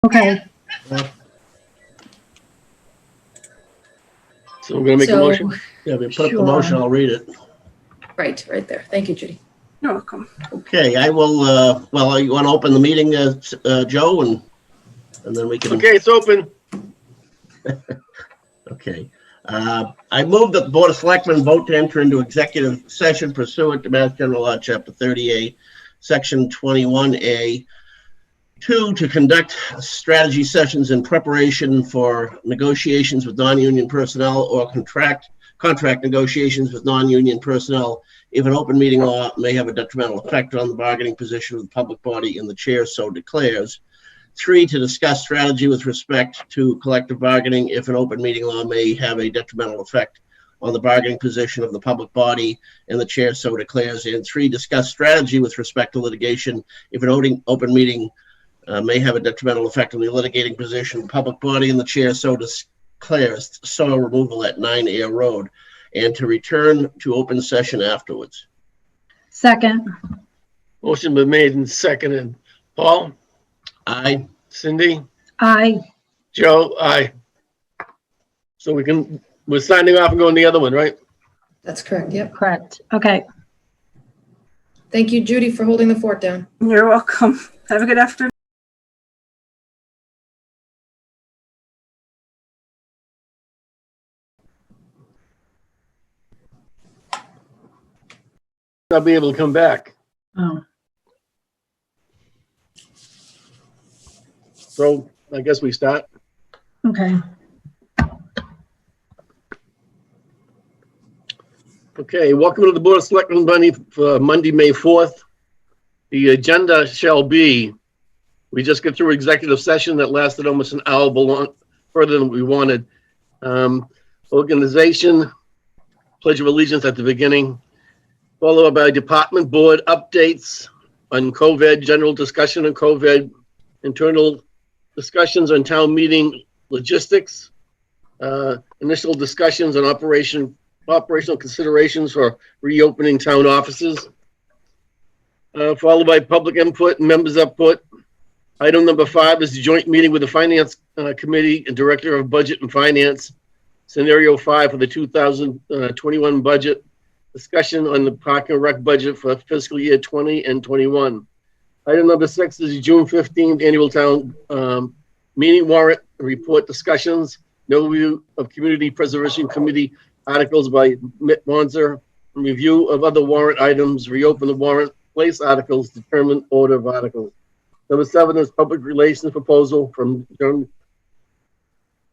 Okay. So we're going to make a motion? Yeah, we put up the motion, I'll read it. Right there. Thank you, Judy. You're welcome. Okay, I will, well, you want to open the meeting, Joe, and then we can. Okay, it's open. Okay. I move that the Board of Selectmen vote to enter into executive session pursuant to Mass General Law, Chapter 38, Section 21A, 2, to conduct strategy sessions in preparation for negotiations with non-union personnel or contract negotiations with non-union personnel if an open meeting law may have a detrimental effect on the bargaining position of the public body and the chair so declares. 3, to discuss strategy with respect to collective bargaining if an open meeting law may have a detrimental effect on the bargaining position of the public body and the chair so declares. And 3, discuss strategy with respect to litigation if an open meeting may have a detrimental effect on the litigating position of the public body and the chair so declares. Soil removal at 9 Air Road, and to return to open session afterwards. Second. Motion been made and seconded. Paul? Aye. Cindy? Aye. Joe? Aye. So we're signing off and going the other one, right? That's correct. Yep. Correct. Okay. Thank you, Judy, for holding the fort down. You're welcome. Have a good afternoon. I'll be able to come back. Oh. So I guess we start. Okay. Okay, welcome to the Board of Selectmen for Monday, May 4th. The agenda shall be, we just get through executive session that lasted almost an hour further than we wanted. Organization, Pledge of Allegiance at the beginning, followed by department board updates on COVID, general discussion on COVID, internal discussions on town meeting logistics, initial discussions on operational considerations for reopening town offices, followed by public input and members' input. Item number 5 is the joint meeting with the Finance Committee and Director of Budget and Finance. Scenario 5 for the 2021 budget. Discussion on the Park and Rec budget for fiscal year 20 and 21. Item number 6 is the June 15th annual town meeting warrant report discussions. No review of Community Preservation Committee articles by Mitt Monzer. Review of other warrant items. Reopen the warrant. Place articles. Determine order of articles. Number 7 is public relations proposal from John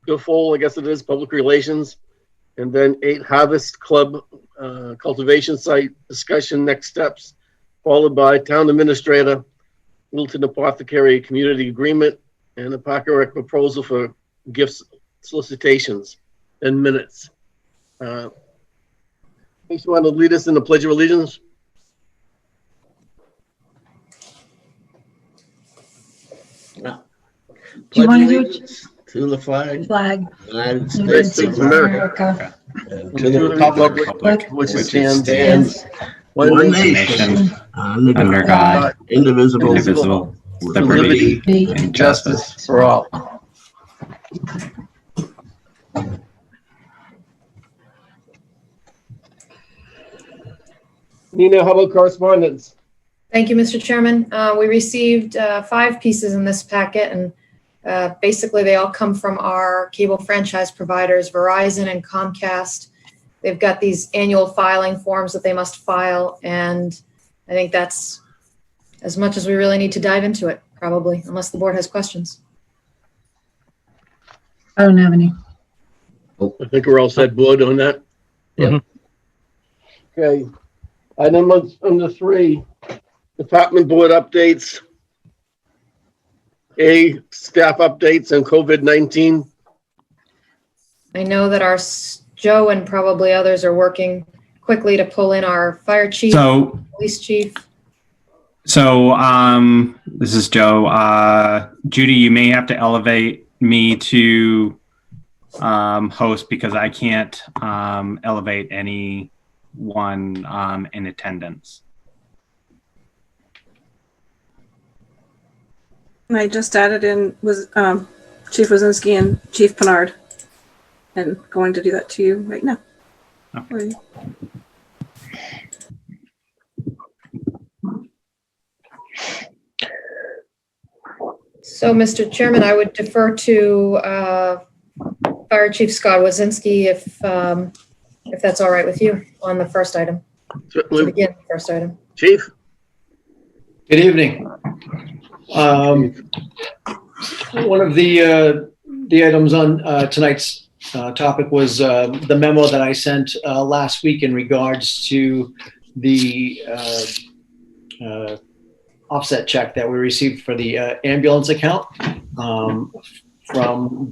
Duffel, I guess it is, public relations. And then 8, Harvest Club cultivation site discussion, next steps, followed by town administrator, Littleton Apothecary community agreement, and the Park and Rec proposal for gifts solicitations and minutes. You want to lead us in the Pledge of Allegiance? Do you want to do it? To the flag, Flag. United States States of America, and to the republic which which stands stands one nation under God, indivisible, with liberty and justice for all. Nina, how about correspondence? Thank you, Mr. Chairman. We received 5 pieces in this packet, and basically they all come from our cable franchise providers, Verizon and Comcast. They've got these annual filing forms that they must file, and I think that's as much as we really need to dive into it, probably, unless the board has questions. I don't have any. I think we're all set, board, on that. Yeah. Okay. Item number 3, department board updates. Staff updates on COVID-19. I know that our Joe and probably others are working quickly to pull in our fire chief, police chief. So this is Joe. Judy, you may have to elevate me to host because I can't elevate anyone in attendance. And I just added in was Chief Wazinski and Chief Pennard, and going to do that to you right now. Okay. So, Mr. Chairman, I would defer to Fire Chief Scott Wazinski if that's all right with you on the first item, to Certainly. begin the first item. Chief? Good evening. One of the items on tonight's topic was the memo that I sent last week in regards to the offset check that we received for the ambulance account from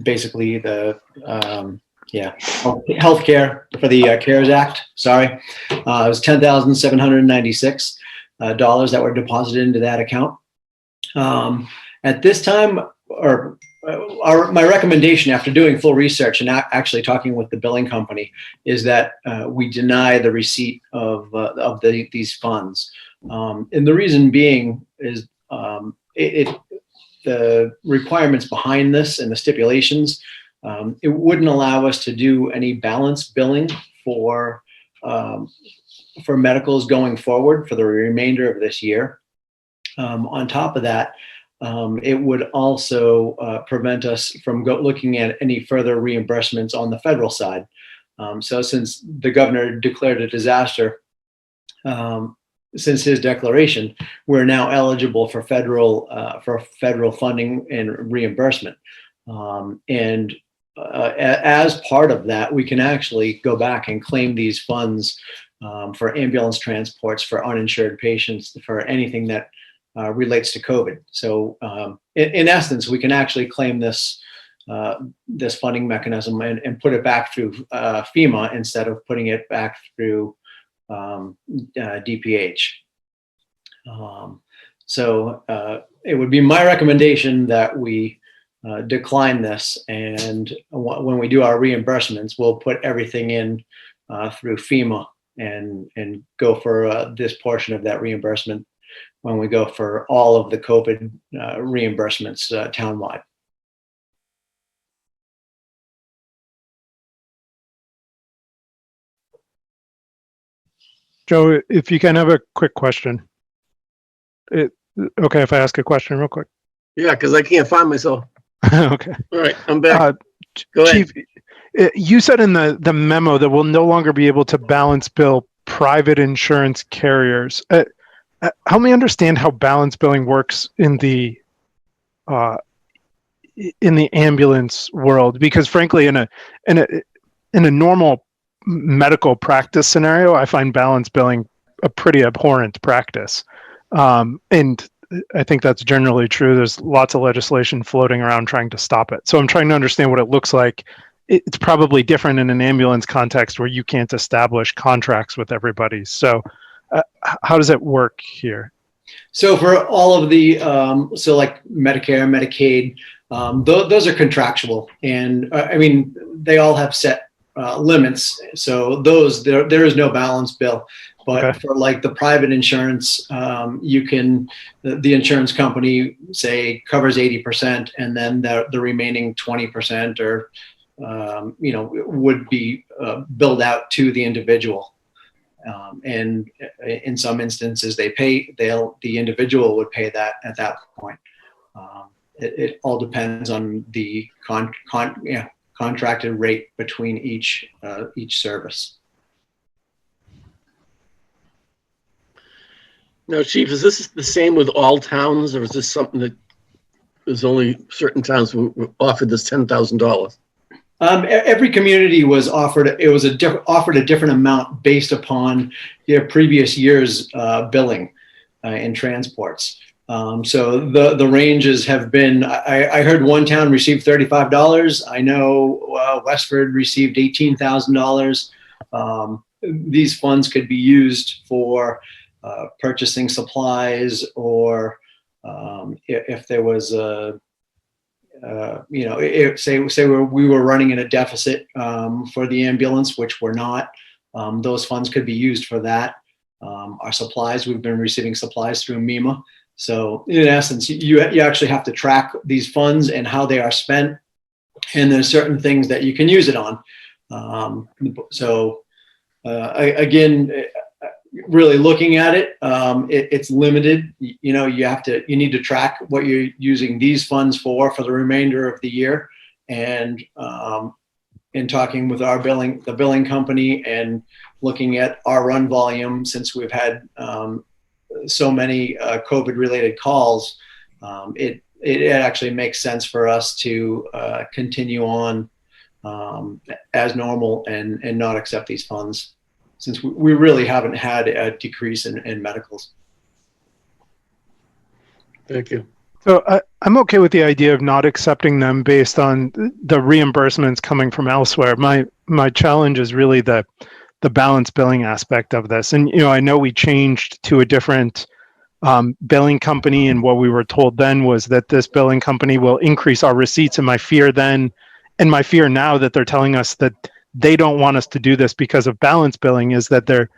basically the healthcare for the CARES Act. Sorry, it was $10,796 that were deposited into that account. At this time, my recommendation after doing full research and actually talking with the billing company is that we deny the receipt of these funds. And the reason being is the requirements behind this and the stipulations, it wouldn't allow us to do any balance billing for medicals going forward for the remainder of this year. On top of that, it would also prevent us from looking at any further reimbursements on the federal side. So since the governor declared a disaster, since his declaration, we're now eligible for federal funding and reimbursement. As part of that, we can actually go back and claim these funds for ambulance transports for uninsured patients for anything that relates to COVID. So in essence, we can actually claim this funding mechanism and put it back through FEMA instead of putting it back through DPH. So it would be my recommendation that we decline this, and when we do our reimbursements, we'll put everything in through FEMA and go for this portion of that reimbursement when we go for all of the COVID reimbursements townwide. Joe, if you can have a quick question. Okay, if I ask a question real quick. Yeah, because I can't find myself. Okay. All right, I'm back. Go ahead. Chief, you said in the memo that we'll no longer be able to balance bill private insurance carriers. Help me understand how balance billing works in the ambulance world, because frankly, in a normal medical practice scenario, I find balance billing a pretty abhorrent practice. And I think that's generally true. There's lots of legislation floating around trying to stop it. So I'm trying to understand what it looks like. It's probably different in an ambulance context where you can't establish contracts with everybody. So how does it work here? So for all of the, so like Medicare, Medicaid, those are contractual. And I mean, they all have set limits. So there is no balance bill. But okay, for like the private insurance, you can, the insurance company say covers 80%, and then the remaining 20% or, would be billed out to the individual. And in some instances the individual would pay that at that point. It all depends on the contracted rate between each service. Now, Chief, is this the same with all towns, or is this something that is only certain towns who offered this $10,000? Every community was offered. It was offered a different amount based upon their previous year's billing and transports. So the ranges have been. I heard one town received $35. I know Westford received $18,000. These funds could be used for purchasing supplies, or if there was a, say we were running in a deficit for the ambulance, which we're not, those funds could be used for that. Our supplies, we've been receiving supplies through MEMA. So in essence, you actually have to track these funds and how they are spent. And there's certain things that you can use it on. Again, really looking at it, it's limited. You need to track what you're using these funds for the remainder of the year. And in talking with the billing company and looking at our run volume, since we've had so many COVID related calls, it actually makes sense for us to continue on as normal and not accept these funds, since we really haven't had a decrease in medicals. Thank you. So I'm okay with the idea of not accepting them based on the reimbursements coming from elsewhere. My challenge is really the balance billing aspect of this. And, I know we changed to a different billing company, and what we were told then was that this billing company will increase our receipts. And my fear now that they're telling us that they don't want us to do this because of balance billing is that they're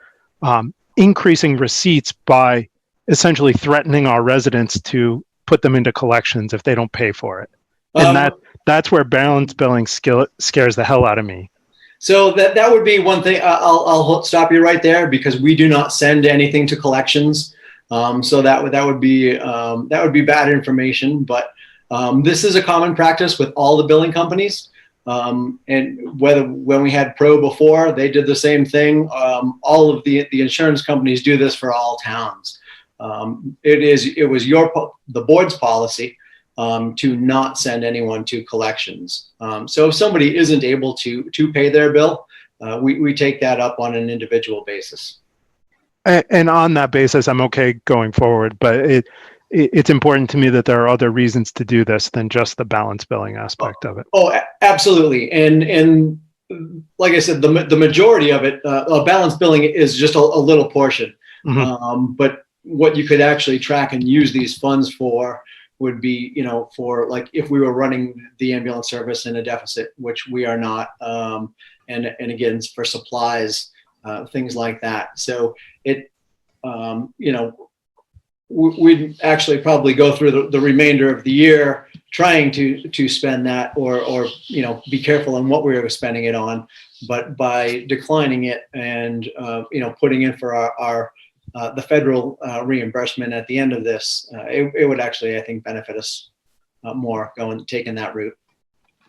increasing receipts by essentially threatening our residents to put them into collections if they don't pay for it. And that's where balance billing scares the hell out of me. So that would be one thing. I'll stop you right there, because we do not send anything to collections. So that would be bad information. But this is a common practice with all the billing companies. And when we had Pro before, they did the same thing. All of the insurance companies do this for all towns. It was the board's policy to not send anyone to collections. So if somebody isn't able to pay their bill, we take that up on an individual basis. And on that basis, I'm okay going forward, but it's important to me that there are other reasons to do this than just the balance billing aspect of it. Oh, absolutely. And like I said, the majority of it, balance billing is just a little portion. Mm-hmm. But what you could actually track and use these funds for would be, for like if we were running the ambulance service in a deficit, which we are not, and again, for supplies, things like that. So we'd actually probably go through the remainder of the year trying to spend that or be careful on what we were spending it on. But by declining it and, putting in for our the federal reimbursement at the end of this, it would actually, I think, benefit us more taking that route.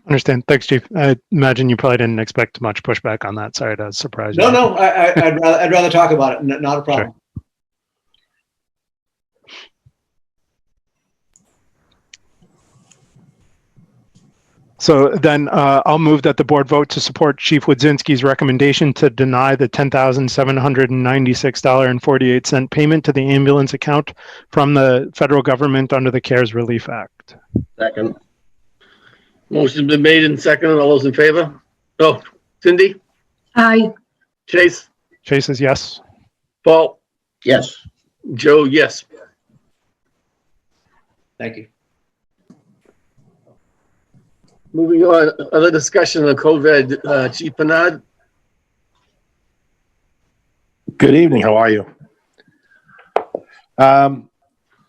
Understand. Thanks, Chief. I imagine you probably didn't expect much pushback on that. Sorry to surprise you. No, I'd rather talk about it. Not a problem. Sure. So then I'll move that the board vote to support Chief Wodzinski's recommendation to deny the $10,796.48 payment to the ambulance account from the federal government under the CARES Relief Act. Second. Motion's been made and seconded. All those in favor? Oh, Cindy? Aye. Chase? Chase is yes. Paul? Yes. Joe, yes. Thank you. Moving on, other discussion on COVID. Chief Penard? Good evening. How are you?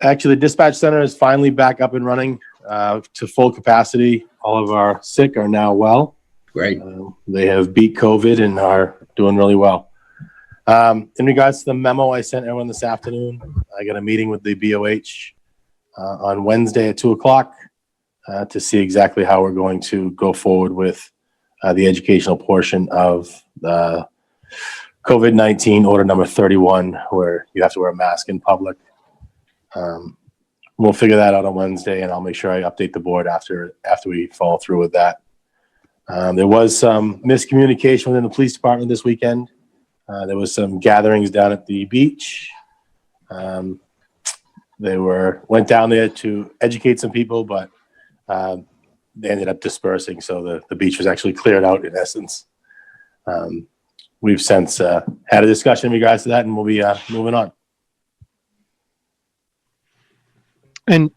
Actually, the dispatch center is finally back up and running to full capacity. All of our sick are now well. Great. They have beat COVID and are doing really well. In regards to the memo I sent everyone this afternoon, I got a meeting with the BOH on Wednesday at 2:00 to see exactly how we're going to go forward with the educational portion of the COVID-19 order number 31, where you have to wear a mask in public. We'll figure that out on Wednesday, and I'll make sure I update the board after we follow through with that. There was some miscommunication within the police department this weekend. There was some gatherings down at the beach. They went down there to educate some people, but they ended up dispersing. So the beach was actually cleared out in essence. We've since had a discussion in regards to that, and we'll be moving on. And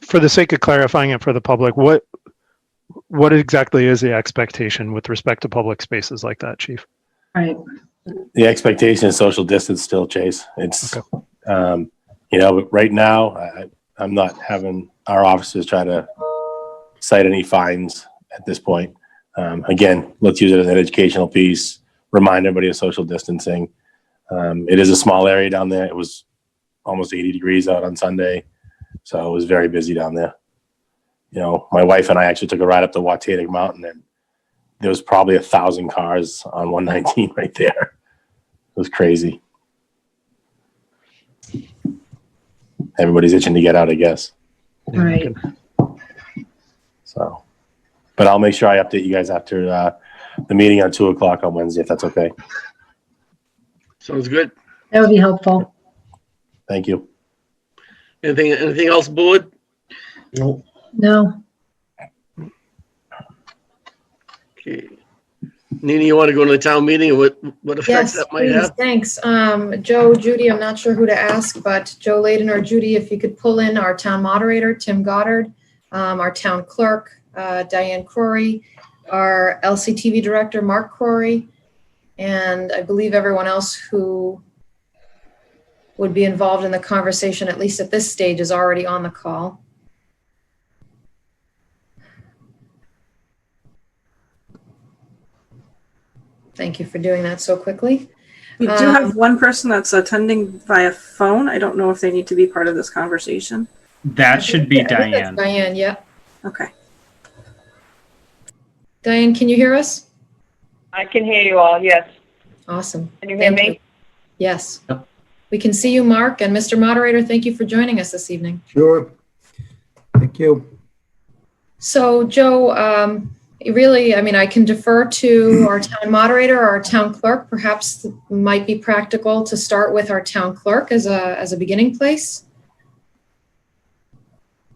for the sake of clarifying it for the public, what exactly is the expectation with respect to public spaces like that, Chief? Right. The expectation is social distance still, Chase. It's, Okay. but right now, I'm not having our officers try to cite any fines at this point. Again, let's use it as an educational piece, remind everybody of social distancing. It is a small area down there. It was almost 80 degrees out on Sunday, so it was very busy down there. My wife and I actually took a ride up the Watatague Mountain, and there was probably 1,000 cars on 119 right there. It was crazy. Everybody's itching to get out, I guess. Right. So, but I'll make sure I update you guys after the meeting on 2:00 on Wednesday, if that's okay. Sounds good. That would be helpful. Thank you. Anything else, board? No. No. Okay. Nina, you want to go to the town meeting and what effect Yes, that might please, have? thanks. Joe, Judy, I'm not sure who to ask, but Joe Layden or Judy, if you could pull in our town moderator, Tim Goddard, our town clerk, Diane Crory, our LCTV director, Mark Crory, and I believe everyone else who would be involved in the conversation, at least at this stage, is already on the call. Thank you for doing that so quickly. We do have one person that's attending via phone. I don't know if they need to be part of this conversation. That should be I think that's Diane. Diane, yeah. Okay. Diane, can you hear us? I can hear you all, yes. Awesome. Can you hear Thank me? you. Yes. We can see you, Mark, and Mr. Moderator, thank you for joining us this evening. Sure. Thank you. So, Joe, I can defer to our town moderator or our town clerk. Perhaps it might be practical to start with our town clerk as a beginning place.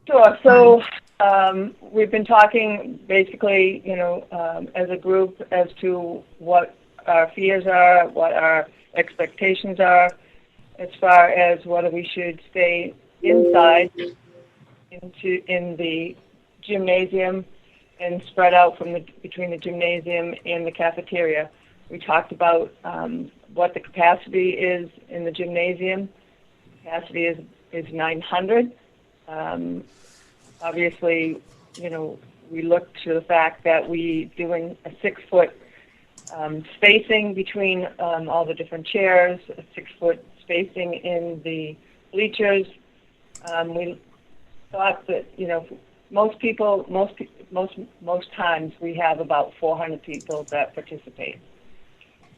Sure. So we've been talking basically, as a group as to what our fears are, what our expectations are, as far as whether we should stay inside in the gymnasium and spread out between the gymnasium and the cafeteria. We talked about what the capacity is in the gymnasium. Capacity is 900. Obviously, we look to the fact that we doing a 6-foot spacing between all the different chairs, a 6-foot spacing in the bleachers. We thought that, most times we have about 400 people that participate.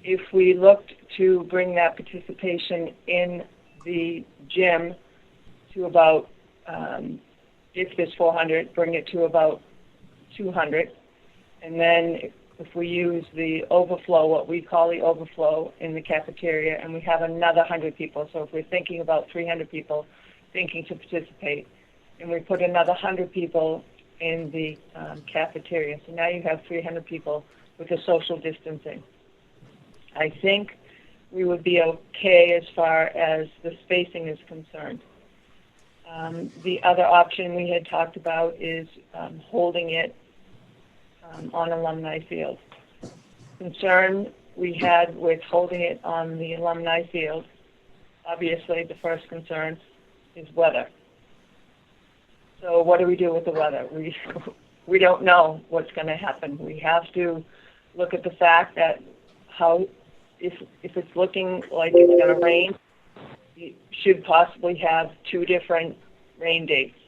If we looked to bring that participation in the gym to about, if there's 400, bring it to about 200. And then if we use the overflow, what we call the overflow in the cafeteria, and we have another 100 people. So if we're thinking about 300 people thinking to participate, and we put another 100 people in the cafeteria. So now you have 300 people with the social distancing. I think we would be okay as far as the spacing is concerned. The other option we had talked about is holding it on Alumni Field. Concern we had with holding it on the Alumni Field, obviously the first concern is weather. So what do we do with the weather? We don't know what's going to happen. We have to look at the fact that if it's looking like it's going to rain, you should possibly have 2 different rain dates.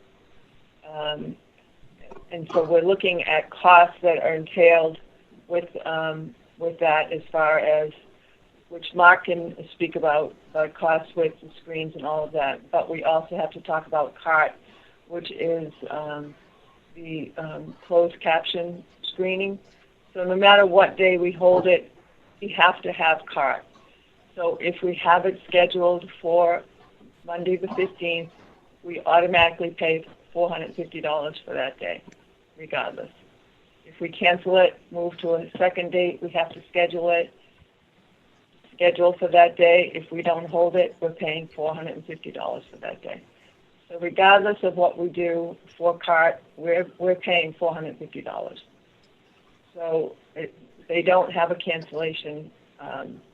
And so we're looking at costs that are entailed with that, as far as, which Mark can speak about, costs with the screens and all of that. But we also have to talk about CART, which is the closed caption screening. So no matter what day we hold it, we have to have CART. So if we have it scheduled for Monday the 15th, we automatically pay $450 for that day, regardless. If we cancel it, move to a second date, we have to schedule for that day. If we don't hold it, we're paying $450 for that day. So regardless of what we do for CART, we're paying $450. So they don't have a cancellation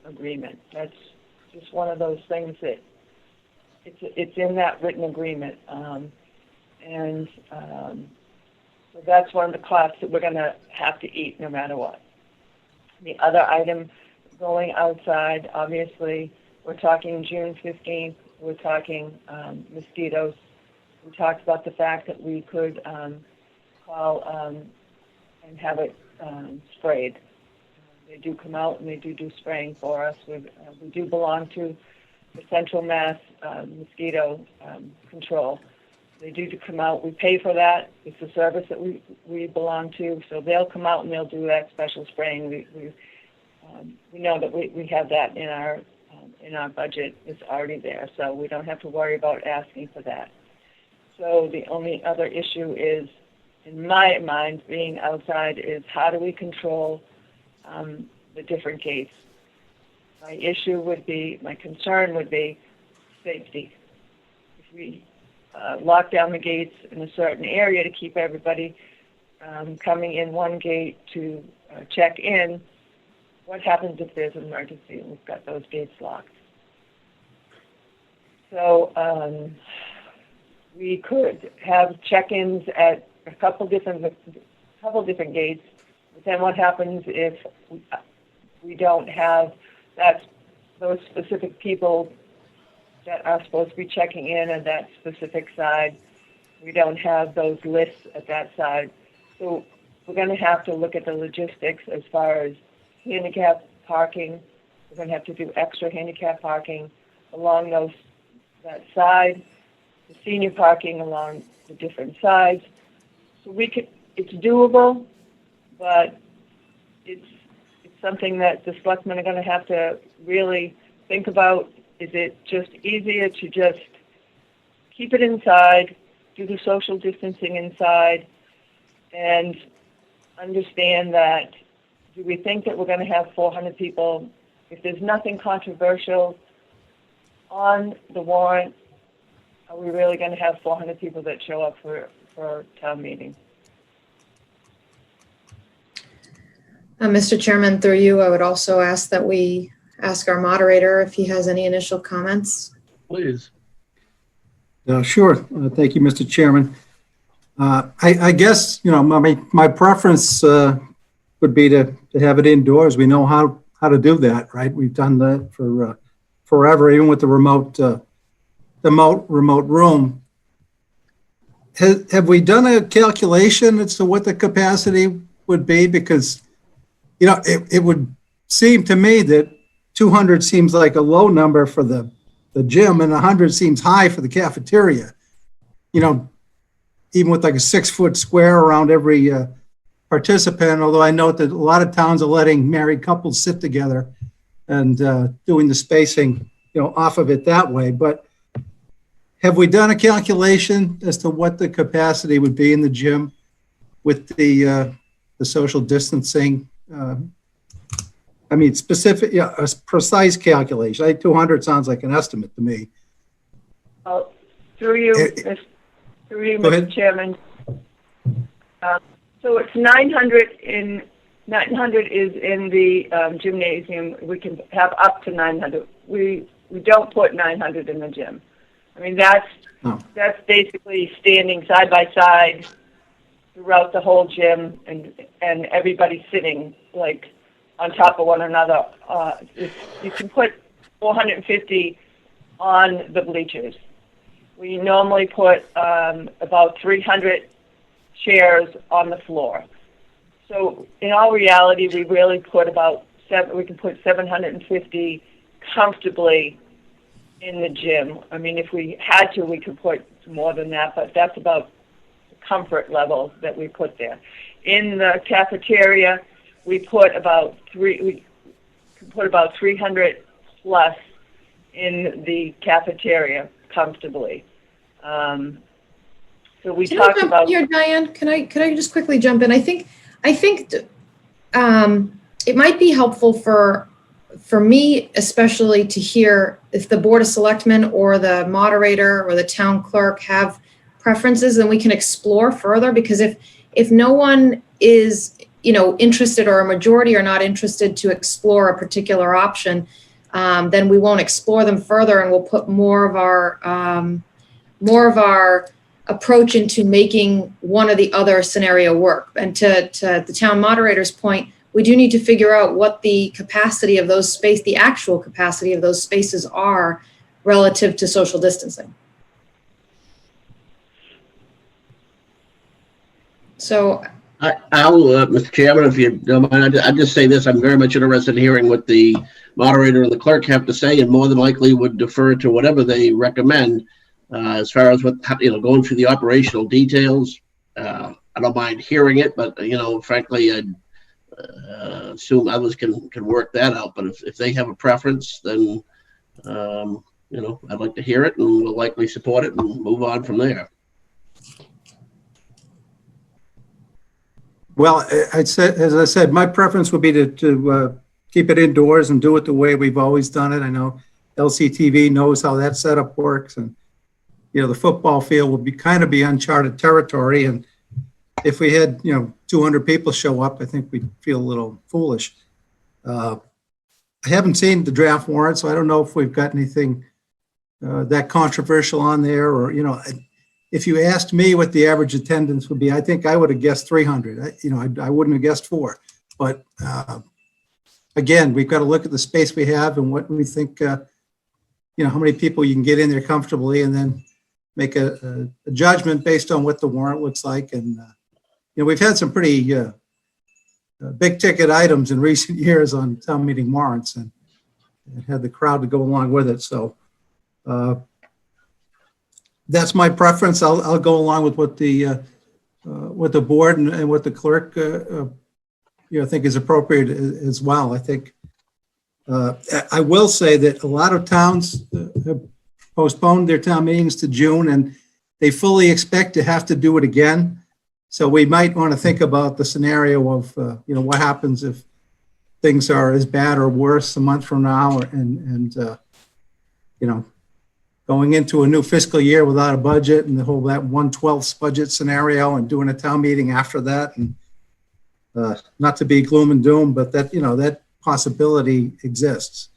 agreement. That's just one of those things that it's in that written agreement. So that's one of the costs that we're going to have to eat no matter what. The other item, going outside, obviously, we're talking June 15th. We're talking mosquitoes. We talked about the fact that we could call and have it sprayed. They do come out and they do spraying for us. We do belong to the Central Mass Mosquito Control. They do come out. We pay for that. It's a service that we belong to. So they'll come out and they'll do that special spraying. We know that we have that in our budget. It's already there, so we don't have to worry about asking for that. So the only other issue is, in my mind, being outside, is how do we control the different gates? My concern would be safety. If we lock down the gates in a certain area to keep everybody coming in one gate to check in, what happens if there's an emergency and we've got those gates locked? So we could have check-ins at a couple different gates, but then what happens if we don't have those specific people that are supposed to be checking in at that specific side? We don't have those lists at that side. So we're going to have to look at the logistics as far as handicap parking. We're going to have to do extra handicap parking along that side, the senior parking along the different sides. So it's doable, but it's something that the selectmen are going to have to really think about. Is it just easier to just keep it inside, do the social distancing inside, and understand that, do we think that we're going to have 400 people? If there's nothing controversial on the warrant, are we really going to have 400 people that show up for town meeting? Mr. Chairman, through you, I would also ask that we ask our moderator if he has any initial comments. Please. Sure. Thank you, Mr. Chairman. I guess, my preference would be to have it indoors. We know how to do that, right? We've done that for forever, even with the remote room. Have we done a calculation as to what the capacity would be? Because, it would seem to me that 200 seems like a low number for the gym, and 100 seems high for the cafeteria. Even with like a 6-foot square around every participant, although I note that a lot of towns are letting married couples sit together and doing the spacing, off of it that way. But have we done a calculation as to what the capacity would be in the gym with the social distancing? Specific, a precise calculation. 200 sounds like an estimate to me. Through you, Mr. Chairman. So it's 900 is in the gymnasium. We can have up to 900. We don't put 900 in the gym. That's basically standing side by side throughout the whole gym, and everybody sitting like on top of one another. You can put 450 on the bleachers. We normally put about 300 chairs on the floor. So in all reality, we really put we can put 750 comfortably in the gym. If we had to, we could put more than that, but that's about the comfort level that we put there. In the cafeteria, we put about 300 plus in the cafeteria comfortably. So we talked about here, Diane. Can I just quickly jump in? I think it might be helpful for me, especially, to hear if the Board of Selectmen or the moderator or the town clerk have preferences, then we can explore further. Because if no one is interested, or a majority are not interested to explore a particular option, then we won't explore them further, and we'll put more of our approach into making one or the other scenario work. And to the town moderator's point, we do need to figure out what the capacity of the actual capacity of those spaces are relative to social distancing. So I'll, Mr. Chairman, if you don't mind, I'd just say this. I'm very much interested in hearing what the moderator and the clerk have to say, and more than likely would defer to whatever they recommend as far as what, going through the operational details. I don't mind hearing it, but, frankly, I'd assume others can work that out. But if they have a preference, then, I'd like to hear it, and we'll likely support it and move on from there. Well, as I said, my preference would be to keep it indoors and do it the way we've always done it. I know LCTV knows how that setup works, and the football field would be uncharted territory. And if we had 200 people show up, I think we'd feel a little foolish. I haven't seen the draft warrant, so I don't know if we've got anything that controversial on there, or if you asked me what the average attendance would be, I think I would have guessed 300. I wouldn't have guessed 4. But again, we've got to look at the space we have and what we think, how many people you can get in there comfortably, and then make a judgment based on what the warrant looks like. And we've had some pretty big ticket items in recent years on town meeting warrants, and it had the crowd to go along with it. So. That's my preference. I'll go along with what the board and what the clerk think is appropriate as well. I think I will say that a lot of towns have postponed their town meetings to June, and they fully expect to have to do it again. So we might want to think about the scenario of what happens if things are as bad or worse a month from now, and going into a new fiscal year without a budget, and the whole that 1/12 budget scenario, and doing a town meeting after that. And not to be gloom and doom, but that that possibility exists.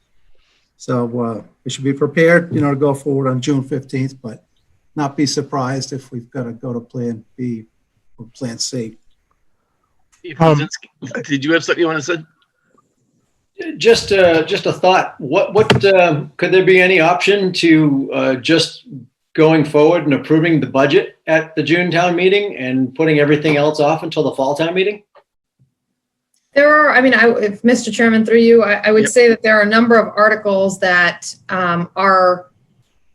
So we should be prepared, to go forward on June 15th, but not be surprised if we've got to go to Plan B or Plan C. Did you have something you want to say? Just a thought. What could there be any option to just going forward and approving the budget at the June town meeting and putting everything else off until the fall town meeting? There are, if Mr. Chairman, through you, I would say that there are a number of articles that are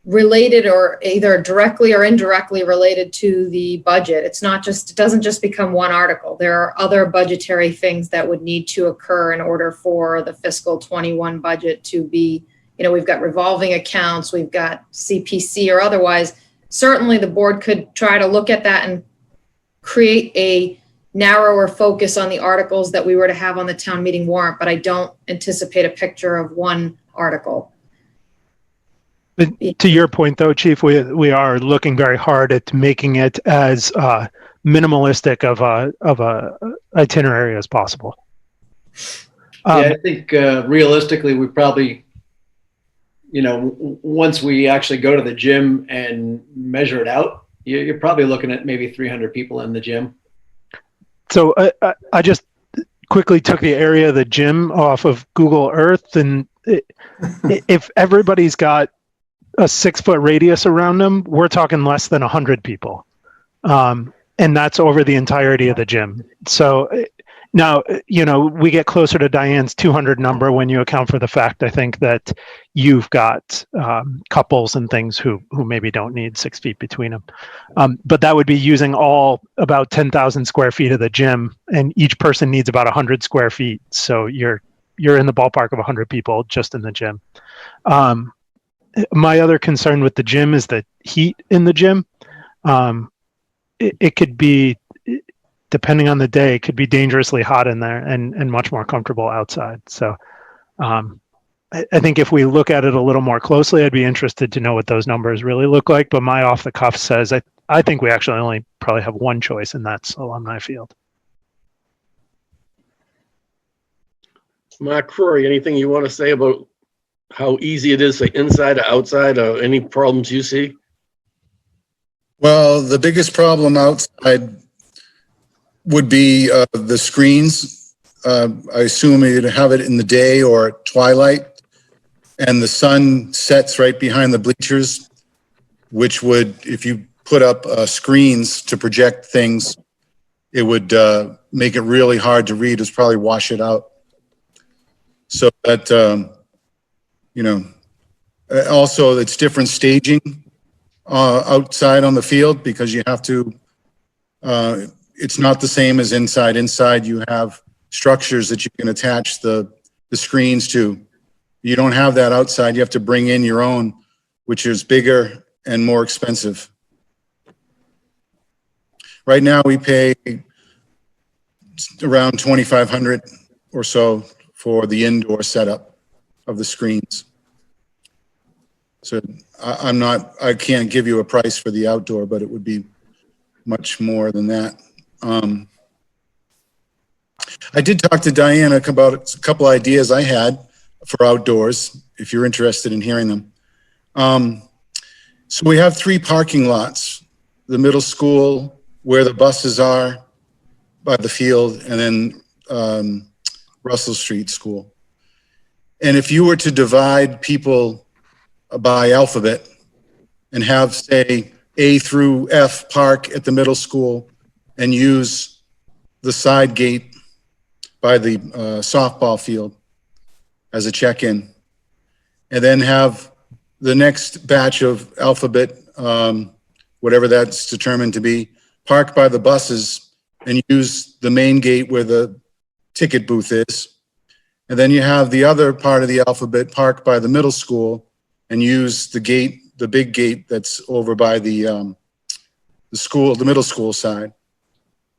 related, or either directly or indirectly related to the budget. It doesn't just become one article. There are other budgetary things that would need to occur in order for the fiscal 21 budget to be, we've got revolving accounts, we've got CPC or otherwise. Certainly the board could try to look at that and create a narrower focus on the articles that we were to have on the town meeting warrant, but I don't anticipate a picture of one article. But to your point, though, Chief, we are looking very hard at making it as minimalistic of a itinerary as possible. I think realistically, we probably, once we actually go to the gym and measure it out, you're probably looking at maybe 300 people in the gym. So I just quickly took the area of the gym off of Google Earth, and if everybody's got a 6-foot radius around them, we're talking less than 100 people. And that's over the entirety of the gym. So now, we get closer to Diane's 200 number when you account for the fact, I think, that you've got couples and things who maybe don't need 6 feet between them. But that would be using all about 10,000 square feet of the gym, and each person needs about 100 square feet. So you're in the ballpark of 100 people just in the gym. My other concern with the gym is the heat in the gym. It could be, depending on the day, it could be dangerously hot in there and much more comfortable outside. So I think if we look at it a little more closely, I'd be interested to know what those numbers really look like. But my off the cuff says I think we actually only probably have one choice, and that's alumni field. Mark Crory, anything you want to say about how easy it is, like inside or outside, or any problems you see? Well, the biggest problem outside would be the screens. I assume you'd have it in the day or at twilight, and the sun sets right behind the bleachers, which would, if you put up screens to project things, it would make it really hard to read. It's probably wash it out. So that, you know, also it's different staging outside on the field because you have to, it's not the same as inside. Inside you have structures that you can attach the screens to. You don't have that outside. You have to bring in your own, which is bigger and more expensive. Right now we pay around $2,500 or so for the indoor setup of the screens. So I can't give you a price for the outdoor, but it would be much more than that. I did talk to Diana about a couple ideas I had for outdoors, if you're interested in hearing them. So we have 3 parking lots, the middle school, where the buses are by the field, and then Russell Street School. And if you were to divide people by alphabet and have, say, A through F park at the middle school and use the side gate by the softball field as a check-in, and then have the next batch of alphabet, whatever that's determined to be, park by the buses and use the main gate where the ticket booth is. And then you have the other part of the alphabet park by the middle school and use the gate, the big gate that's over by the school, the middle school side.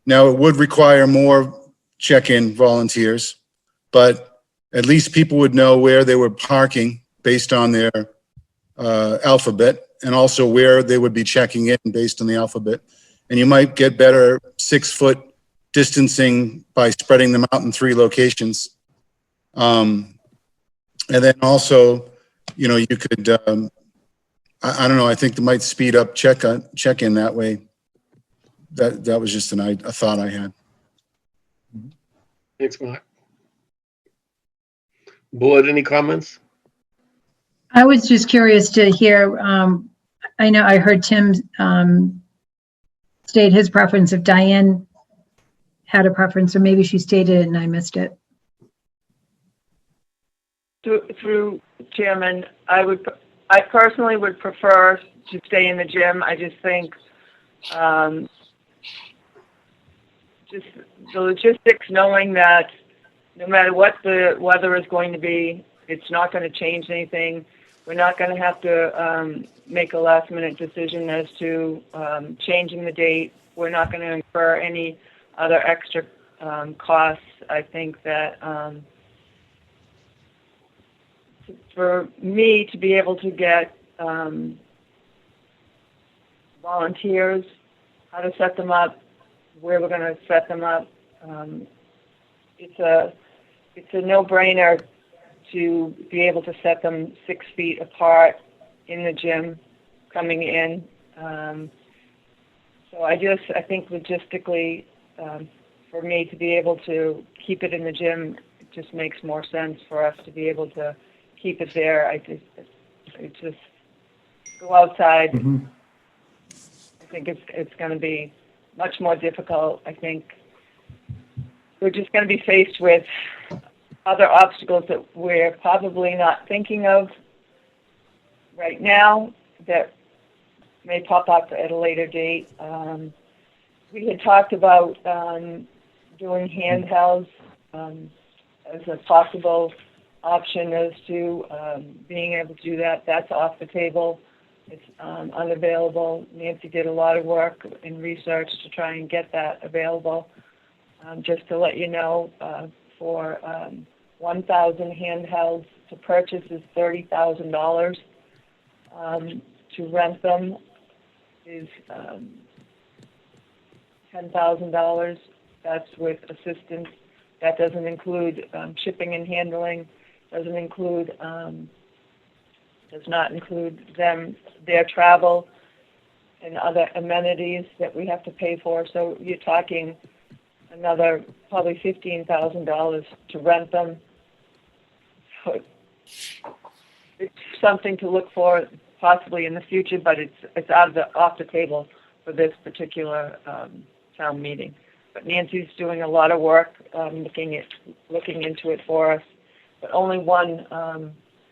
Now it would require more check-in volunteers, but at least people would know where they were parking based on their alphabet, and also where they would be checking in based on the alphabet. And you might get better 6-foot distancing by spreading them out in 3 locations. And then also, you know, you could, I don't know, I think it might speed up check-in that way. That was just a thought I had. Thanks, Mark. Board, any comments? I was just curious to hear, I know I heard Tim state his preference. If Diane had a preference, or maybe she stated it and I missed it. Through Chairman, I personally would prefer to stay in the gym. I just think just the logistics, knowing that no matter what the weather is going to be, it's not going to change anything. We're not going to have to make a last-minute decision as to changing the date. We're not going to incur any other extra costs. I think that for me to be able to get volunteers, how to set them up, where we're going to set them up, it's a no-brainer to be able to set them 6 feet apart in the gym coming in. So I think logistically, for me to be able to keep it in the gym, it just makes more sense for us to be able to keep it there. I just go outside. Mhm. I think it's going to be much more difficult. I think we're just going to be faced with other obstacles that we're probably not thinking of right now that may pop up at a later date. We had talked about doing handhelds as a possible option as to being able to do that. That's off the table. It's unavailable. Nancy did a lot of work in research to try and get that available. Just to let you know, for 1,000 handhelds to purchase is $30,000. To rent them is $10,000. That's with assistance That doesn't include shipping and handling, does not include their travel and other amenities that we have to pay for. So you're talking another probably $15,000 to rent them. So it's something to look for possibly in the future, but it's off the table for this particular town meeting. But Nancy's doing a lot of work looking into it for us. But only one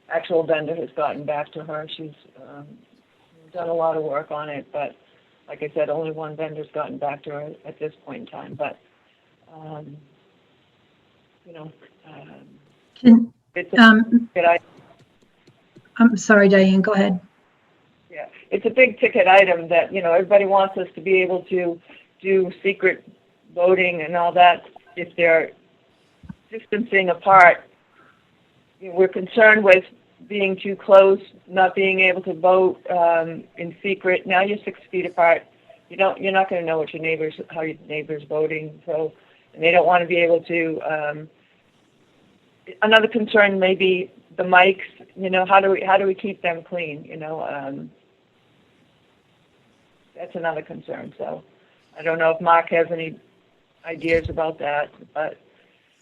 actual vendor has gotten back to her. She's done a lot of work on it, but like I said, only one vendor's gotten back to her at this point in time. But it's a good item. I'm sorry, Diane, go ahead. Yeah, it's a big ticket item that everybody wants us to be able to do secret voting and all that if they're distancing apart. We're concerned with being too close, not being able to vote in secret. Now you're 6 feet apart. You're not going to know how your neighbor's voting. So, and they don't want to be able to. Another concern may be the mics. How do we keep them clean? That's another concern. So, I don't know if Mark has any ideas about that, but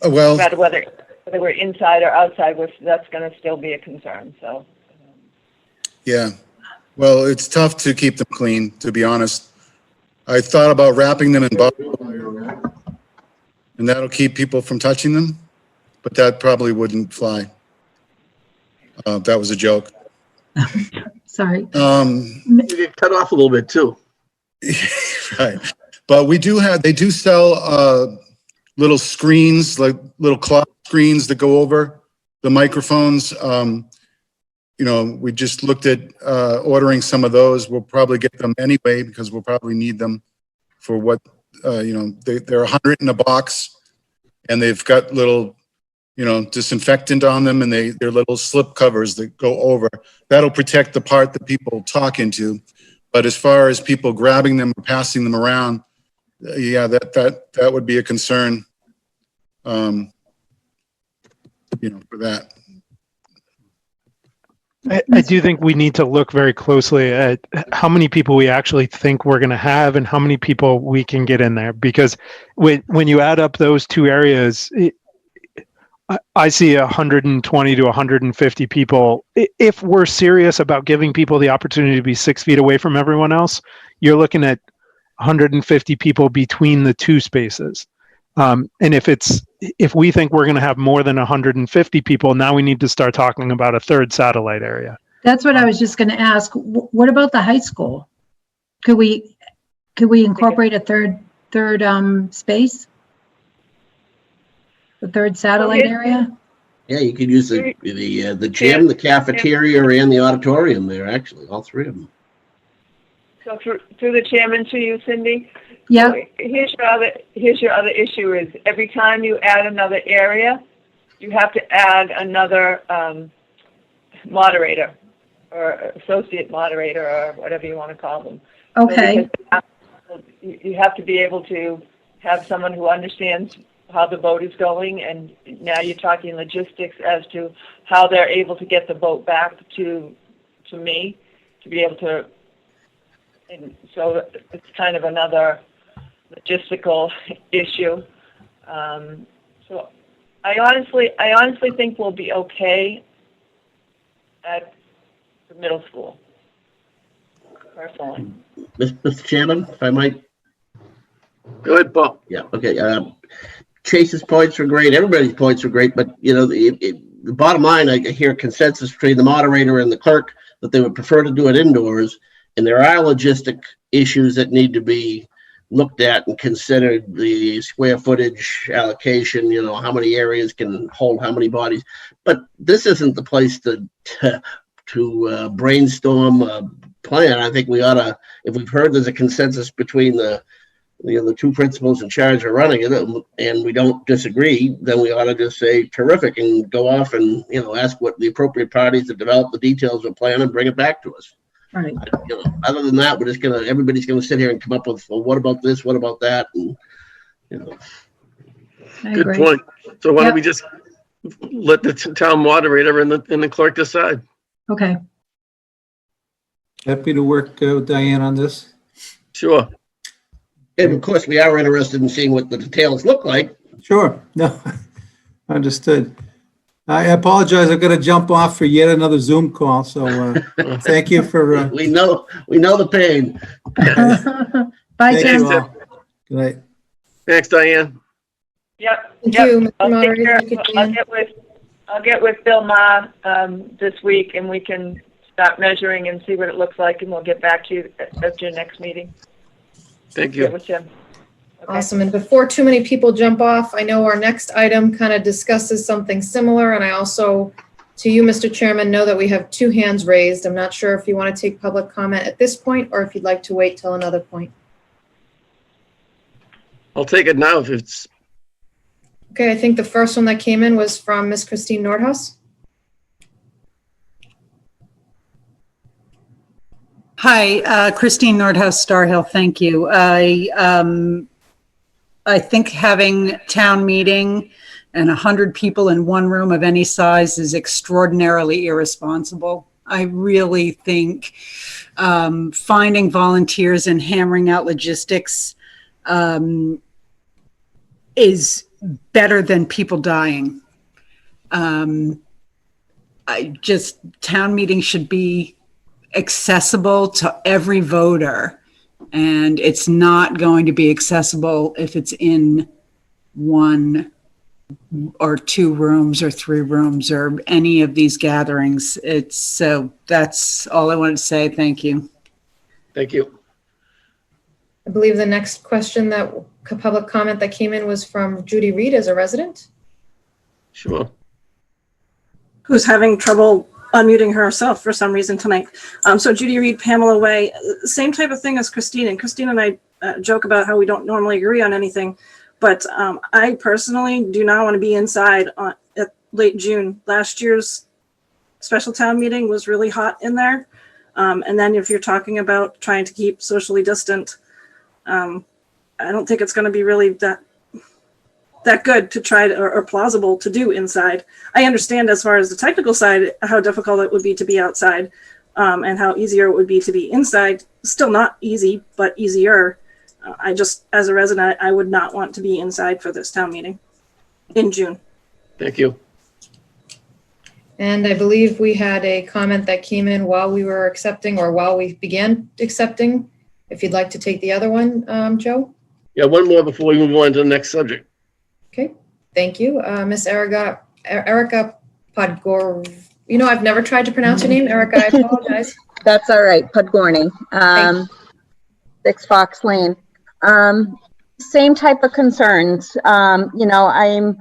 Well, no matter whether we're inside or outside, that's going to still be a concern. So, yeah. Well, it's tough to keep them clean, to be honest. I thought about wrapping them in bubble wire, and that'll keep people from touching them, but that probably wouldn't fly. That was a joke. Sorry. You get cut off a little bit too. Right. But they do sell little screens, like little cloth screens that go over the microphones. We just looked at ordering some of those. We'll probably get them anyway because we'll probably need them for what, they're 100 in a box, and they've got little, disinfectant on them, and they're little slip covers that go over. That'll protect the part that people talk into. But as far as people grabbing them or passing them around, yeah, that would be a concern, for that. I do think we need to look very closely at how many people we actually think we're going to have and how many people we can get in there. Because when you add up those two areas, I see 120 to 150 people. If we're serious about giving people the opportunity to be 6 feet away from everyone else, you're looking at 150 people between the two spaces. And if we think we're going to have more than 150 people, now we need to start talking about a third satellite area. That's what I was just going to ask. What about the high school? Could we incorporate a third space? The third satellite area? Yeah, you could use the gym, the cafeteria, and the auditorium there, actually, all three of them. So through the chairman to you, Cindy. Yeah. So here's your other issue is every time you add another area, you have to add another moderator or associate moderator or whatever you want to call them. Okay. So you have to be able to have someone who understands how the vote is going, and now you're talking logistics as to how they're able to get the vote back to me to be able to. And so it's kind of another logistical issue. So I honestly think we'll be okay at the middle school, personally. Mr. Chairman, if I might. Go ahead, Paul. Yeah, okay. Chase's points were great. Everybody's points were great, but the bottom line, I hear consensus between the moderator and the clerk that they would prefer to do it indoors, and there are logistic issues that need to be looked at and considered. The square footage allocation, how many areas can hold how many bodies. But this isn't the place to brainstorm a plan. I think we ought to, if we've heard there's a consensus between the two principals in charge of running it, and we don't disagree, then we ought to just say terrific and go off and ask what the appropriate parties to develop the details of a plan and bring it back to us. Right. Other than that, everybody's gonna sit here and come up with, well, what about this? What about that? And I Good agree. point. So why Yep. don't we just let the town moderator and the clerk decide? Okay. Happy to work with Diane on this. Sure. And of course, we are interested in seeing what the details look like. Sure, no, understood. I apologize, I've got to jump off for yet another Zoom call, so thank you for. We know the pain. Bye, Thank Tim. you all. Good night. Thanks, Diane. Yep. Thank yep. you, Mr. I'll take Moderator. care- Thank you, I'll Dan. get with Bill Ma this week, and we can start measuring and see what it looks like, and we'll get back to you at your next meeting. Thank Get you. with Jim. Okay. Awesome. And before too many people jump off, I know our next item kind of discusses something similar. And I also, to you, Mr. Chairman, know that we have 2 hands raised. I'm not sure if you want to take public comment at this point or if you'd like to wait till another point. I'll take it now if it's, Okay, I think the first one that came in was from Miss Christine Nordhaus. Hi, Christine Nordhaus, Star Hill. Thank you. I think having town meeting and 100 people in one room of any size is extraordinarily irresponsible. I really think finding volunteers and hammering out logistics is better than people dying. Town meeting should be accessible to every voter, and it's not going to be accessible if it's in 1 or 2 rooms or 3 rooms or any of these gatherings. So that's all I wanted to say. Thank you. thank you. I believe the next question that public comment that came in was from Judy Reed as a resident. Sure. Who's having trouble unmuting herself for some reason tonight. So Judy Reed, Pamela Way, same type of thing as Christine. And Christine and I joke about how we don't normally agree on anything. But I personally do not want to be inside at late June. Last year's special town meeting was really hot in there. And then if you're talking about trying to keep socially distant, I don't think it's going to be really that good to try to, or plausible to do inside. I understand as far as the technical side, how difficult it would be to be outside and how easier it would be to be inside. Still not easy, but easier. I just, as a resident, I would not want to be inside for this town meeting in June. Thank you. And I believe we had a comment that came in while we were accepting or while we began accepting. If you'd like to take the other one, Joe? Yeah, one more before we move on to the next subject. Okay, thank you. Miss Erica Podgor. You know, I've never tried to pronounce your name, Erica. I apologize. That's all right. Podgorny, 6 Fox Lane. Same type of concerns. I'm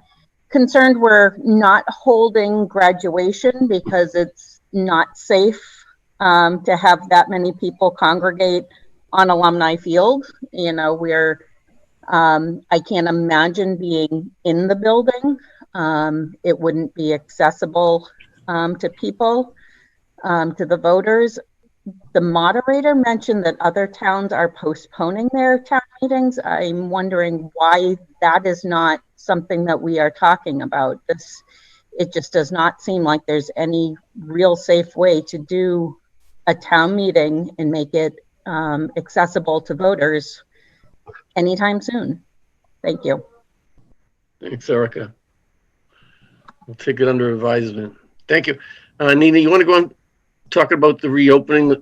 concerned we're not holding graduation because it's not safe to have that many people congregate on Alumni Field. I can't imagine being in the building. It wouldn't be accessible to people, to the voters. The moderator mentioned that other towns are postponing their town meetings. I'm wondering why that is not something that we are talking about. It just does not seem like there's any real safe way to do a town meeting and make it accessible to voters anytime soon. Thank you. Thanks, Erica. We'll take it under advisement. Thank you. Nina, you want to go on talking about the reopening that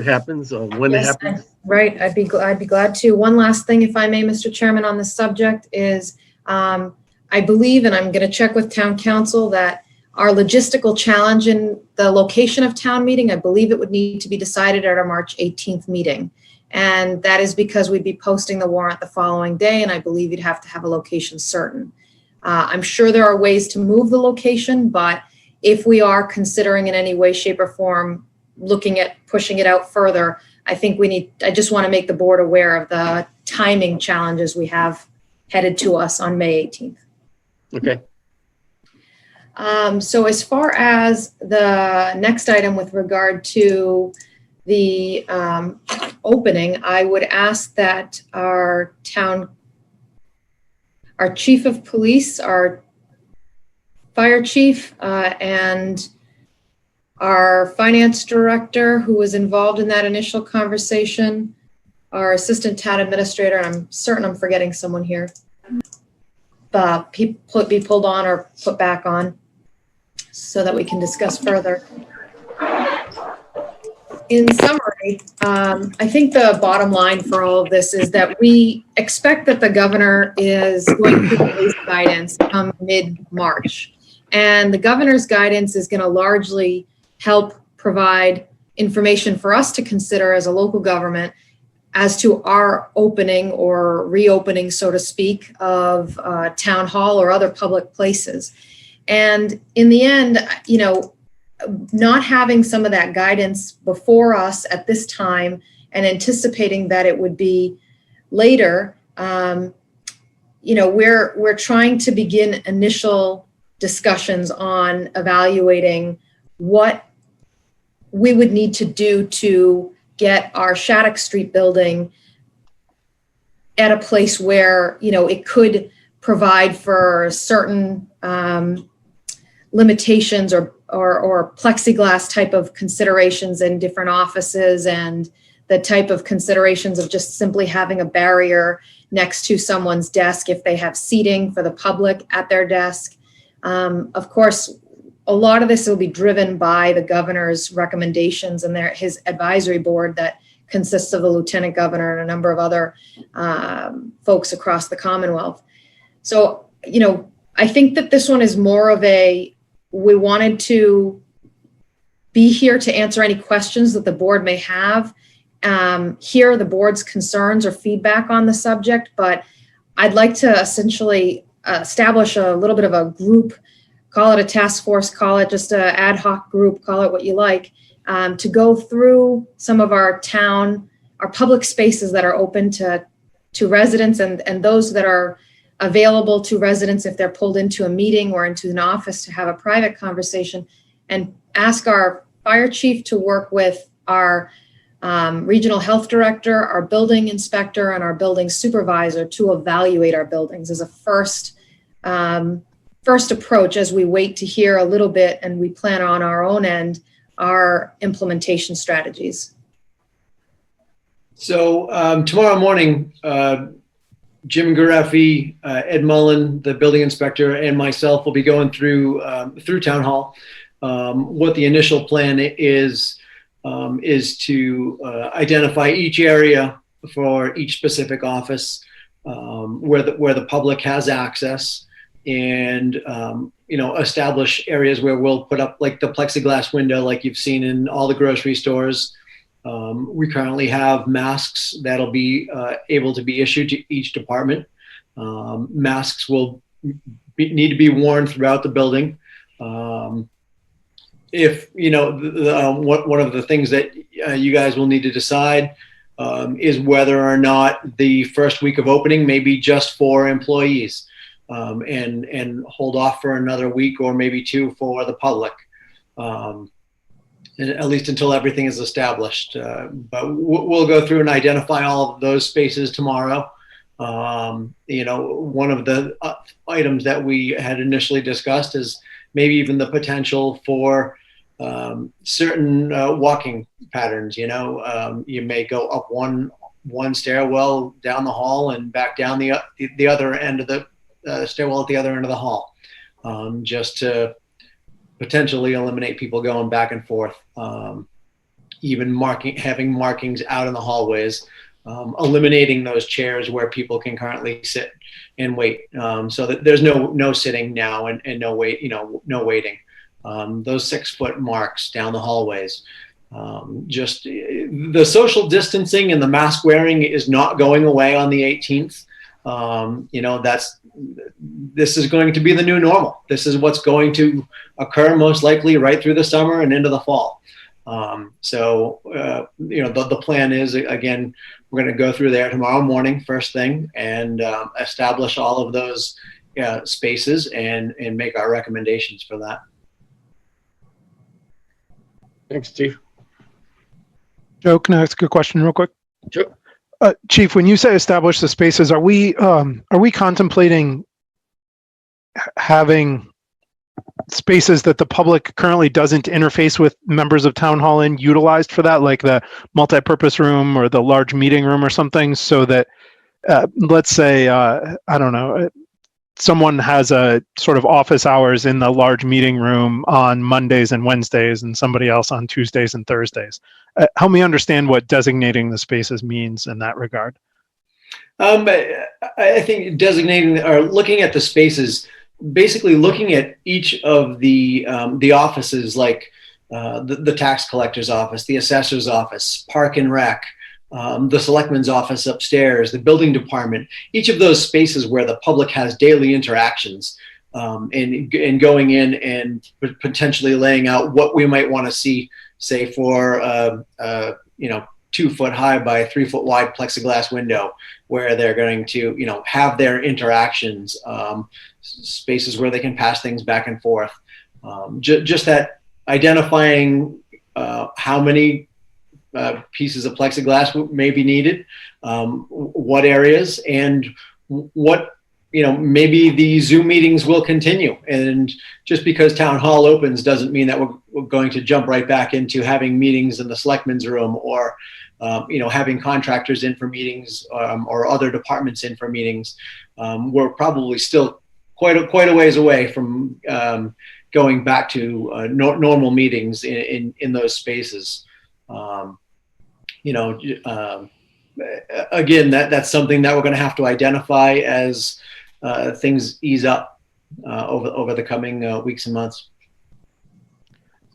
happens or when it happens? Right, I'd be glad to. One last thing, if I may, Mr. Chairman, on this subject is I believe, and I'm going to check with town council, that our logistical challenge in the location of town meeting, I believe it would need to be decided at our March 18th meeting. And that is because we'd be posting the warrant the following day, and I believe you'd have to have a location certain. I'm sure there are ways to move the location, but if we are considering in any way, shape, or form looking at pushing it out further, I think I just want to make the board aware of the timing challenges we have headed to us on May 18th. Okay. So as far as the next item with regard to the opening, I would ask that our town our chief of police, our fire chief, and our finance director, who was involved in that initial conversation, our assistant town administrator, and I'm certain I'm forgetting someone here, be pulled on or put back on so that we can discuss further. In summary, I think the bottom line for all of this is that we expect that the governor is going to release guidance come mid-March. And the governor's guidance is going to largely help provide information for us to consider as a local government as to our opening or reopening, so to speak, of town hall or other public places. And in the end, you know, not having some of that guidance before us at this time and anticipating that it would be later, you know, we're trying to begin initial discussions on evaluating what we would need to do to get our Shattuck Street building at a place where, you know, it could provide for certain limitations or plexiglass type of considerations in different offices, and the type of considerations of just simply having a barrier next to someone's desk if they have seating for the public at their desk. Of course, a lot of this will be driven by the governor's recommendations and his advisory board that consists of the lieutenant governor and a number of other folks across the Commonwealth. So, you know, I think that this one is more of we wanted to be here to answer any questions that the board may have, hear the board's concerns or feedback on the subject, but I'd like to essentially establish a little bit of a group, call it a task force, call it just an ad hoc group, call it what you like, to go through some of our public spaces that are open to residents and those that are available to residents if they're pulled into a meeting or into an office to have a private conversation, and ask our fire chief to work with our regional health director, our building inspector, and our building supervisor to evaluate our buildings as a first approach as we wait to hear a little bit and we plan on our own end our implementation strategies. So tomorrow morning, Jim Gareffi, Ed Mullen, the building inspector, and myself will be going through town hall. What the initial plan is to identify each area for each specific office where the public has access, and you know, establish areas where we'll put up like the plexiglass window like you've seen in all the grocery stores. We currently have masks that'll be able to be issued to each department. Masks will need to be worn throughout the building. If, you know, one of the things that you guys will need to decide is whether or not the first week of opening may be just for employees, and hold off for another week or maybe two for the public. At least until everything is established. But we'll go through and identify all of those spaces tomorrow. You know, one of the items that we had initially discussed is maybe even the potential for certain walking patterns. You know, you may go up one stairwell down the hall and back down the other end of the stairwell at the other end of the hall, just to potentially eliminate people going back and forth. Even having markings out in the hallways, eliminating those chairs where people can currently sit and wait, so that there's no sitting now and no wait, you know, no waiting. Those 6-foot marks down the hallways. Just the social distancing and the mask wearing is not going away on the 18th. You know, this is going to be the new normal. This is what's going to occur most likely right through the summer and into the fall. So, you know, the plan is, again, we're going to go through there tomorrow morning, first thing, and establish all of those spaces and make our recommendations for that. Thanks, Chief. Joe, can I ask a question real quick? Sure. Chief, when you say establish the spaces, are we contemplating having spaces that the public currently doesn't interface with members of town hall in utilized for that, like the multi-purpose room or the large meeting room or something, so that let's say, I don't know, someone has a sort of office hours in the large meeting room on Mondays and Wednesdays and somebody else on Tuesdays and Thursdays. Help me understand what designating the spaces means in that regard. I think designating or looking at the spaces, basically looking at each of the offices, like the tax collector's office, the assessor's office, park and rec, the selectman's office upstairs, the building department, each of those spaces where the public has daily interactions, and going in and potentially laying out what we might want to see, say for 2 foot high by 3 foot wide plexiglass window, where they're going to have their interactions, spaces where they can pass things back and forth. Just that identifying how many pieces of plexiglass may be needed, what areas, and what, maybe the Zoom meetings will continue. And just because town hall opens doesn't mean that we're going to jump right back into having meetings in the selectmen's room, or having contractors in for meetings, or other departments in for meetings. We're probably still quite a ways away from going back to normal meetings in those spaces. Again, that's something that we're going to have to identify as things ease up over the coming weeks and months.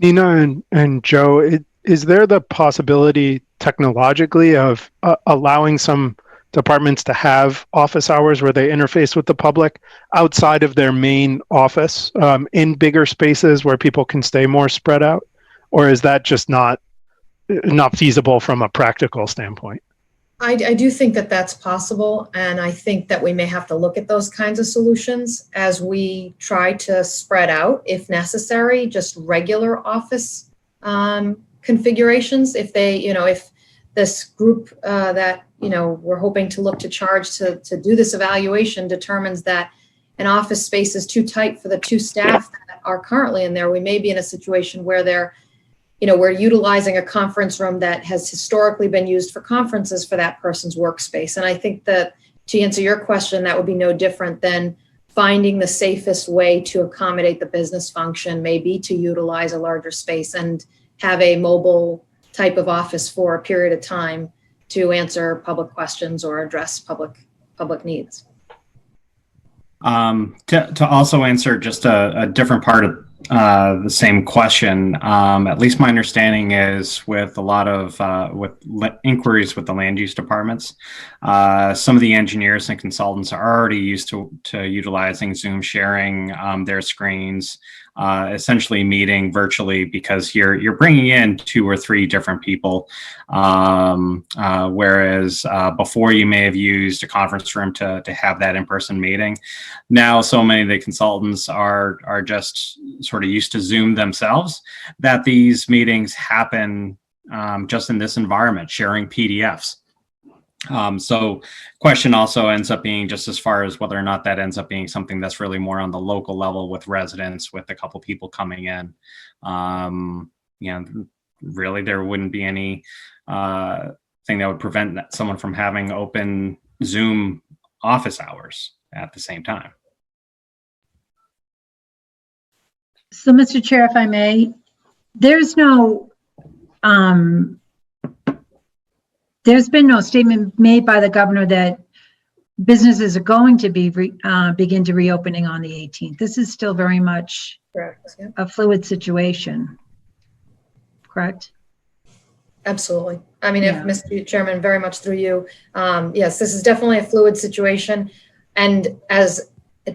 Nina and Joe, is there the possibility technologically of allowing some departments to have office hours where they interface with the public outside of their main office, in bigger spaces where people can stay more spread out? Or is that just not feasible from a practical standpoint? I do think that that's possible, and I think that we may have to look at those kinds of solutions as we try to spread out, if necessary, just regular office configurations. If they, if this group that we're hoping to look to charge to do this evaluation determines that an office space is too tight for the 2 staff that are currently in there, we may be in a situation where they're, we're utilizing a conference room that has historically been used for conferences for that person's workspace. And I think that, to answer your question, that would be no different than finding the safest way to accommodate the business function, maybe to utilize a larger space and have a mobile type of office for a period of time to answer public questions or address public needs. To also answer just a different part of the same question, at least my understanding is with a lot of inquiries with the land use departments, some of the engineers and consultants are already used to utilizing Zoom, sharing their screens, essentially meeting virtually, because you're bringing in 2 or 3 different people, whereas before you may have used a conference room to have that in-person meeting. Now so many of the consultants are just sort of used to Zoom themselves, that these meetings happen just in this environment, sharing PDFs. So question also ends up being just as far as whether or not that ends up being something that's really more on the local level with residents, with a couple people coming in. Really there wouldn't be any thing that would prevent someone from having open Zoom office hours at the same time. So, Mr. Chair, if I may, there's been no statement made by the governor that businesses are going to be begin to reopening on the 18th. This is still very much Correct. Yeah. a fluid situation. Correct? Absolutely. I mean, Yeah. if Mr. Chairman, very much through you, yes, this is definitely a fluid situation. And as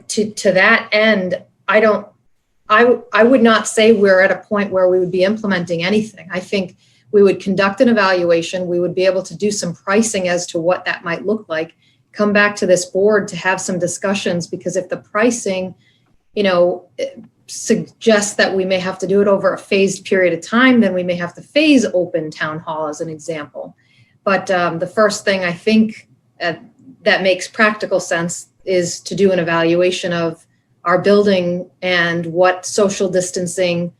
to that end, I would not say we're at a point where we would be implementing anything. I think we would conduct an evaluation. We would be able to do some pricing as to what that might look like, come back to this board to have some discussions, because if the pricing, suggests that we may have to do it over a phased period of time, then we may have to phase open town hall as an example. But the first thing I think that makes practical sense is to do an evaluation of our building and what social distancing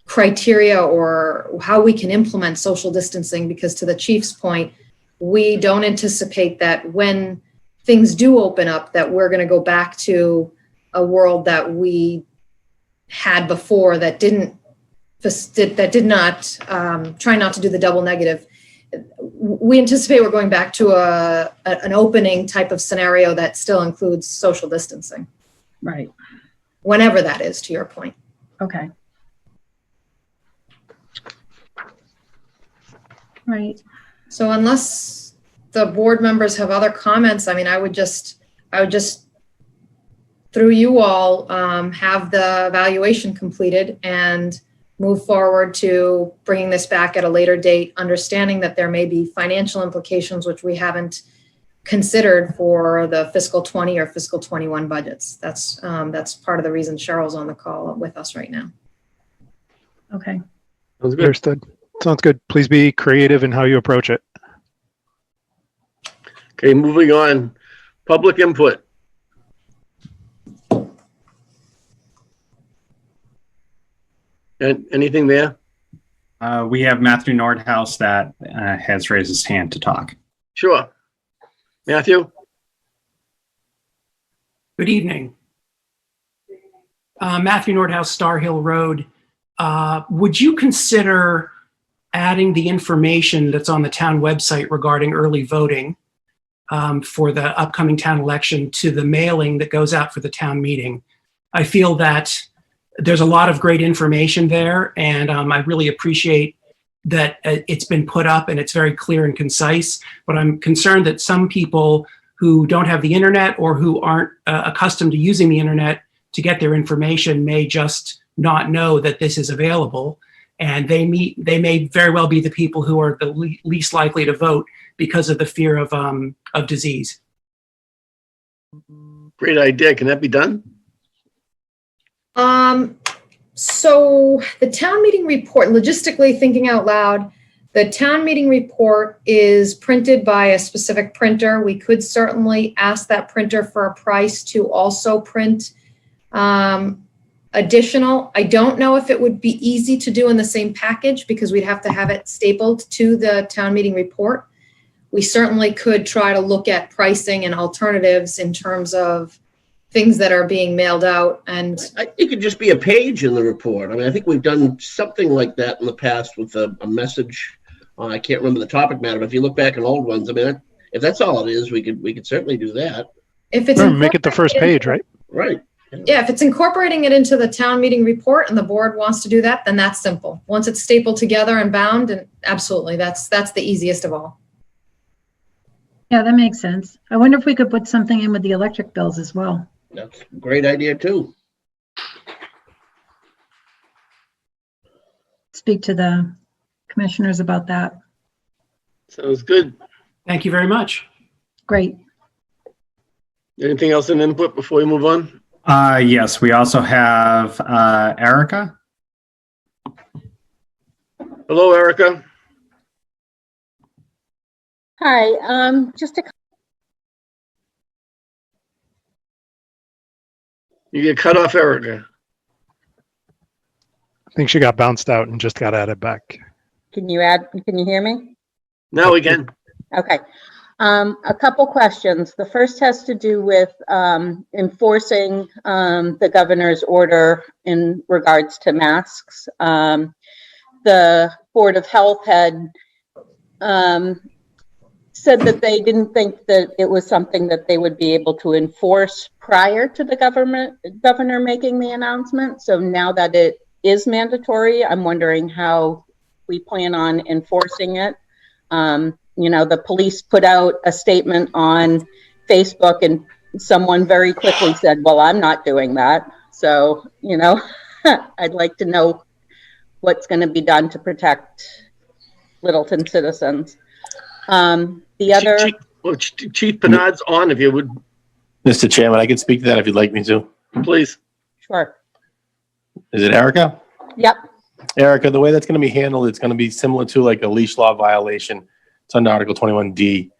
criteria or how we can implement social distancing, because to the chief's point, we don't anticipate that when things do open up that we're going to go back to a world that we had before that did not try not to do the double negative. We anticipate we're going back to an opening type of scenario that still includes social distancing. Right. Whenever that is, to your point. Okay. Right. So unless the board members have other comments, I mean, I would just through you all have the evaluation completed and move forward to bringing this back at a later date, understanding that there may be financial implications which we haven't considered for the fiscal 20 or fiscal 21 budgets. That's part of the reason Cheryl's on the call with us right now. Okay. Sounds good. Understood. Sounds good. Please be creative in how you approach it. Okay, moving on. Public input. And anything there? We have Matthew Nordhaus that has raised his hand to talk. Sure. Matthew? Good evening. Matthew Nordhaus, Star Hill Road. Would you consider adding the information that's on the town website regarding early voting for the upcoming town election to the mailing that goes out for the town meeting? I feel that there's a lot of great information there, and I really appreciate that it's been put up and it's very clear and concise, but I'm concerned that some people who don't have the internet or who aren't accustomed to using the internet to get their information may just not know that this is available, and they may very well be the people who are the least likely to vote because of the fear of disease. Great idea. Can that be done? So the town meeting report, logistically thinking out loud, the town meeting report is printed by a specific printer. We could certainly ask that printer for a price to also print additional. I don't know if it would be easy to do in the same package because we'd have to have it stapled to the town meeting report. We certainly could try to look at pricing and alternatives in terms of things that are being mailed out. And It could just be a page in the report. I mean, I think we've done something like that in the past with a message. I can't remember the topic matter, but if you look back in old ones, I mean, if that's all it is, we could certainly do that. if it's Sure, make it the first page, right? Right. Yeah, if it's incorporating it into the town meeting report and the board wants to do that, then that's simple. Once it's stapled together and bound, and absolutely, that's the easiest of all. Yeah, that makes sense. I wonder if we could put something in with the electric bills as well. That's a great idea too. Speak to the commissioners about that. Sounds good. Thank you very much. Great. Anything else in input before we move on? Yes, we also have Erica. Hello, Erica. Hi, You get cut off, Erica. I think she got bounced out and just got added back. can you hear me? Now we can. Okay. A couple questions. The first has to do with enforcing the governor's order in regards to masks. The Board of Health had said that they didn't think that it was something that they would be able to enforce prior to the governor making the announcement. So now that it is mandatory, I'm wondering how we plan on enforcing it. The police put out a statement on Facebook and someone very quickly said, well, I'm not doing that. So, I'd like to know what's going to be done to protect Littleton citizens. Chief Bernard's on, if you would. Mr. Chairman, I can speak to that if you'd like me to. Please. Sure. Is it Erica? Yep. Erica, the way that's going to be handled, it's going to be similar to like a leash law violation. It's under Article 21D,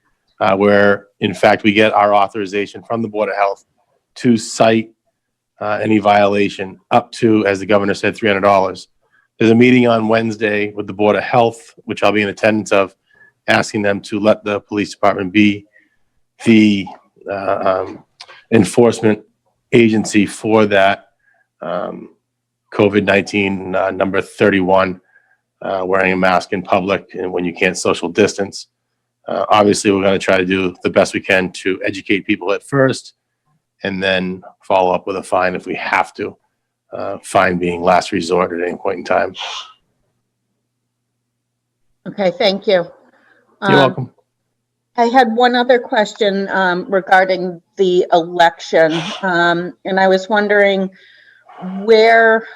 where in fact we get our authorization from the Board of Health to cite any violation up to, as the governor said, $300. There's a meeting on Wednesday with the Board of Health, which I'll be in attendance of, asking them to let the police department be the enforcement agency for that COVID-19 number 31, wearing a mask in public and when you can't social distance. Obviously, we're going to try to do the best we can to educate people at first and then follow up with a fine if we have to. Fine being last resort at any point in time. Okay, thank you. You're welcome. I had one other question regarding the election, and I was wondering where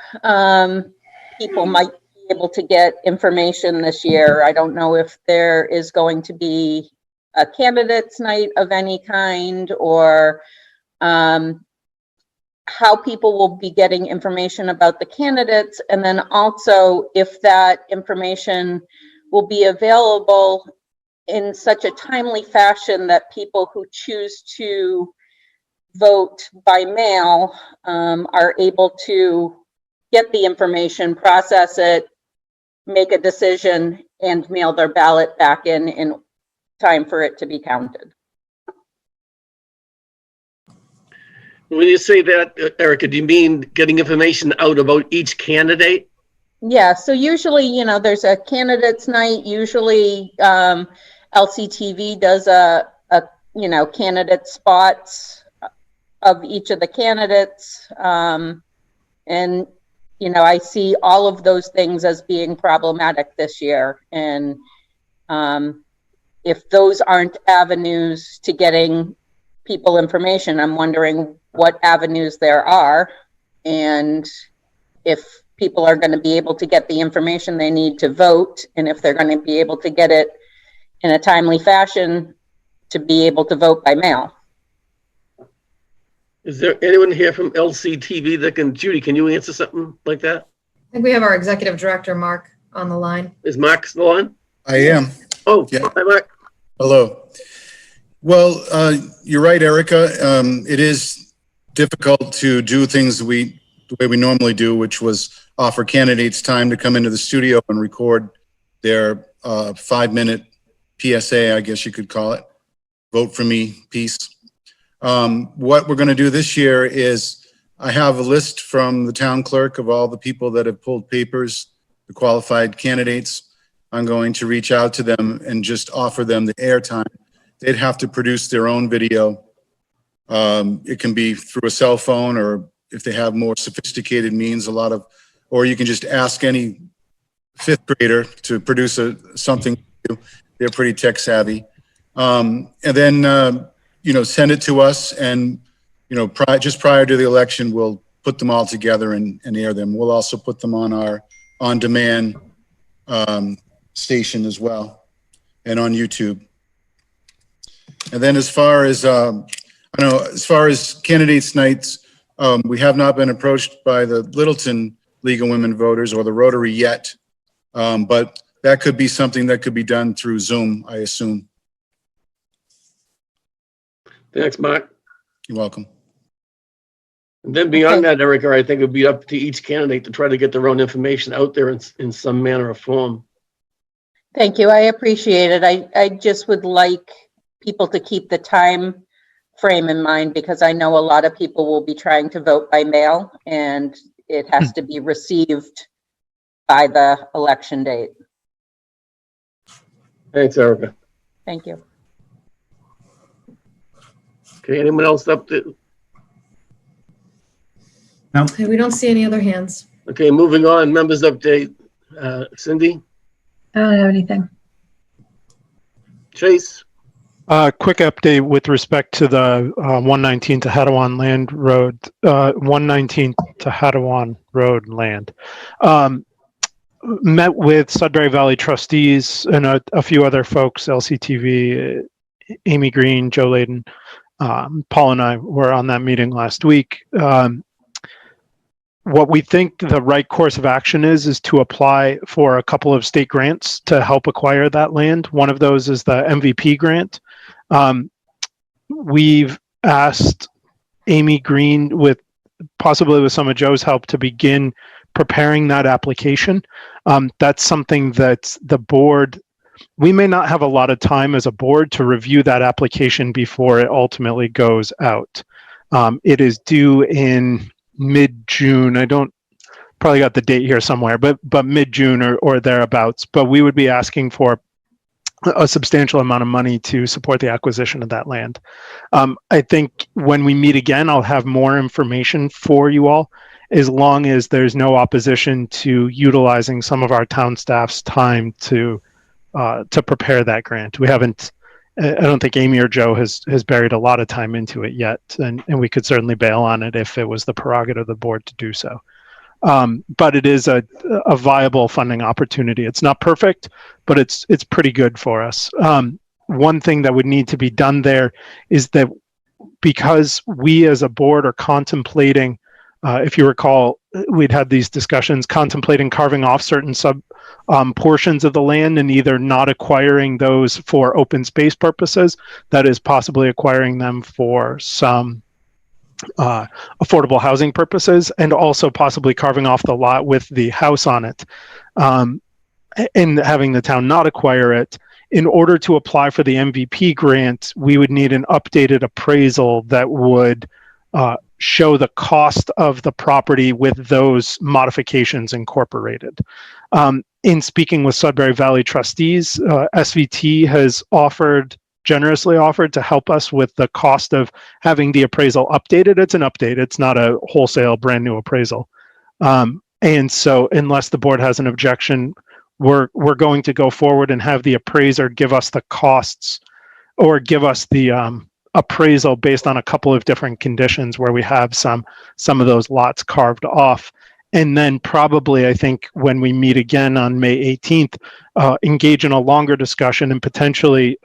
people might be able to get information this year. I don't know if there is going to be a candidates night of any kind, or how people will be getting information about the candidates, and then also if that information will be available in such a timely fashion that people who choose to vote by mail are able to get the information, process it, make a decision, and mail their ballot back in time for it to be counted. When you say that, Erica, do you mean getting information out about each candidate? Yeah, so usually, you know, there's a candidates night. Usually LCTV does a you know, candidate spots of each of the candidates. And, you know, I see all of those things as being problematic this year. And if those aren't avenues to getting people information, I'm wondering what avenues there are, and if people are going to be able to get the information they need to vote, and if they're going to be able to get it in a timely fashion to be able to vote by mail. Is there anyone here from LCTV that can, Judy, can you answer something like that? I think we have our executive director, Mark, on the line. Is Mark still on? I am. Oh, Yeah. hi, Mark. Hello. Well, you're right, Erica. It is difficult to do things the way we normally do, which was offer candidates time to come into the studio and record their 5-minute PSA, I guess you could call it, vote for me piece. What we're going to do this year is I have a list from the town clerk of all the people that have pulled papers, the qualified candidates. I'm going to reach out to them and just offer them the airtime. They'd have to produce their own video. It can be through a cell phone, or if they have more sophisticated means, or you can just ask any fifth grader to produce something. They're pretty tech savvy. And then, you know, send it to us, and, you know, just prior to the election, we'll put them all together and air them. We'll also put them on our on-demand station as well, and on YouTube. And then as far as, as far as candidates nights, we have not been approached by the Littleton League of Women Voters or the Rotary yet, but that could be something that could be done through Zoom, I assume. Thanks, Mark. You're welcome. And then beyond that, Erica, I think it would be up to each candidate to try to get their own information out there in some manner or form. Thank you. I appreciate it. I just would like people to keep the time frame in mind, because I know a lot of people will be trying to vote by mail, and it has to be received by the election date. Thanks, Erica. Thank you. Okay, anyone else up to? No. We don't see any other hands. Okay, moving on, members update. Cindy? I don't have anything. Chase? Quick update with respect to the 119 to Hadawan land road, 119 to Hadawan road land. Met with Sudbury Valley trustees and a few other folks, LCTV, Amy Green, Joe Layden, Paul and I were on that meeting last week. What we think the right course of action is to apply for a couple of state grants to help acquire that land. One of those is the MVP grant. We've asked Amy Green, with possibly with some of Joe's help, to begin preparing that application. That's something that the board, we may not have a lot of time as a board to review that application before it ultimately goes out. It is due in mid-June. I don't probably got the date here somewhere, but mid-June or thereabouts. But we would be asking for a substantial amount of money to support the acquisition of that land. I think when we meet again, I'll have more information for you all, as long as there's no opposition to utilizing some of our town staff's time to prepare that grant. We haven't, I don't think Amy or Joe has buried a lot of time into it yet, and we could certainly bail on it if it was the prerogative of the board to do so. But it is a viable funding opportunity. It's not perfect, but it's pretty good for us. One thing that would need to be done there is that, because we as a board are contemplating, if you recall, we'd had these discussions contemplating carving off certain portions of the land and either not acquiring those for open space purposes, that is possibly acquiring them for some affordable housing purposes, and also possibly carving off the lot with the house on it, and having the town not acquire it. In order to apply for the MVP grant, we would need an updated appraisal that would show the cost of the property with those modifications incorporated. In speaking with Sudbury Valley trustees, SVT has generously offered to help us with the cost of having the appraisal updated. It's an update. It's not a wholesale brand new appraisal. And so unless the board has an objection, we're going to go forward and have the appraiser give us the costs, or give us the appraisal based on a couple of different conditions where we have some of those lots carved off. And then probably, I think, when we meet again on May 18th, engage in a longer discussion and potentially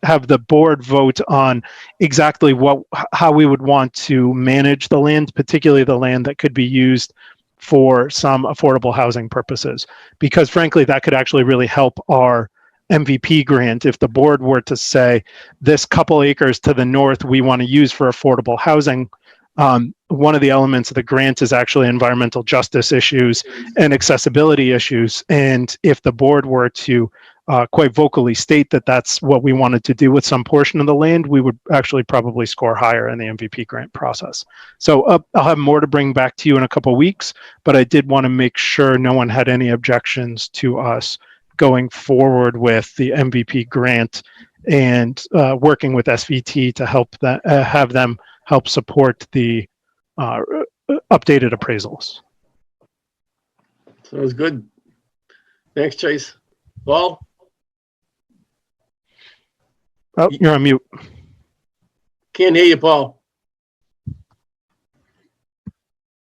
have the board vote on exactly how we would want to manage the land, particularly the land that could be used for some affordable housing purposes. Because frankly, that could actually really help our MVP grant if the board were to say, this couple acres to the north we want to use for affordable housing. One of the elements of the grant is actually environmental justice issues and accessibility issues. And if the board were to quite vocally state that that's what we wanted to do with some portion of the land, we would actually probably score higher in the MVP grant process. So I'll have more to bring back to you in a couple of weeks, but I did want to make sure no one had any objections to us going forward with the MVP grant and working with SVT to help have them help support the updated appraisals. Sounds good. Thanks, Chase. Paul? Oh, you're on mute. Can't hear you, Paul.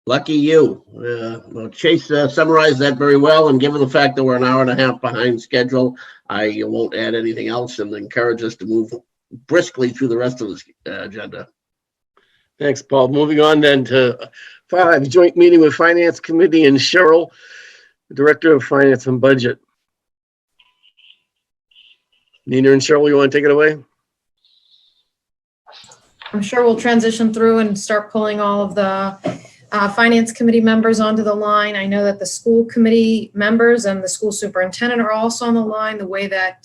Lucky you. Well, Chase summarized that very well, and given the fact that we're an hour and a half behind schedule, I won't add anything else and encourage us to move briskly through the rest of the agenda. Thanks, Paul. Moving on then to 5, joint meeting with Finance Committee and Cheryl, Director of Finance and Budget. Nina and Cheryl, you want to take it away? I'm sure we'll transition through and start pulling all of the finance committee members onto the line. I know that the school committee members and the school superintendent are also on the line. The way that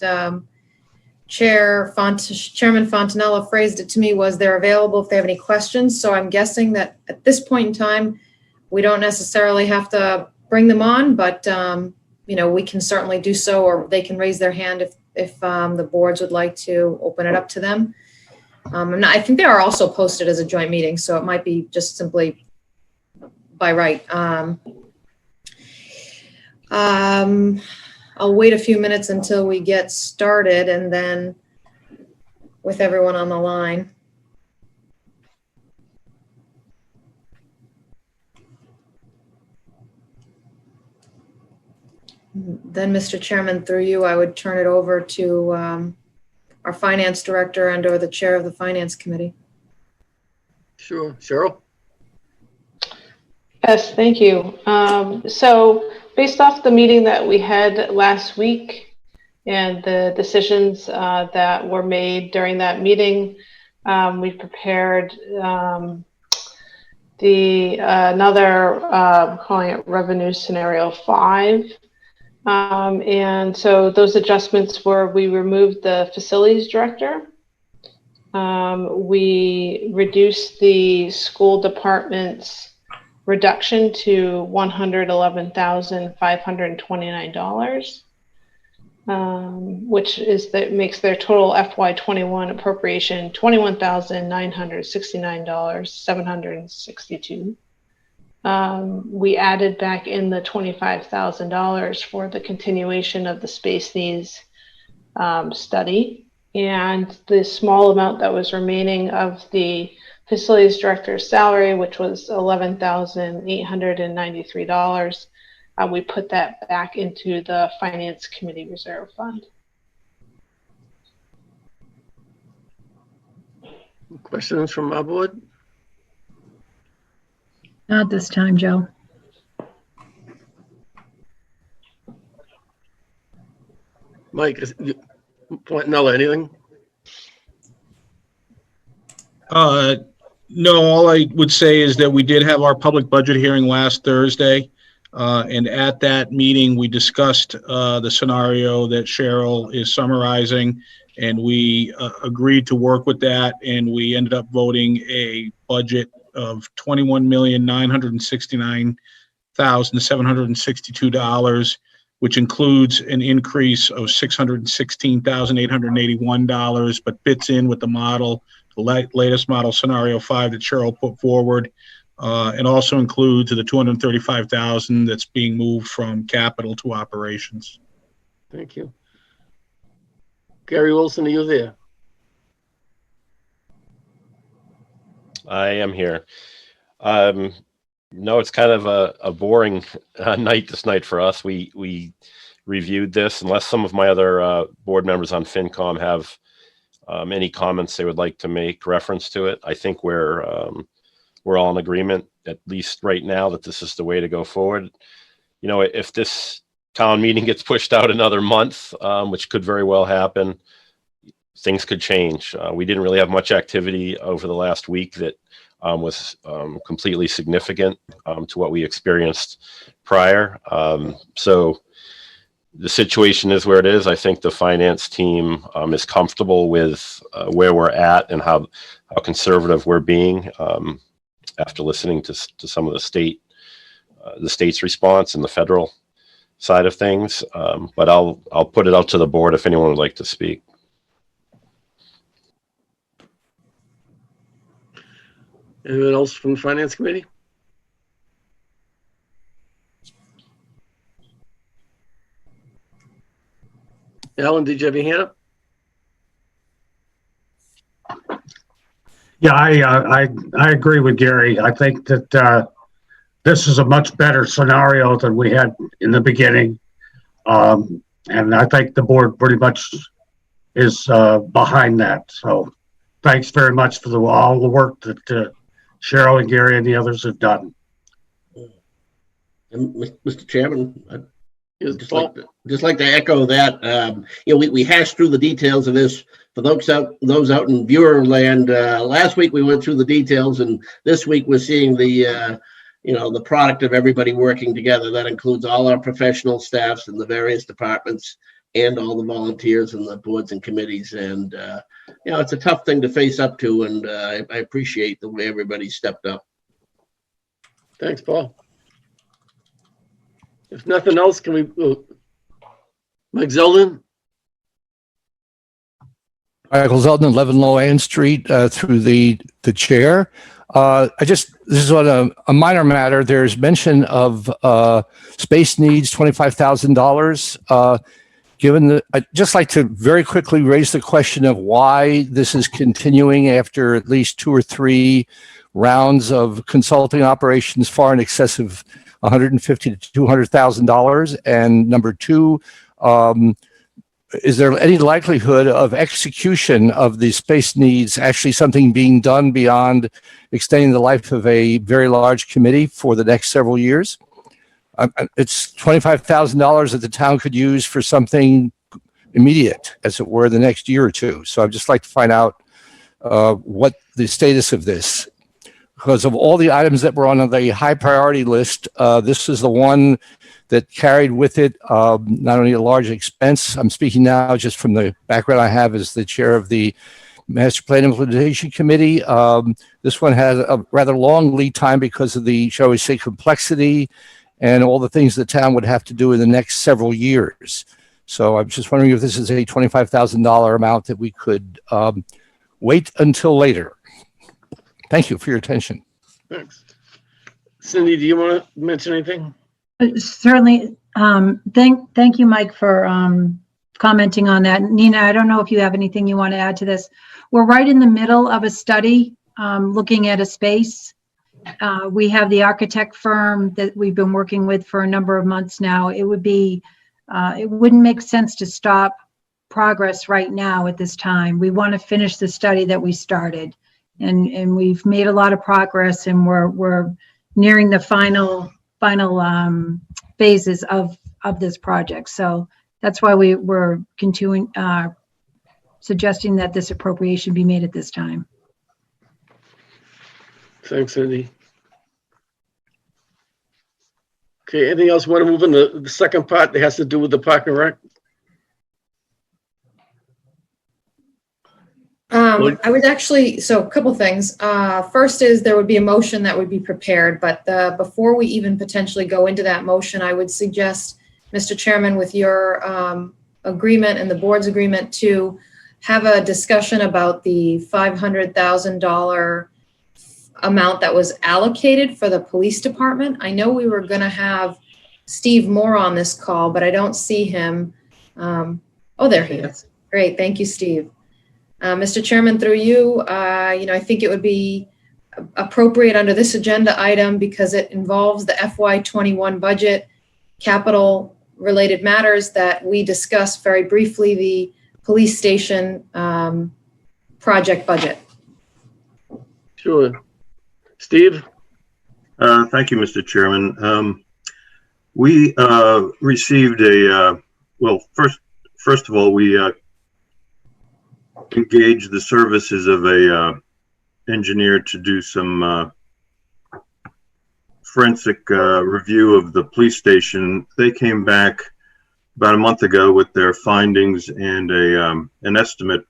Chairman Fontanella phrased it to me was they're available if they have any questions. So I'm guessing that at this point in time, we don't necessarily have to bring them on, but we can certainly do so, or they can raise their hand if the boards would like to open it up to them. I think they are also posted as a joint meeting, so it might be just simply by right. I'll wait a few minutes until we get started, and then with everyone on the line. Then, Mr. Chairman, through you, I would turn it over to our finance director and or the chair of the finance committee. Sure. Cheryl? Yes, thank you. So based off the meeting that we had last week and the decisions that were made during that meeting, We prepared another calling it revenue scenario 5. And so those adjustments were, we removed the facilities director. We reduced the school department's reduction to $111,529, which makes their total FY21 appropriation $21,969,762. We added back in the $25,000 for the continuation of the space needs study, and the small amount that was remaining of the facilities director's salary, which was $11,893, we put that back into the finance committee reserve fund. Questions from our board? Not this time, Joe. Mike, Nella, anything? No, all I would say is that we did have our public budget hearing last Thursday. And at that meeting, we discussed the scenario that Cheryl is summarizing, and we agreed to work with that, and we ended up voting a budget of $21,969,762, which includes an increase of $616,881, but fits in with the model, the latest model scenario 5 that Cheryl put forward. And also includes the $235,000 that's being moved from capital to operations. Thank you. Gary Wilson, are you there? I am here. No, it's kind of a boring night this night for us. We reviewed this, unless some of my other board members on FinCom have any comments they would like to make reference to it. I think we're all in agreement, at least right now, that this is the way to go forward. You know, if this town meeting gets pushed out another month, which could very well happen, things could change. We didn't really have much activity over the last week that was completely significant to what we experienced prior. So the situation is where it is. I think the finance team is comfortable with where we're at and how conservative we're being. After listening to some of the state's response and the federal side of things, but I'll put it out to the board if anyone would like to speak. Anyone else from the finance committee? Alan, did you have your hand up? Yeah, I agree with Gary. I think that this is a much better scenario than we had in the beginning. And I think the board pretty much is behind that. So thanks very much for all the work that Cheryl and Gary and the others have done. And Mr. Chairman, I'd just like to echo that. We hashed through the details of this for those out in viewer land. Last week we went through the details, and this week we're seeing the the product of everybody working together. That includes all our professional staffs in the various departments and all the volunteers and the boards and committees. And it's a tough thing to face up to, and I appreciate the way everybody stepped up. Thanks, Paul. If nothing else, can we, Mike Zeldin? Michael Zeldin, 11 Low Ann Street, through the chair. This is on a minor matter. There's mention of space needs, $25,000. I'd just like to very quickly raise the question of why this is continuing after at least 2 or 3 rounds of consulting operations far in excess of $150,000 to $200,000. And number 2, is there any likelihood of execution of the space needs, actually something being done beyond extending the life of a very large committee for the next several years? It's $25,000 that the town could use for something immediate, as it were, the next year or 2. So I'd just like to find out what the status of this. Because of all the items that were on the high priority list, this is the one that carried with it not only a large expense. I'm speaking now just from the background I have as the chair of the Master Plan Implementation Committee. This one has a rather long lead time because of the, shall we say, complexity and all the things the town would have to do in the next several years. So I'm just wondering if this is a $25,000 amount that we could wait until later. Thank you for your attention. Thanks. Cindy, do you want to mention anything? Certainly. Thank you, Mike, for commenting on that. Nina, I don't know if you have anything you want to add to this. We're right in the middle of a study looking at a space. We have the architect firm that we've been working with for a number of months now. It wouldn't make sense to stop progress right now at this time. We want to finish the study that we started, and we've made a lot of progress, and we're nearing the final phases of this project. So that's why we're continuing suggesting that this appropriation be made at this time. Thanks, Cindy. Okay, anything else you want to move in the second part that has to do with the Park and Rec? I would actually, so a couple things. First is there would be a motion that would be prepared, but before we even potentially go into that motion, I would suggest, Mr. Chairman, with your agreement and the board's agreement, to have a discussion about the $500,000 amount that was allocated for the police department. I know we were going to have Steve Moore on this call, but I don't see him. Oh, there he is. Great. Thank you, Steve. Mr. Chairman, through you, I think it would be appropriate under this agenda item, because it involves the FY21 budget, capital related matters, that we discuss very briefly the police station project budget. Sure. Steve? Thank you, Mr. Chairman. We received well, first of all, we engaged the services of a engineer to do some forensic review of the police station. They came back about a month ago with their findings and an estimate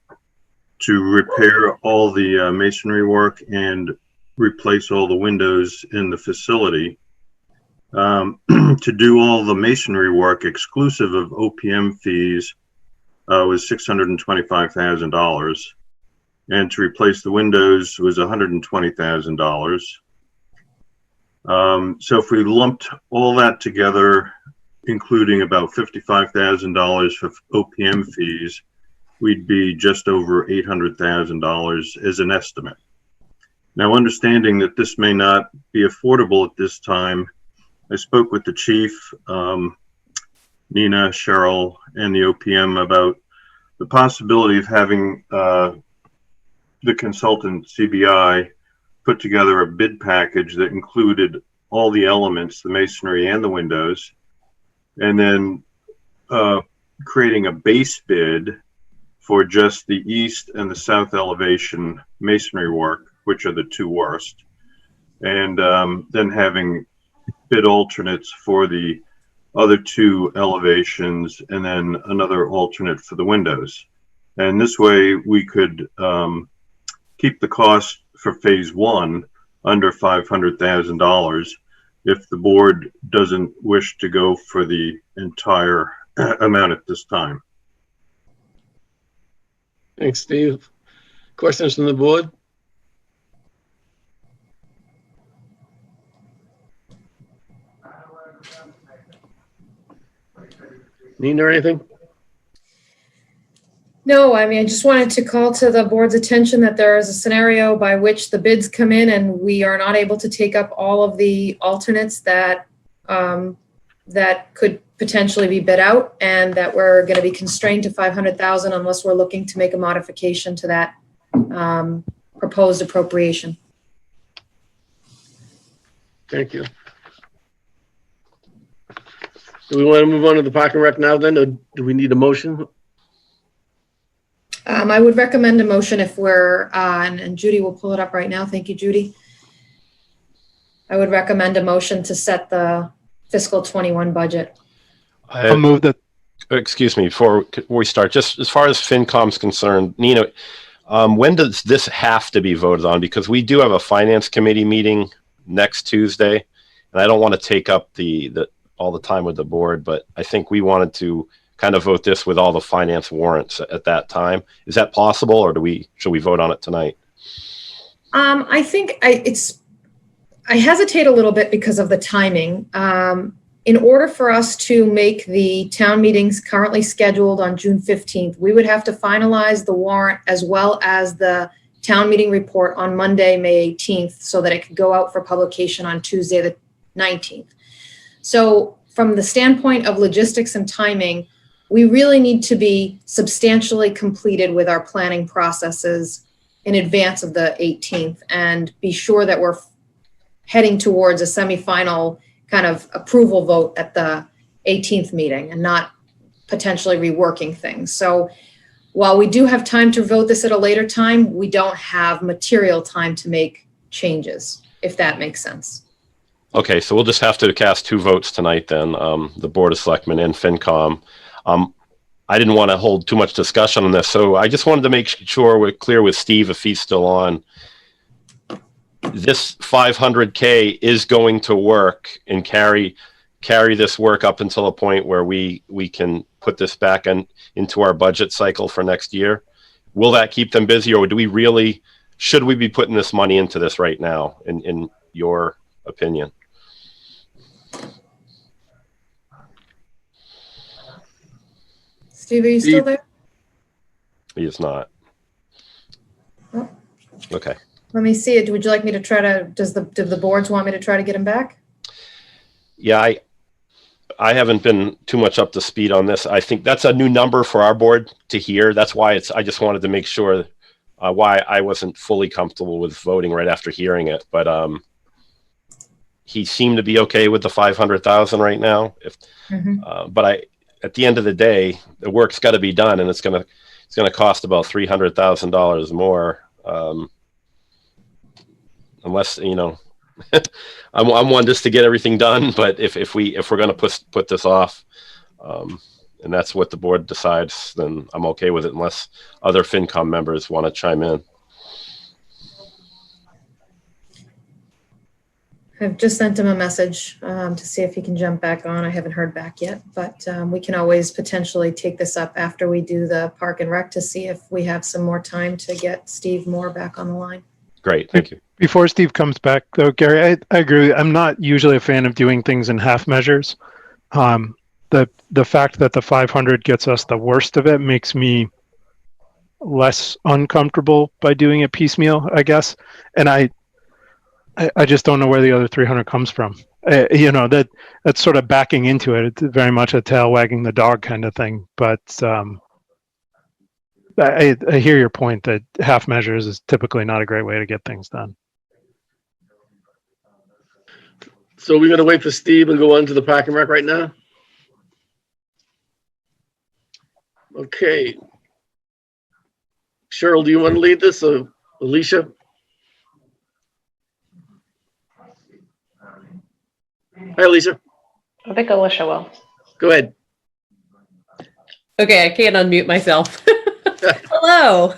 to repair all the masonry work and replace all the windows in the facility. To do all the masonry work exclusive of OPM fees was $625,000, and to replace the windows was $120,000. So if we lumped all that together, including about $55,000 for OPM fees, we'd be just over $800,000 as an estimate. Now, understanding that this may not be affordable at this time, I spoke with the chief, Nina, Cheryl, and the OPM about the possibility of having the consultant, CBI, put together a bid package that included all the elements, the masonry and the windows, and then creating a base bid for just the east and the south elevation masonry work, which are the two worst, and then having bid alternates for the other two elevations, and then another alternate for the windows. And this way we could keep the cost for phase one under $500,000 if the board doesn't wish to go for the entire amount at this time. Thanks, Steve. Questions from the board? Nina, or anything? No, I mean, I just wanted to call to the board's attention that there is a scenario by which the bids come in and we are not able to take up all of the alternates that that could potentially be bid out, and that we're going to be constrained to $500,000 unless we're looking to make a modification to that proposed appropriation. Thank you. Do we want to move on to the Park and Rec now then, or do we need a motion? I would recommend a motion if we're, and Judy will pull it up right now. Thank you, Judy. I would recommend a motion to set the fiscal 21 budget. I'll move that. Excuse me, before we start, just as far as FinCom's concerned, Nina, when does this have to be voted on? Because we do have a finance committee meeting next Tuesday, and I don't want to take up all the time with the board, but I think we wanted to kind of vote this with all the finance warrants at that time. Is that possible, or should we vote on it tonight? I think I hesitate a little bit because of the timing. In order for us to make the town meetings currently scheduled on June 15th, we would have to finalize the warrant as well as the town meeting report on Monday, May 18th, so that it could go out for publication on Tuesday, the 19th. So from the standpoint of logistics and timing, we really need to be substantially completed with our planning processes in advance of the 18th and be sure that we're heading towards a semifinal kind of approval vote at the 18th meeting and not potentially reworking things. So while we do have time to vote this at a later time, we don't have material time to make changes, if that makes sense. Okay, so we'll just have to cast 2 votes tonight then, the Board of Selectmen and FinCom. I didn't want to hold too much discussion on this, so I just wanted to make sure we're clear with Steve if he's still on. This 500K is going to work and carry this work up until a point where we can put this back into our budget cycle for next year. Will that keep them busy, or should we be putting this money into this right now, in your opinion? Steve, are you still there? He is not. Oh. Okay. Let me see it. Would you like me to try to, do the boards want me to try to get him back? Yeah, I haven't been too much up to speed on this. I think that's a new number for our board to hear. That's why I just wanted to make sure why I wasn't fully comfortable with voting right after hearing it. But he seemed to be okay with the 500,000 right now. But at the end of the day, the work's got to be done, and it's gonna cost about $300,000 more. Unless, I'm one just to get everything done, but if we're going to put this off, and that's what the board decides, then I'm okay with it, unless other FinCom members want to chime in. I've just sent him a message to see if he can jump back on. I haven't heard back yet, but we can always potentially take this up after we do the Park and Rec to see if we have some more time to get Steve Moore back on the line. Great, thank you. Before Steve comes back, though, Gary, I agree. I'm not usually a fan of doing things in half measures. The fact that the 500 gets us the worst of it makes me less uncomfortable by doing it piecemeal, I guess. And I just don't know where the other 300 comes from. That's sort of backing into it. It's very much a tail wagging the dog kind of thing. But I hear your point that half measures is typically not a great way to get things done. So we're going to wait for Steve and go on to the Park and Rec right now? Okay. Cheryl, do you want to lead this, or Alicia? Hi, Alicia. I think Alicia will. Go ahead. Okay, I can't unmute myself. Hello.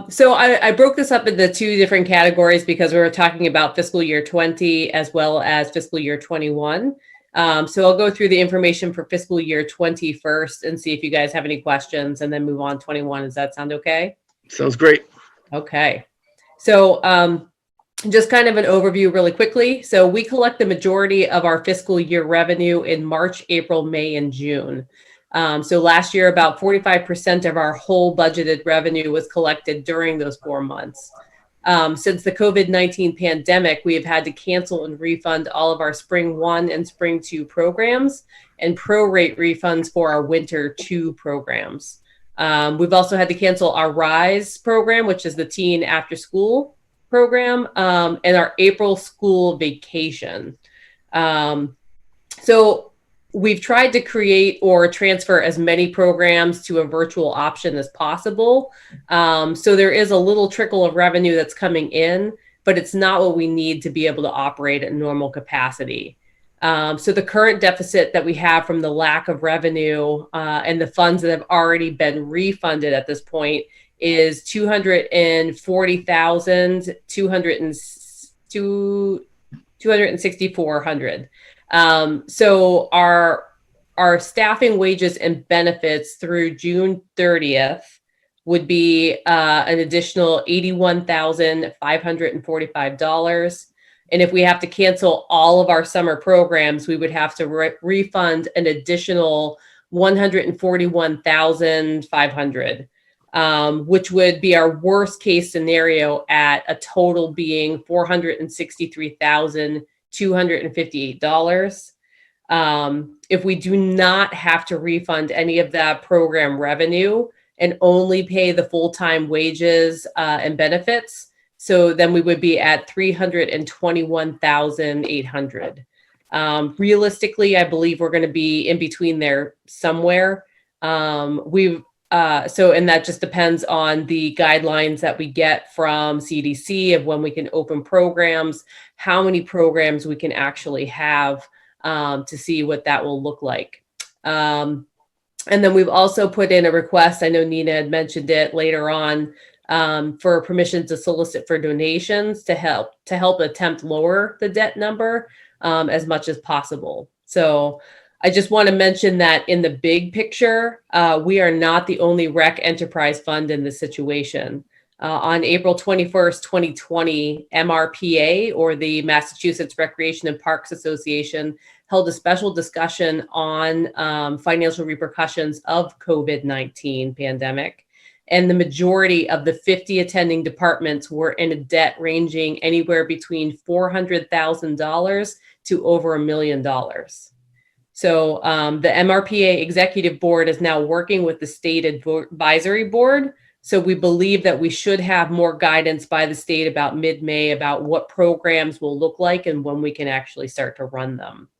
So I broke this up into 2 different categories because we were talking about fiscal year 20 as well as fiscal year 21. So I'll go through the information for fiscal year 20 first and see if you guys have any questions, and then move on 21. Does that sound okay? Sounds great. Okay. So just kind of an overview really quickly. So we collect the majority of our fiscal year revenue in March, April, May, and June. So last year, about 45% of our whole budgeted revenue was collected during those 4 months. Since the COVID-19 pandemic, we have had to cancel and refund all of our Spring 1 and Spring 2 programs and prorate refunds for our Winter 2 programs. We've also had to cancel our RISE program, which is the teen after school program, and our April school vacation. So we've tried to create or transfer as many programs to a virtual option as possible. So there is a little trickle of revenue that's coming in, but it's not what we need to be able to operate at normal capacity. So the current deficit that we have from the lack of revenue and the funds that have already been refunded at this point is $264,00. So our staffing, wages, and benefits through June 30th would be an additional $81,545. And if we have to cancel all of our summer programs, we would have to refund an additional $141,500. Which would be our worst case scenario at a total being $463,258. If we do not have to refund any of that program revenue and only pay the full-time wages and benefits, so then we would be at $321,800. Realistically, I believe we're going to be in between there somewhere. And that just depends on the guidelines that we get from CDC of when we can open programs, how many programs we can actually have to see what that will look like. And then we've also put in a request, I know Nina had mentioned it later on, for permission to solicit for donations to help attempt lower the debt number as much as possible. So I just want to mention that in the big picture, we are not the only rec enterprise fund in this situation. On April 21st, 2020, MRPA, or the Massachusetts Recreation and Parks Association, held a special discussion on financial repercussions of COVID-19 pandemic. And the majority of the 50 attending departments were in a debt ranging anywhere between $400,000 to over $1 million. So the MRPA executive board is now working with the state advisory board. So we believe that we should have more guidance by the state about mid-May about what programs will look like and when we can actually start to run them.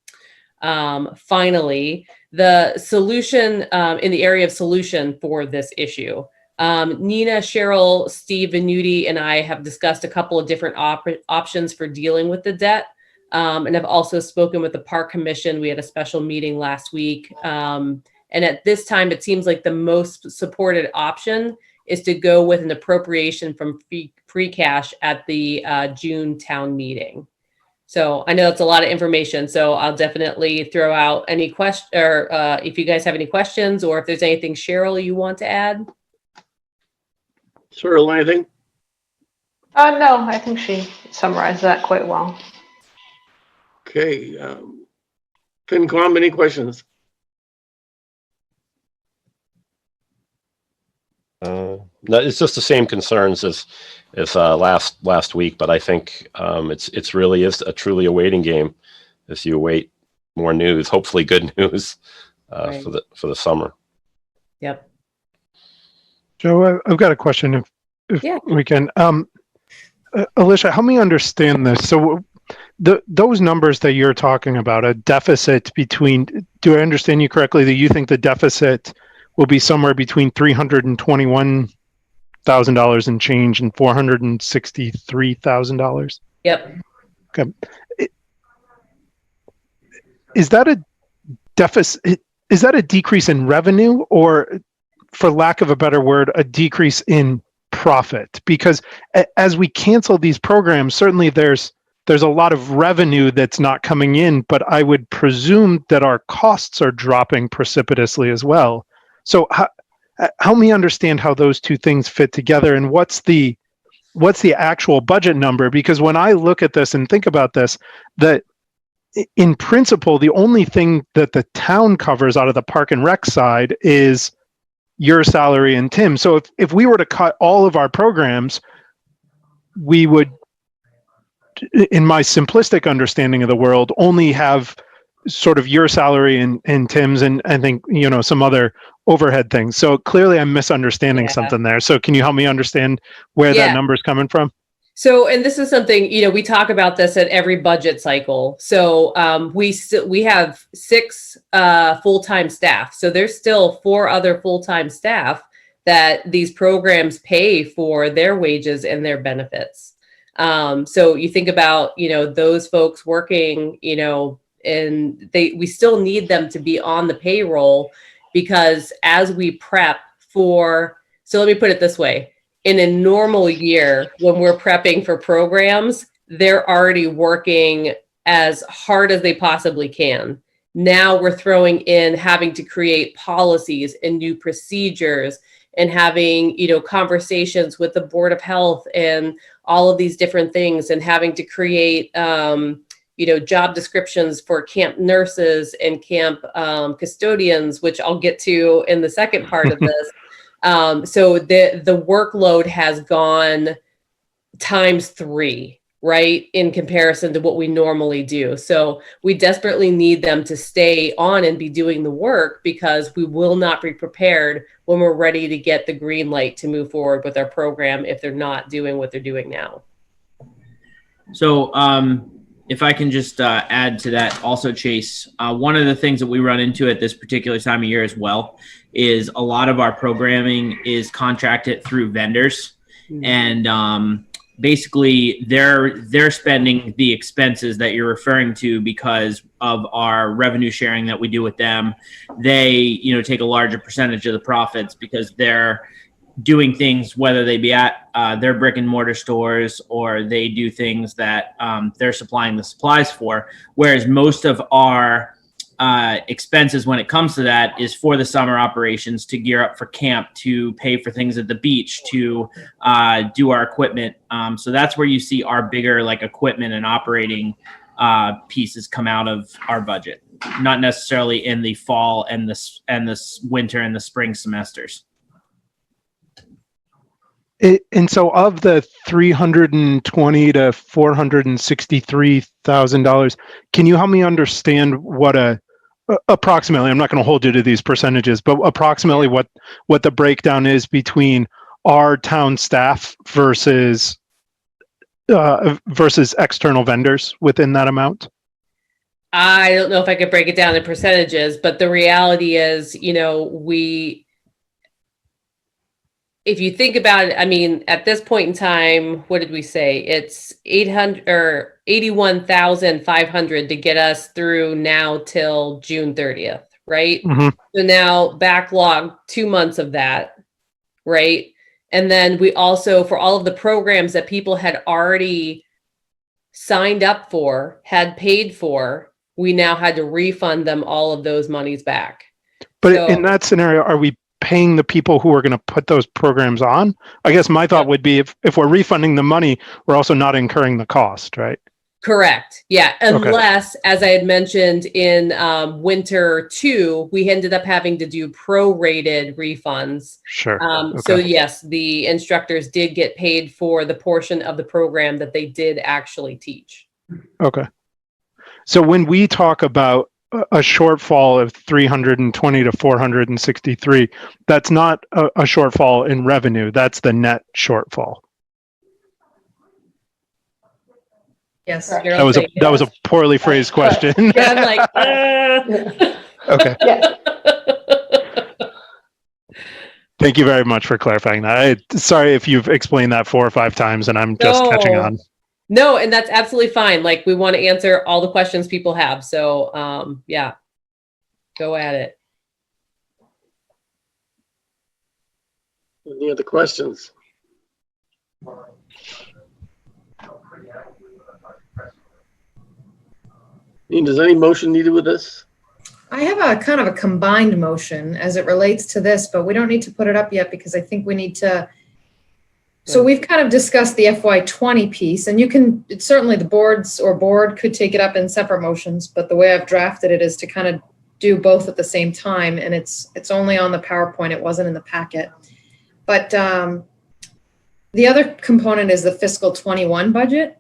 Finally, the solution in the area of solution for this issue. Nina, Cheryl, Steve Venuti, and I have discussed a couple of different options for dealing with the debt. And I've also spoken with the Park Commission. We had a special meeting last week. And at this time, it seems like the most supported option is to go with an appropriation from free cash at the June town meeting. So I know that's a lot of information. So I'll definitely throw out any question, or if you guys have any questions, or if there's anything, Cheryl, you want to add. Cheryl, anything? No, I think she summarized that quite well. Okay. FinCom, any questions? No, it's just the same concerns as last week, but I think it's really is truly a waiting game as you await more news, hopefully good news Right. for the summer. Yep. Joe, I've got a question if Yeah. we can. Alicia, help me understand this. So those numbers that you're talking about, a deficit between, do I understand you correctly that you think the deficit will be somewhere between $321,000 and change and $463,000? Yep. Okay. Is that a deficit? Is that a decrease in revenue, or, for lack of a better word, a decrease in profit? Because as we cancel these programs, certainly there's a lot of revenue that's not coming in, but I would presume that our costs are dropping precipitously as well. So help me understand how those two things fit together, and what's the actual budget number? Because when I look at this and think about this, that in principle, the only thing that the town covers out of the Park and Rec side is your salary and Tim. So if we were to cut all of our programs, we would, in my simplistic understanding of the world, only have sort of your salary and Tim's, and I think, some other overhead things. So clearly I'm misunderstanding something there. So can you help me understand where that number is coming from? So, and this is something, we talk about this at every budget cycle. So we have 6 full-time staff. So there's still 4 other full-time staff that these programs pay for their wages and their benefits. So you think about, those folks working, and we still need them to be on the payroll, because as we prep for, so let me put it this way. In a normal year, when we're prepping for programs, they're already working as hard as they possibly can. Now we're throwing in having to create policies and new procedures and having, conversations with the Board of Health and all of these different things, and having to create, job descriptions for camp nurses and camp custodians, which I'll get to in the second part of this. So the workload has gone times 3, right, in comparison to what we normally do. So we desperately need them to stay on and be doing the work, because we will not be prepared when we're ready to get the green light to move forward with our program if they're not doing what they're doing now. So if I can just add to that also, Chase, one of the things that we run into at this particular time of year as well is a lot of our programming is contracted through vendors. And basically they're spending the expenses that you're referring to because of our revenue sharing that we do with them. They, take a larger percentage of the profits because they're doing things, whether they be at their brick and mortar stores, or they do things that they're supplying the supplies for. Whereas most of our expenses when it comes to that is for the summer operations, to gear up for camp, to pay for things at the beach, to do our equipment. So that's where you see our bigger like equipment and operating pieces come out of our budget, not necessarily in the fall and this winter and the spring semesters. And so of the $320,000 to $463,000, can you help me understand what approximately, I'm not going to hold you to these percentages, but approximately what the breakdown is between our town staff versus external vendors within that amount? I don't know if I could break it down in percentages, but the reality is, if you think about it, I mean, at this point in time, what did we say? It's 800 or 81,500 to get us through now till June 30th, right? Mm-hmm. So now backlog 2 months of that, right? And then we also, for all of the programs that people had already signed up for, had paid for, we now had to refund them all of those monies back. But So, in that scenario, are we paying the people who are going to put those programs on? I guess my thought would be if we're refunding the money, we're also not incurring the cost, right? correct. Yeah. Okay. Unless, as I had mentioned in winter 2, we ended up having to do prorated refunds. Sure. So Okay. yes, the instructors did get paid for the portion of the program that they did actually teach. Okay. So when we talk about a shortfall of 320 to 463, that's not a shortfall in revenue. That's the net shortfall. Yes. That was a poorly phrased question. Yeah, I'm like, Okay. Thank you very much for clarifying that. Sorry if you've explained that 4 or 5 times and I'm just catching on. No, and that's absolutely fine. Like, we want to answer all the questions people have. So, yeah, go at it. Any other questions? Is any motion needed with this? I have a kind of a combined motion as it relates to this, but we don't need to put it up yet because I think we need to. So we've kind of discussed the FY20 piece, and you can, certainly the board could take it up in separate motions, but the way I've drafted it is to kind of do both at the same time, and it's only on the PowerPoint, it wasn't in the packet. But the other component is the fiscal 21 budget,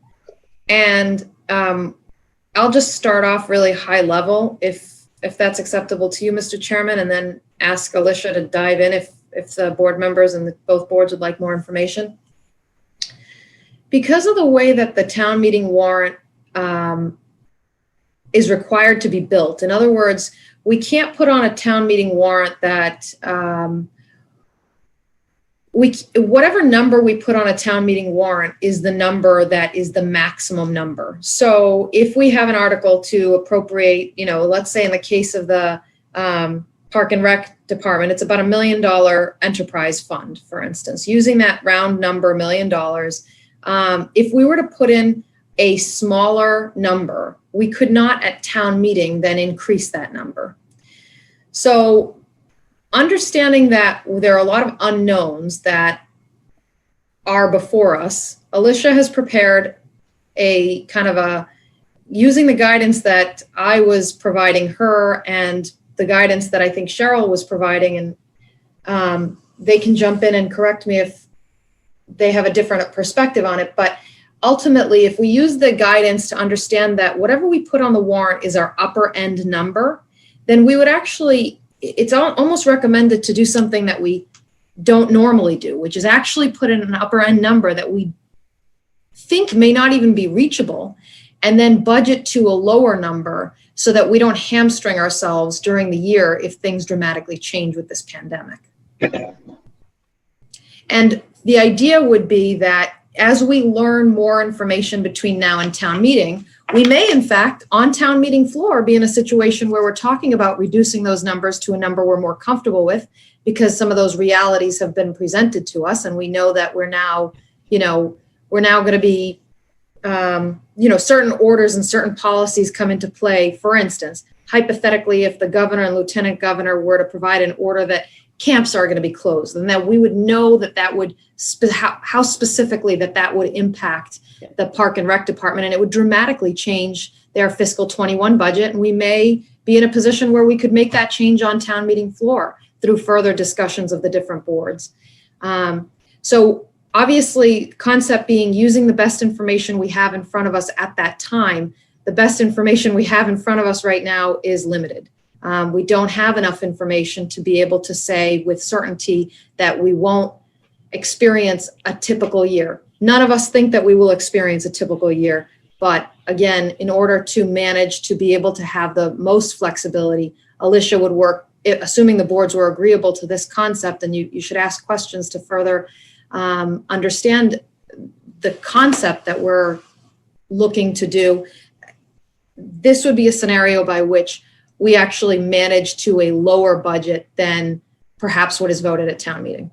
and I'll just start off really high level if that's acceptable to you, Mr. Chairman, and then ask Alicia to dive in if the board members and both boards would like more information. Because of the way that the town meeting warrant is required to be built, in other words, we can't put on a town meeting warrant that whatever number we put on a town meeting warrant is the number that is the maximum number. So if we have an article to appropriate, let's say in the case of the Park and Rec department, it's about $1 million enterprise fund, for instance, using that round number, $1 million. If we were to put in a smaller number, we could not at town meeting then increase that number. So understanding that there are a lot of unknowns that are before us, Alicia has prepared a kind of using the guidance that I was providing her and the guidance that I think Cheryl was providing, and they can jump in and correct me if they have a different perspective on it. But ultimately, if we use the guidance to understand that whatever we put on the warrant is our upper end number, then we would actually, it's almost recommended to do something that we don't normally do, which is actually put in an upper end number that we think may not even be reachable, and then budget to a lower number so that we don't hamstring ourselves during the year if things dramatically change with this pandemic. And the idea would be that as we learn more information between now and town meeting, we may, in fact, on town meeting floor, be in a situation where we're talking about reducing those numbers to a number we're more comfortable with, because some of those realities have been presented to us, and we know that we're now going to be, certain orders and certain policies come into play. For instance, hypothetically, if the governor and lieutenant governor were to provide an order that camps are going to be closed, and that we would know that would how specifically that would impact the Park and Rec department, and it would dramatically change their fiscal 21 budget. And we may be in a position where we could make that change on town meeting floor through further discussions of the different boards. So obviously, concept being using the best information we have in front of us at that time. The best information we have in front of us right now is limited. We don't have enough information to be able to say with certainty that we won't experience a typical year. None of us think that we will experience a typical year, but again, in order to manage to be able to have the most flexibility, Alicia would work, assuming the boards were agreeable to this concept, and you should ask questions to further understand the concept that we're looking to do. This would be a scenario by which we actually manage to a lower budget than perhaps what is voted at town meeting.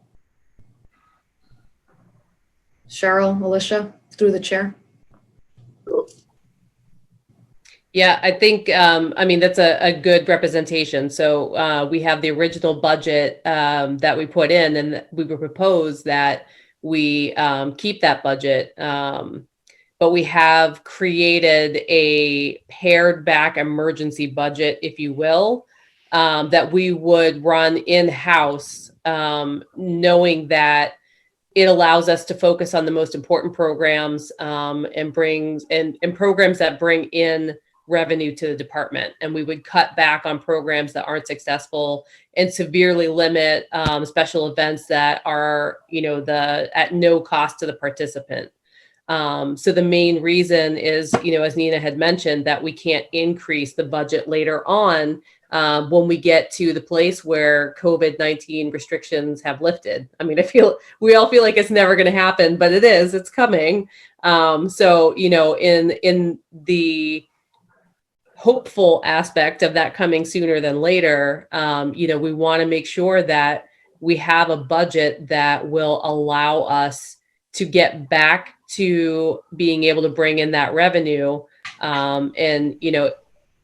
Cheryl, Alicia, through the chair. Yeah, I think, that's a good representation. So we have the original budget that we put in, and we would propose that we keep that budget. But we have created a pared back emergency budget, if you will, that we would run in-house, knowing that it allows us to focus on the most important programs and programs that bring in revenue to the department. And we would cut back on programs that aren't successful and severely limit special events that are, at no cost to the participant. So the main reason is, as Nina had mentioned, that we can't increase the budget later on when we get to the place where COVID-19 restrictions have lifted. We all feel like it's never going to happen, but it is. It's coming. So in the hopeful aspect of that coming sooner than later, we want to make sure that we have a budget that will allow us to get back to being able to bring in that revenue.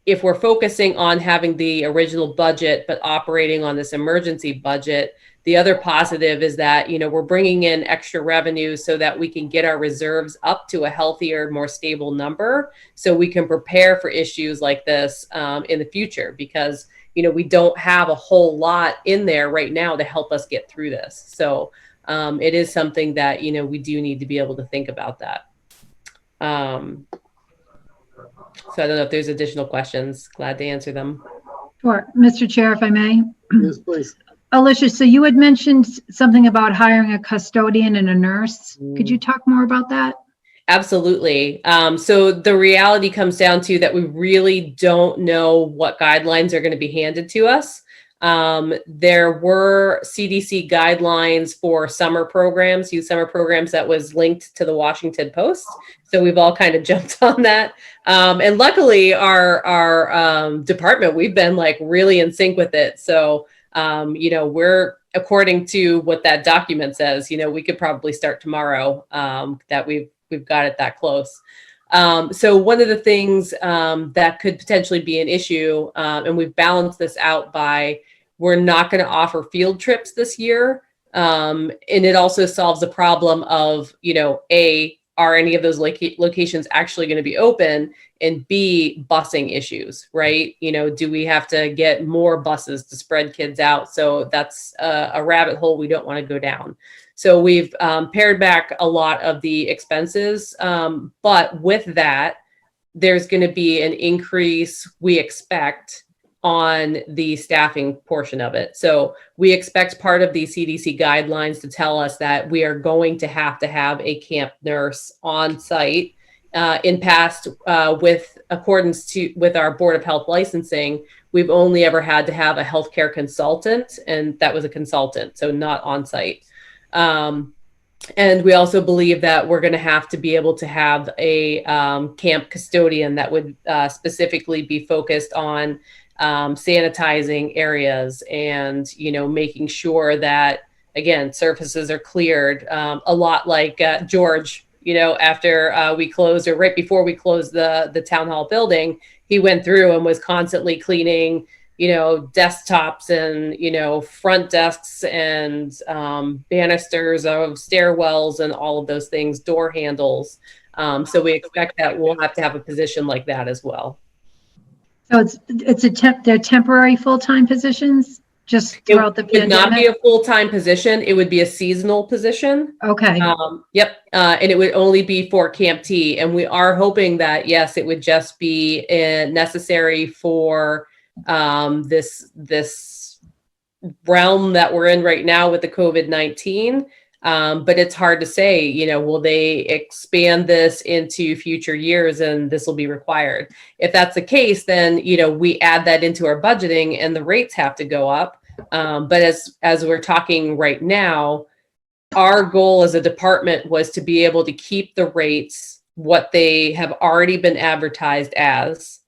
If we're focusing on having the original budget, but operating on this emergency budget, the other positive is that, we're bringing in extra revenue so that we can get our reserves up to a healthier, more stable number, so we can prepare for issues like this in the future, because, we don't have a whole lot in there right now to help us get through this. So it is something that, we do need to be able to think about that. So I don't know if there's additional questions. Glad to answer them. Sure. Mr. Chair, if I may. Yes, please. Alicia, so you had mentioned something about hiring a custodian and a nurse. Could you talk more about that? Absolutely. So the reality comes down to that we really don't know what guidelines are going to be handed to us. There were CDC guidelines for summer programs, youth summer programs, that was linked to the Washington Post. So we've all kind of jumped on that. And luckily our department, we've been like really in sync with it. So, we're according to what that document says, we could probably start tomorrow, that we've got it that close. So one of the things that could potentially be an issue, and we've balanced this out by, we're not going to offer field trips this year. And it also solves the problem of, A, are any of those locations actually going to be open? And B, busing issues, right? Do we have to get more buses to spread kids out? So that's a rabbit hole we don't want to go down. So we've pared back a lot of the expenses, but with that, there's going to be an increase, we expect, on the staffing portion of it. So we expect part of the CDC guidelines to tell us that we are going to have a camp nurse on site. In past, with accordance with our Board of Health licensing, we've only ever had to have a healthcare consultant, and that was a consultant, so not on site. And we also believe that we're going to have to be able to have a camp custodian that would specifically be focused on sanitizing areas and, making sure that, again, surfaces are cleared, a lot like George, after we closed, or right before we closed the town hall building, he went through and was constantly cleaning, desktops and, front desks and banisters of stairwells and all of those things, door handles. So we expect that we'll have to have a position like that as well. So they're temporary full-time positions just throughout the pandemic? It would not be a full-time position. It would be a seasonal position. Okay. Yep. And it would only be for Camp T. And we are hoping that, yes, it would just be necessary for this realm that we're in right now with the COVID-19. But it's hard to say, will they expand this into future years and this will be required? If that's the case, then, we add that into our budgeting and the rates have to go up. But as we're talking right now, our goal as a department was to be able to keep the rates what they have already been advertised as,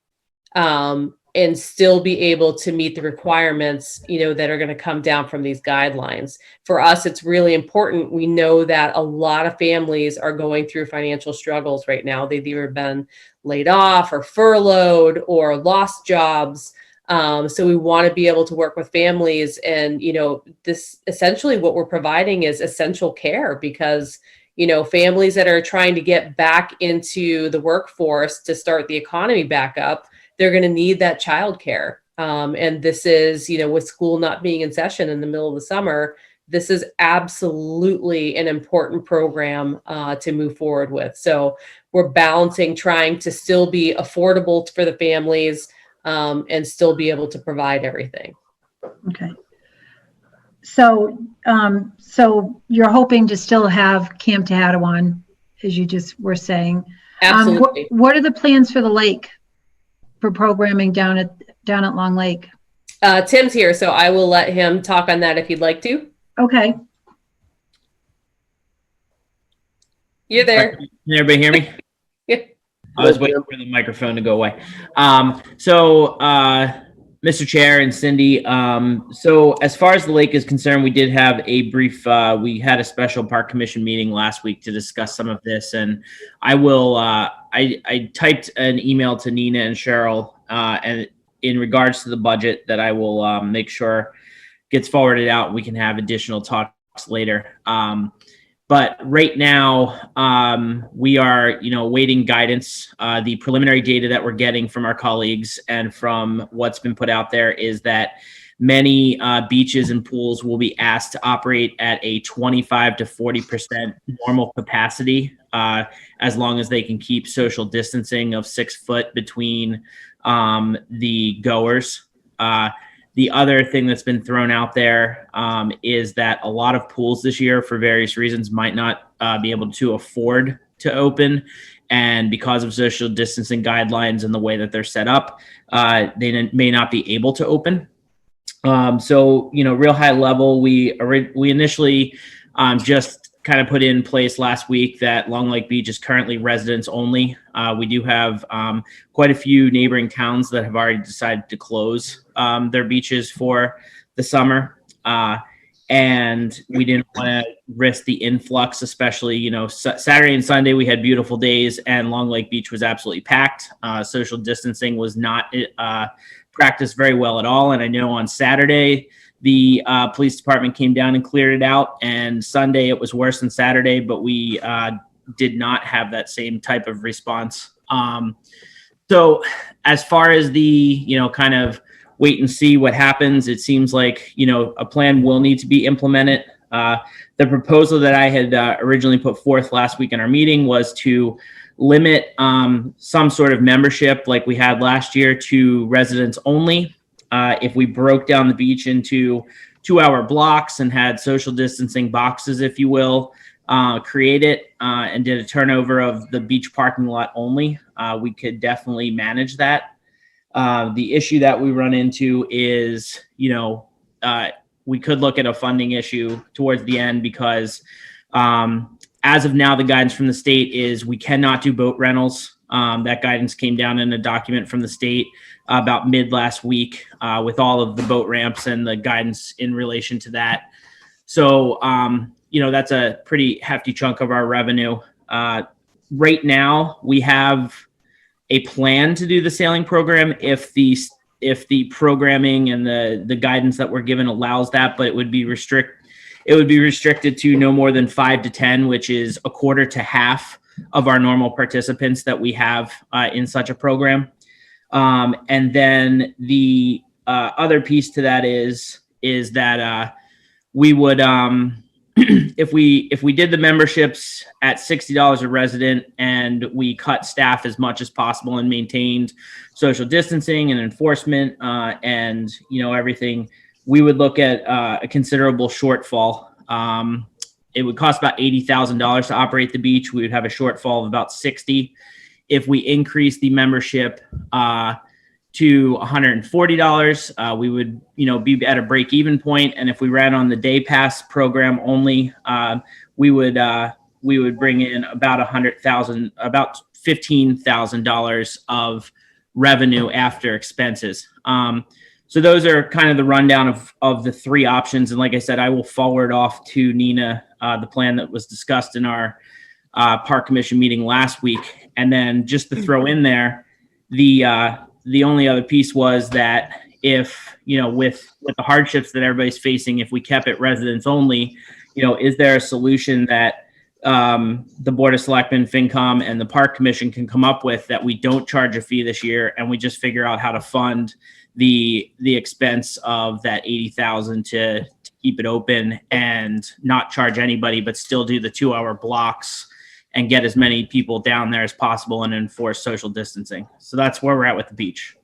and still be able to meet the requirements, that are going to come down from these guidelines. For us, it's really important. We know that a lot of families are going through financial struggles right now. They've either been laid off or furloughed or lost jobs. So we want to be able to work with families, and, this essentially what we're providing is essential care, because, families that are trying to get back into the workforce to start the economy back up, they're going to need that childcare. And this is, with school not being in session in the middle of the summer, this is absolutely an important program to move forward with. So we're balancing trying to still be affordable for the families, and still be able to provide everything. Okay. So, so you're hoping to still have Camp Tehadawon, as you just were saying. Absolutely. What are the plans for the lake, for programming down at Long Lake? Tim's here, so I will let him talk on that if he'd like to. Okay. You're there. Can everybody hear me? Yeah. I was waiting for the microphone to go away. Mr. Chair and Cindy, so as far as the lake is concerned, we did have a brief, we had a special park commission meeting last week to discuss some of this, and I will, I typed an email to Nina and Cheryl, and in regards to the budget, that I will make sure gets forwarded out. We can have additional talks later. But right now, we are, awaiting guidance. The preliminary data that we're getting from our colleagues and from what's been put out there is that many beaches and pools will be asked to operate at a 25 to 40% normal capacity, as long as they can keep social distancing of 6 foot between the goers. The other thing that's been thrown out there is that a lot of pools this year, for various reasons, might not be able to afford to open, and because of social distancing guidelines and the way that they're set up, they may not be able to open. So, real high level, we initially just kind of put in place last week that Long Lake Beach is currently residents only. We do have quite a few neighboring towns that have already decided to close their beaches for the summer. And we didn't want to risk the influx, especially, Saturday and Sunday we had beautiful days and Long Lake Beach was absolutely packed. Social distancing was not practiced very well at all. And I know on Saturday, the police department came down and cleared it out. And Sunday it was worse than Saturday, but we did not have that same type of response. So as far as the, kind of wait and see what happens, it seems like, a plan will need to be implemented. The proposal that I had originally put forth last week in our meeting was to limit some sort of membership like we had last year to residents only. If we broke down the beach into 2-hour blocks and had social distancing boxes, if you will, create it and did a turnover of the beach parking lot only, we could definitely manage that. The issue that we run into is, we could look at a funding issue towards the end because as of now, the guidance from the state is we cannot do boat rentals. That guidance came down in a document from the state about mid last week with all of the boat ramps and the guidance in relation to that. So, that's a pretty hefty chunk of our revenue. Right now, we have a plan to do the sailing program if the programming and the guidance that we're given allows that, but it would be restricted to no more than 5 to 10, which is a quarter to half of our normal participants that we have in such a program. And then the other piece to that is that we would, if we did the memberships at $60 a resident and we cut staff as much as possible and maintained social distancing and enforcement and everything, we would look at a considerable shortfall. It would cost about $80,000 to operate the beach. We would have a shortfall of about 60. If we increase the membership to $140, we would, be at a break-even point. And if we ran on the day pass program only, we would bring in about about $15,000 of revenue after expenses. So those are kind of the rundown of the three options. And like I said, I will forward off to Nina the plan that was discussed in our Park Commission meeting last week. And then just to throw in there, the only other piece was that if, with the hardships that everybody's facing, if we kept it residents only, is there a solution that the Board of Selectmen, FinCom, and the Park Commission can come up with that we don't charge a fee this year and we just figure out how to fund the expense of that $80,000 to keep it open and not charge anybody, but still do the 2-hour blocks and get as many people down there as possible and enforce social distancing. So that's where we're at with the beach.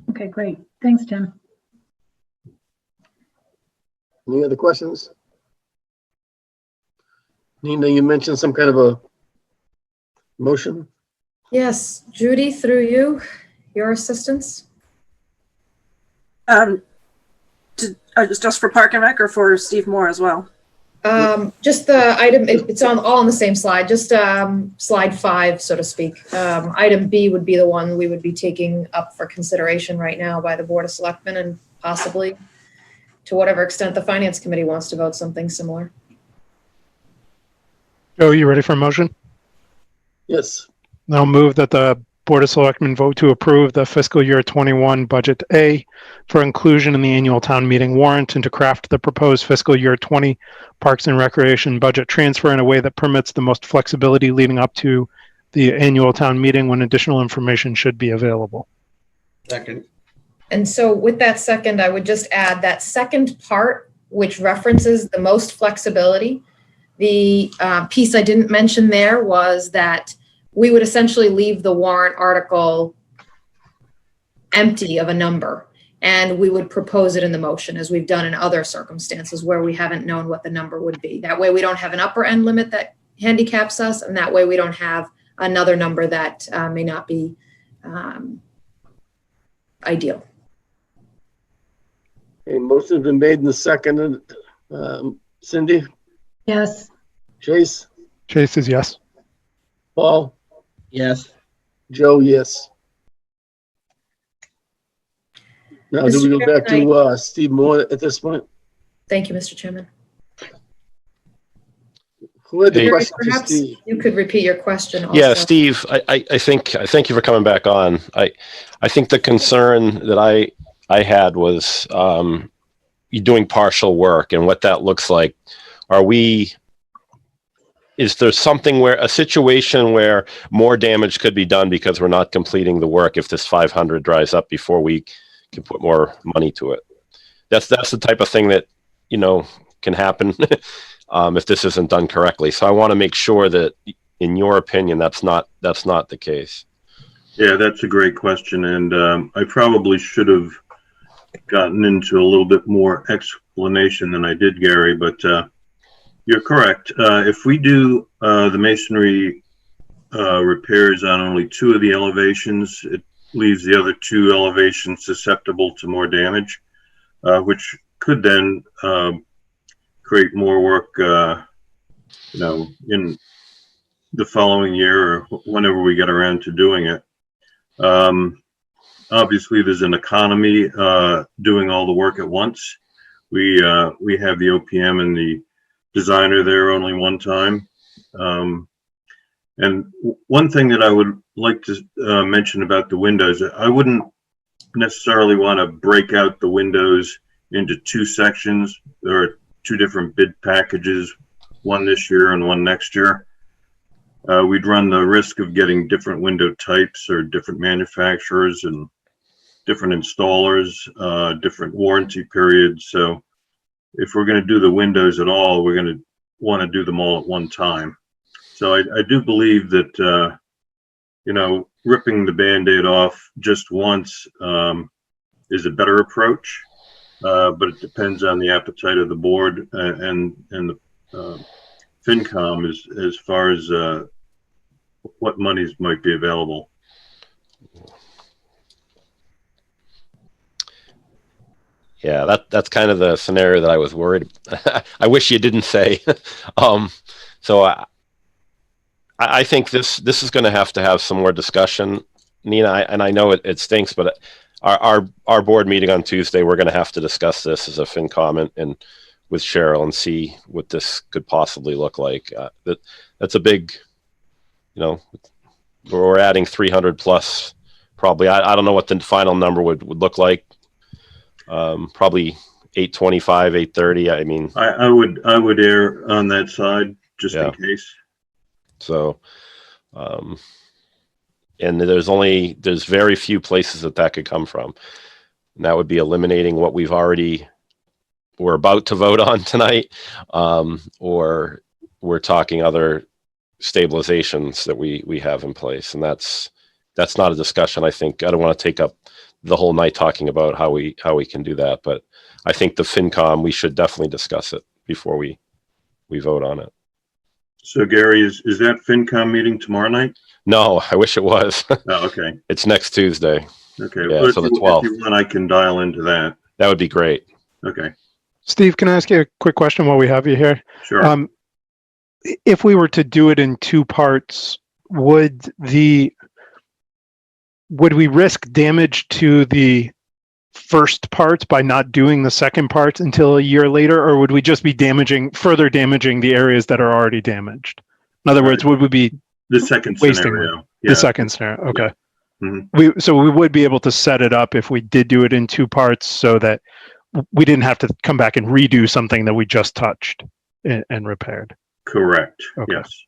Okay, great. Thanks, Tim. Any other questions? Nina, you mentioned some kind of a motion? Yes, Judy, through you, your assistance. Just for Park and Rec or for Steve Moore as well? Just the item, it's all on the same slide, just slide 5, so to speak. Item B would be the one we would be taking up for consideration right now by the Board of Selectmen and possibly to whatever extent the Finance Committee wants to vote something similar. Joe, you ready for a motion? Yes. I'll move that the Board of Selectmen vote to approve the fiscal year 21 budget A for inclusion in the annual town meeting warrant and to craft the proposed fiscal year 20 Parks and Recreation budget transfer in a way that permits the most flexibility leading up to the annual town meeting when additional information should be available. Second. And so with that second, I would just add that second part, which references the most flexibility. The piece I didn't mention there was that we would essentially leave the warrant article empty of a number, and we would propose it in the motion as we've done in other circumstances where we haven't known what the number would be. That way we don't have an upper end limit that handicaps us, and that way we don't have another number that may not be ideal. Okay, motion's been made in the second. Cindy, Yes. Chase, Chase is yes. Paul, Yes. Joe, yes. Now, do we go back to Steve Moore at this point? Thank you, Mr. Chairman. Who had the Hey. question for Perhaps Steve? you could repeat your question also. Yeah, Steve, I think, thank you for coming back on. I think the concern that I had was you doing partial work and what that looks like. Is there something where, a situation where more damage could be done because we're not completing the work if this 500 dries up before we can put more money to it? That's the type of thing that, can happen if this isn't done correctly. So I want to make sure that, in your opinion, that's not the case. Yeah, that's a great question, and I probably should have gotten into a little bit more explanation than I did, Gary, but you're correct. If we do the masonry repairs on only 2 of the elevations, it leaves the other 2 elevations susceptible to more damage, which could then create more work, in the following year or whenever we get around to doing it. Obviously, there's an economy doing all the work at once. We have the OPM and the designer there only one time. And one thing that I would like to mention about the windows, I wouldn't necessarily want to break out the windows into 2 sections. There are 2 different bid packages, one this year and one next year. We'd run the risk of getting different window types or different manufacturers and different installers, different warranty periods. So if we're going to do the windows at all, we're going to want to do them all at one time. So I do believe that, ripping the Band-Aid off just once is a better approach, but it depends on the appetite of the board and the FinCom as far as what monies might be available. Yeah, that's kind of the scenario that I was worried. I wish you didn't say. So I think this is going to have some more discussion, Nina. And I know it stinks, but our board meeting on Tuesday, we're going to have to discuss this as a FinCom and with Cheryl and see what this could possibly look like. That's a big, we're adding 300 plus. Probably, I don't know what the final number would look like. Probably 825, 830. I mean, I would err on that side just in case. So, and there's very few places that could come from. And that would be eliminating what we're about to vote on tonight, or we're talking other stabilizations that we have in place. And that's not a discussion. I think I don't want to take up the whole night talking about how we can do that, but I think the FinCom, we should definitely discuss it before we vote on it. So Gary, is that FinCom meeting tomorrow night? No, I wish it was. Oh, okay. It's next Tuesday. Okay. Yeah, Well, so the if 12th. you want, I can dial into that. That would be great. Okay. Steve, can I ask you a quick question while we have you here? Sure. If we were to do it in 2 parts, would we risk damage to the first parts by not doing the second parts until a year later, or would we just be further damaging the areas that are already damaged? In other words, would we be the second wasting scenario? the second scenario? Okay. Yeah. Mm-hmm. So we would be able to set it up if we did do it in 2 parts, so that we didn't have to come back and redo something that we just touched and repaired. Correct. Okay. Yes.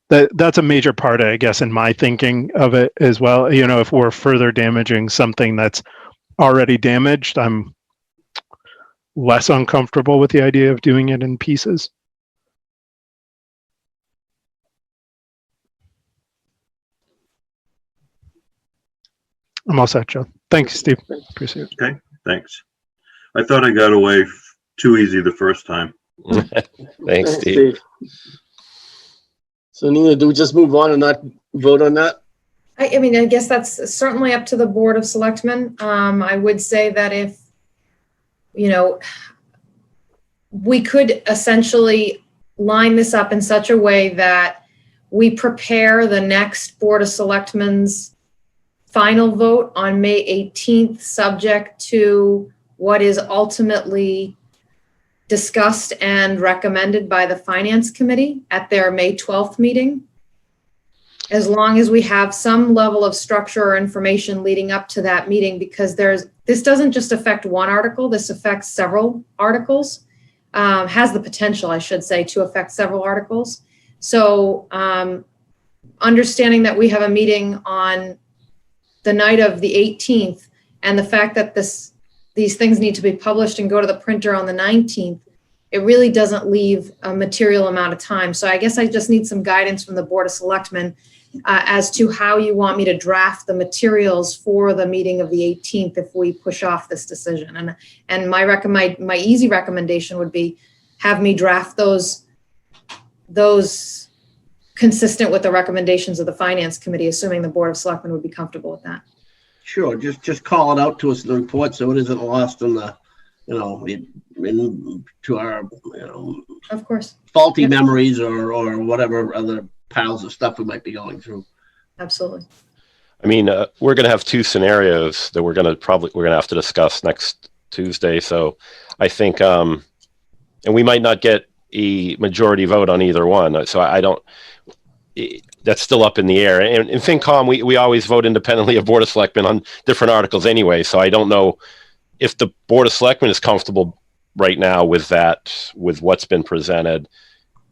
That's a major part, I guess, in my thinking of it as well. If we're further damaging something that's already damaged, I'm less uncomfortable with the idea of doing it in pieces. I'm all set, Joe. Thanks, Steve. Appreciate it. Okay. Thanks. I thought I got away too easy the first time. Thanks, Steve. So Nina, do we just move on and not vote on that? I mean, I guess that's certainly up to the Board of Selectmen. I would say that if, you know, we could essentially line this up in such a way that we prepare the next Board of Selectmen's final vote on May 18th, subject to what is ultimately discussed and recommended by the Finance Committee at their May 12th meeting. As long as we have some level of structure or information leading up to that meeting, because this doesn't just affect one article, this affects several articles, has the potential, I should say, to affect several articles. So understanding that we have a meeting on the night of the 18th, and the fact that these things need to be published and go to the printer on the 19th, it really doesn't leave a material amount of time. So I guess I just need some guidance from the Board of Selectmen as to how you want me to draft the materials for the meeting of the 18th if we push off this decision. And my easy recommendation would be have me draft those consistent with the recommendations of the Finance Committee, assuming the Board of Selectmen would be comfortable with that. Sure, just call it out to us in the report so it isn't lost in the, to our, of course, faulty memories or whatever other piles of stuff we might be going through. Absolutely. I mean, we're going to have two scenarios that we're going to have to discuss next Tuesday. So I think, and we might not get a majority vote on either one. So that's still up in the air. And in FinCom, we always vote independently of Board of Selectmen on different articles anyway. So I don't know if the Board of Selectmen is comfortable right now with that, with what's been presented,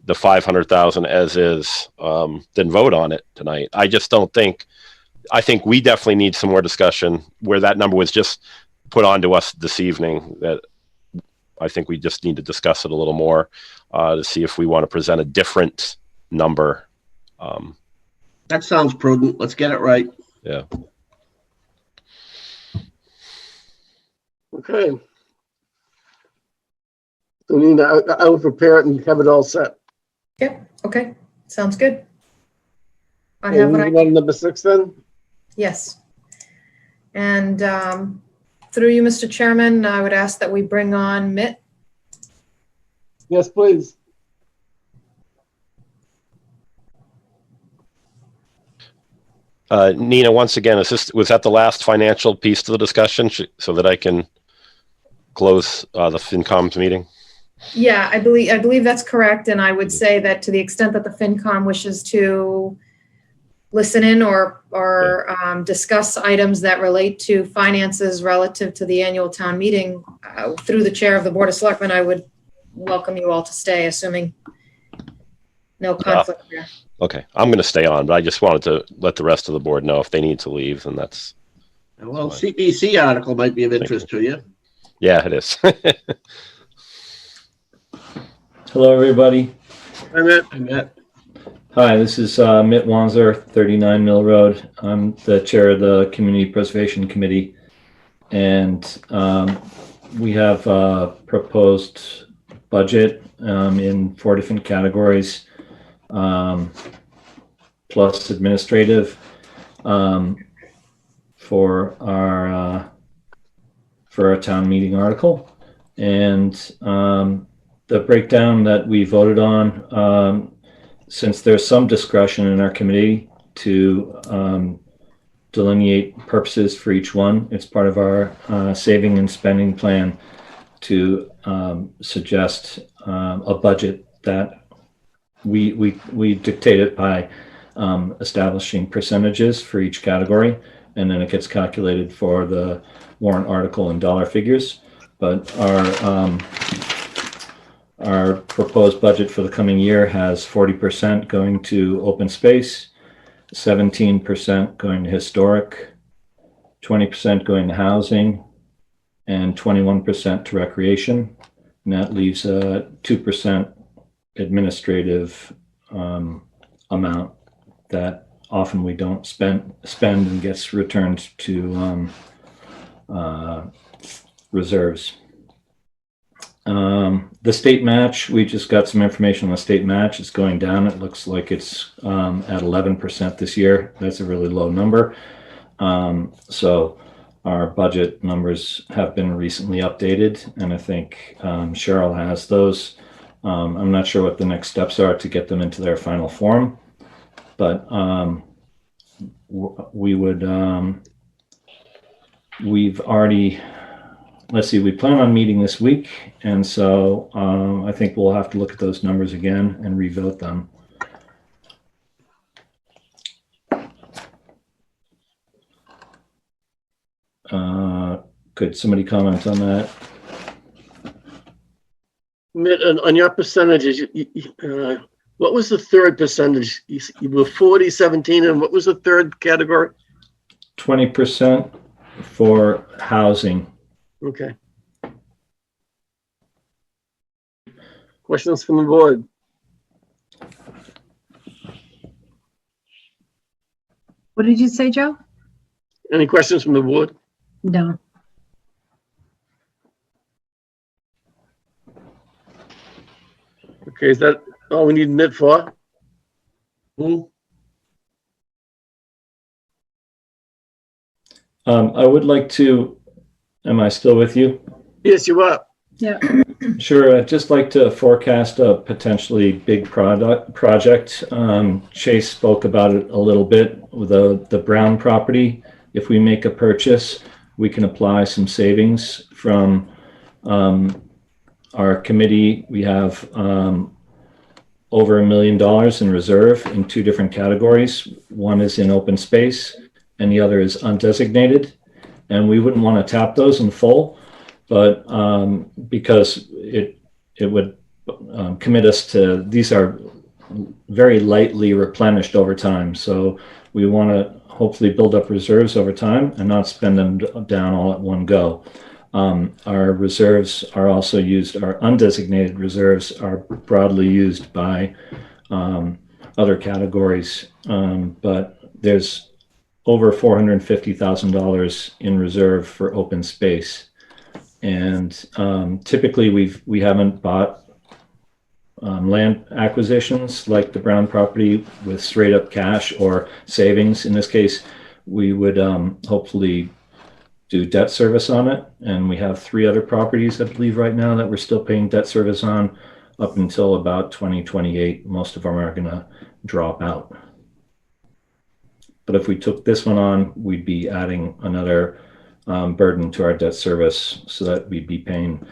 the 500,000 as is, then vote on it tonight. I just don't think, I think we definitely need some more discussion where that number was just put on to us this evening. That I think we just need to discuss it a little more to see if we want to present a different number. That sounds prudent. Let's get it right. Yeah. Okay. So Nina, I will prepare it and have it all set. Yep. Okay. Sounds good. I Okay, have what I moving on to number 6 then. Yes. And through you, Mr. Chairman, I would ask that we bring on Mitt. Yes, please. Nina, once again, was that the last financial piece to the discussion so that I can close the FinCom's meeting? Yeah, I believe that's correct. And I would say that to the extent that the FinCom wishes to listen in or discuss items that relate to finances relative to the annual town meeting, through the chair of the Board of Selectmen, I would welcome you all to stay, assuming no conflict there. Okay, I'm going to stay on, but I just wanted to let the rest of the board know if they need to leave, and that's. Well, CPC article might be of interest to you. Yeah, it is. Hello, everybody. Hi, Matt. Hi, this is Mitt Wanzer, 39 Mill Road. I'm the chair of the Community Preservation Committee, and we have a proposed budget in 4 different categories, plus administrative, for our town meeting article. And the breakdown that we voted on, since there's some discretion in our committee to delineate purposes for each one, it's part of our saving and spending plan to suggest a budget that we dictate it by establishing percentages for each category, and then it gets calculated for the warrant article in dollar figures. But our proposed budget for the coming year has 40% going to open space, 17% going to historic, 20% going to housing, and 21% to recreation. And that leaves a 2% administrative amount that often we don't spend and gets returned to reserves. The state match, we just got some information on the state match. It's going down. It looks like it's at 11% this year. That's a really low number. So our budget numbers have been recently updated, and I think Cheryl has those. I'm not sure what the next steps are to get them into their final form, but we would, we've already, let's see, we plan on meeting this week, and so I think we'll have to look at those numbers again and revote them. Could somebody comment on that? Mitt, on your percentages, what was the third percentage? You were 40, 17, and what was the third category? 20% for housing. Okay. Questions from the board? What did you say, Joe? Any questions from the board? No. Okay, is that all we need Mitt for? I would like to, am I still with you? Yes, you are. Yeah. Sure. I'd just like to forecast a potentially big project. Chase spoke about it a little bit with the Brown property. If we make a purchase, we can apply some savings from our committee. We have over $1 million in reserve in two different categories. One is in open space and the other is undesignated. And we wouldn't want to tap those in full, but because it would commit us to, these are very lightly replenished over time. So we want to hopefully build up reserves over time and not spend them down all at one go. Our reserves are also used, our undesignated reserves are broadly used by other categories, but there's over $450,000 in reserve for open space. And typically we haven't bought land acquisitions like the Brown property with straight up cash or savings. In this case, we would hopefully do debt service on it. And we have 3 other properties, I believe right now, that we're still paying debt service on up until about 2028. Most of them are gonna drop out. But if we took this one on, we'd be adding another burden to our debt service, so that we'd be paying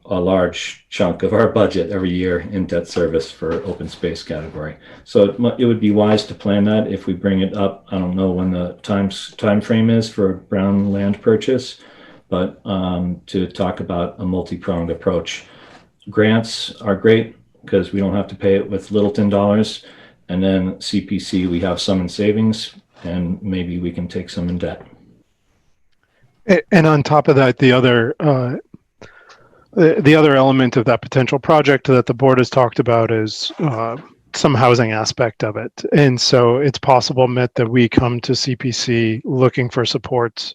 a large chunk of our budget every year in debt service for open space category. So it would be wise to plan that if we bring it up. I don't know when the time frame is for a Brown land purchase, but to talk about a multi-pronged approach. Grants are great because we don't have to pay it with Littleton dollars, and then CPC, we have some in savings, and maybe we can take some in debt. And on top of that, the other element of that potential project that the board has talked about is some housing aspect of it. And so it's possible, Mitt, that we come to CPC looking for supports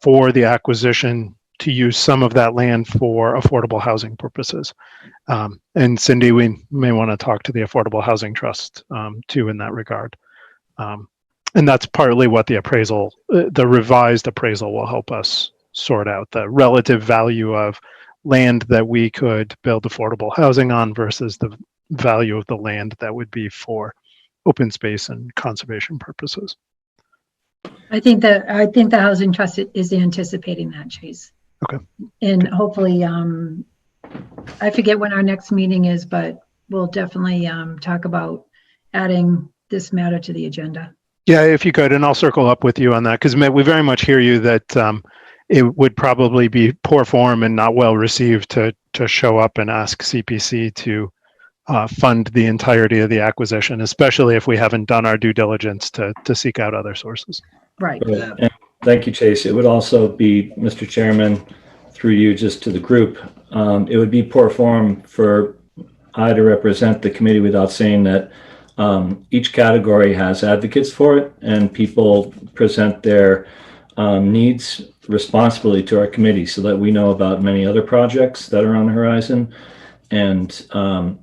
for the acquisition to use some of that land for affordable housing purposes. And Cindy, we may want to talk to the Affordable Housing Trust too in that regard. And that's partly what the appraisal, the revised appraisal will help us sort out, the relative value of land that we could build affordable housing on versus the value of the land that would be for open space and conservation purposes. I think the Housing Trust is anticipating that, Chase. Okay. And hopefully, I forget when our next meeting is, but we'll definitely talk about adding this matter to the agenda. Yeah, if you could, and I'll circle up with you on that, because we very much hear you that it would probably be poor form and not well received to show up and ask CPC to fund the entirety of the acquisition, especially if we haven't done our due diligence to seek out other sources. Right. And thank you, Chase. It would also be, Mr. Chairman, through you just to the group, it would be poor form for I to represent the committee without saying that each category has advocates for it, and people present their needs responsibly to our committee so that we know about many other projects that are on the horizon. And I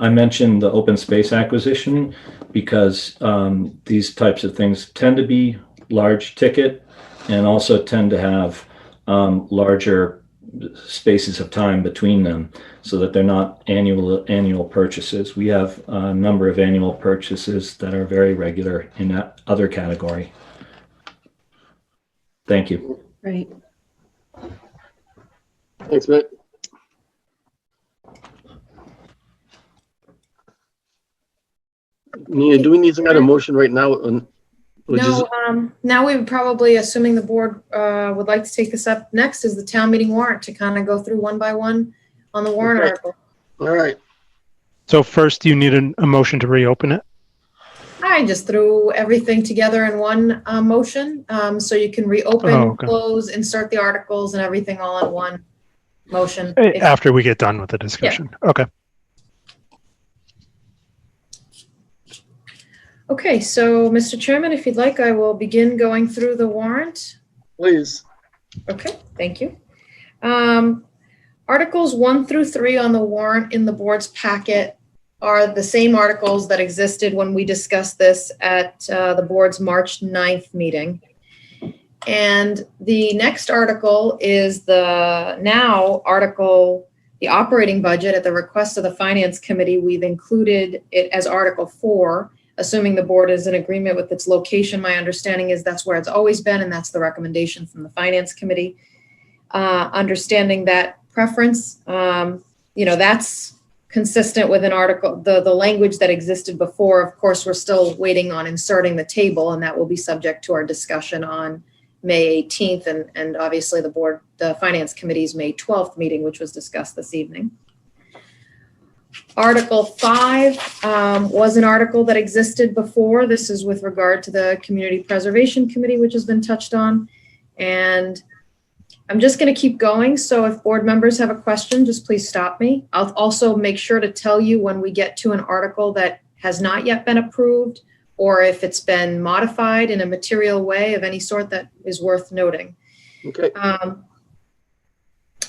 mentioned the open space acquisition because these types of things tend to be large ticket and also tend to have larger spaces of time between them so that they're not annual purchases. We have a number of annual purchases that are very regular in that other category. Thank you. Great. Thanks, Matt. Nina, do we need some kind of motion right now? Now we would probably, assuming the board would like to take this up next, is the town meeting warrant to kind of go through one by one on the warrant article. All right. So first you need a motion to reopen it? I just threw everything together in one motion, so you can reopen, close, insert the articles and everything all in one motion. After we get done with the discussion. Yeah. Okay. Okay, so Mr. Chairman, if you'd like, I will begin going through the warrant. Please. Okay, thank you. Articles 1 through 3 on the warrant in the board's packet are the same articles that existed when we discussed this at the board's March 9th meeting. And the next article is the operating budget at the request of the Finance Committee. We've included it as Article 4. Assuming the board is in agreement with its location, my understanding is that's where it's always been, and that's the recommendation from the Finance Committee. Understanding that preference, that's consistent with an article, the language that existed before. Of course, we're still waiting on inserting the table, and that will be subject to our discussion on May 18th, and obviously the Finance Committee's May 12th meeting, which was discussed this evening. Article 5 was an article that existed before. This is with regard to the Community Preservation Committee, which has been touched on. And I'm just going to keep going. So if board members have a question, just please stop me. I'll also make sure to tell you when we get to an article that has not yet been approved, or if it's been modified in a material way of any sort that is worth noting. Okay.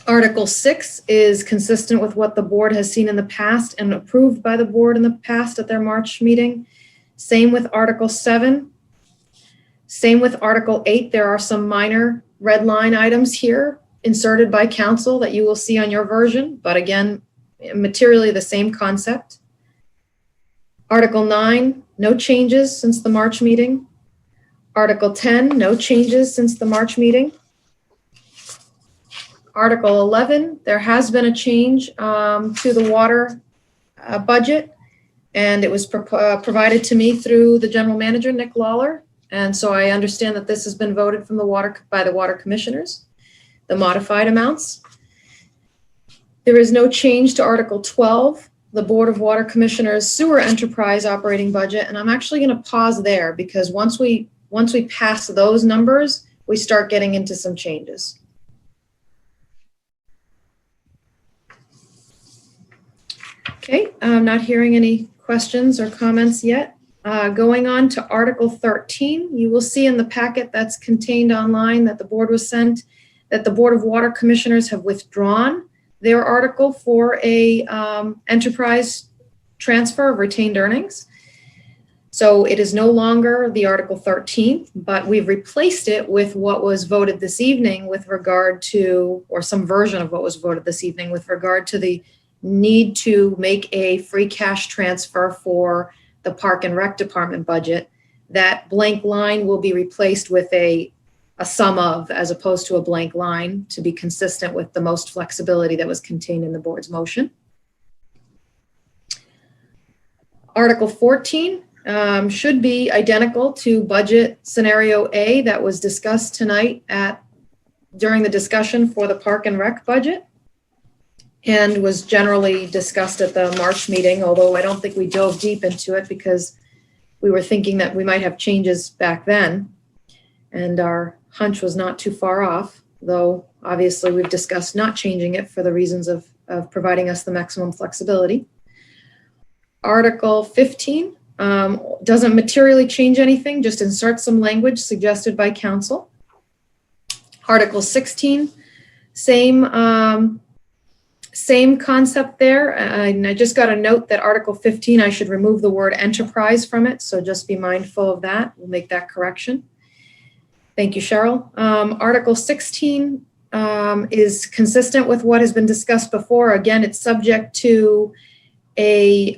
Article 6 is consistent with what the board has seen in the past and approved by the board in the past at their March meeting. Same with Article 7. Same with Article 8. There are some minor red line items here inserted by council that you will see on your version, but again, materially the same concept. Article 9, no changes since the March meeting. Article 10, no changes since the March meeting. Article 11, there has been a change to the water budget, and it was provided to me through the general manager, Nick Lawler. And so I understand that this has been voted from by the water commissioners, the modified amounts. There is no change to Article 12, the Board of Water Commissioners sewer enterprise operating budget. And I'm actually going to pause there because once we pass those numbers, we start getting into some changes. Okay, I'm not hearing any questions or comments yet. Going on to Article 13, you will see in the packet that's contained online that the board was sent that the Board of Water Commissioners have withdrawn their article for a enterprise transfer of retained earnings. So it is no longer the Article 13, but we've replaced it with what was voted this evening with regard to, or some version of what was voted this evening with regard to the need to make a free cash transfer for the Park and Rec Department budget. That blank line will be replaced with a sum of, as opposed to a blank line, to be consistent with the most flexibility that was contained in the board's motion. Article 14 should be identical to budget scenario A that was discussed tonight during the discussion for the Park and Rec budget, and was generally discussed at the March meeting, although I don't think we dove deep into it because we were thinking that we might have changes back then, and our hunch was not too far off, though obviously we've discussed not changing it for the reasons of providing us the maximum flexibility. Article 15 Doesn't materially change anything, just insert some language suggested by council. Article 16, same concept there. And I just got a note that Article 15, I should remove the word enterprise from it. So just be mindful of that. We'll make that correction. Thank you, Cheryl. Article 16 is consistent with what has been discussed before. Again, it's subject to a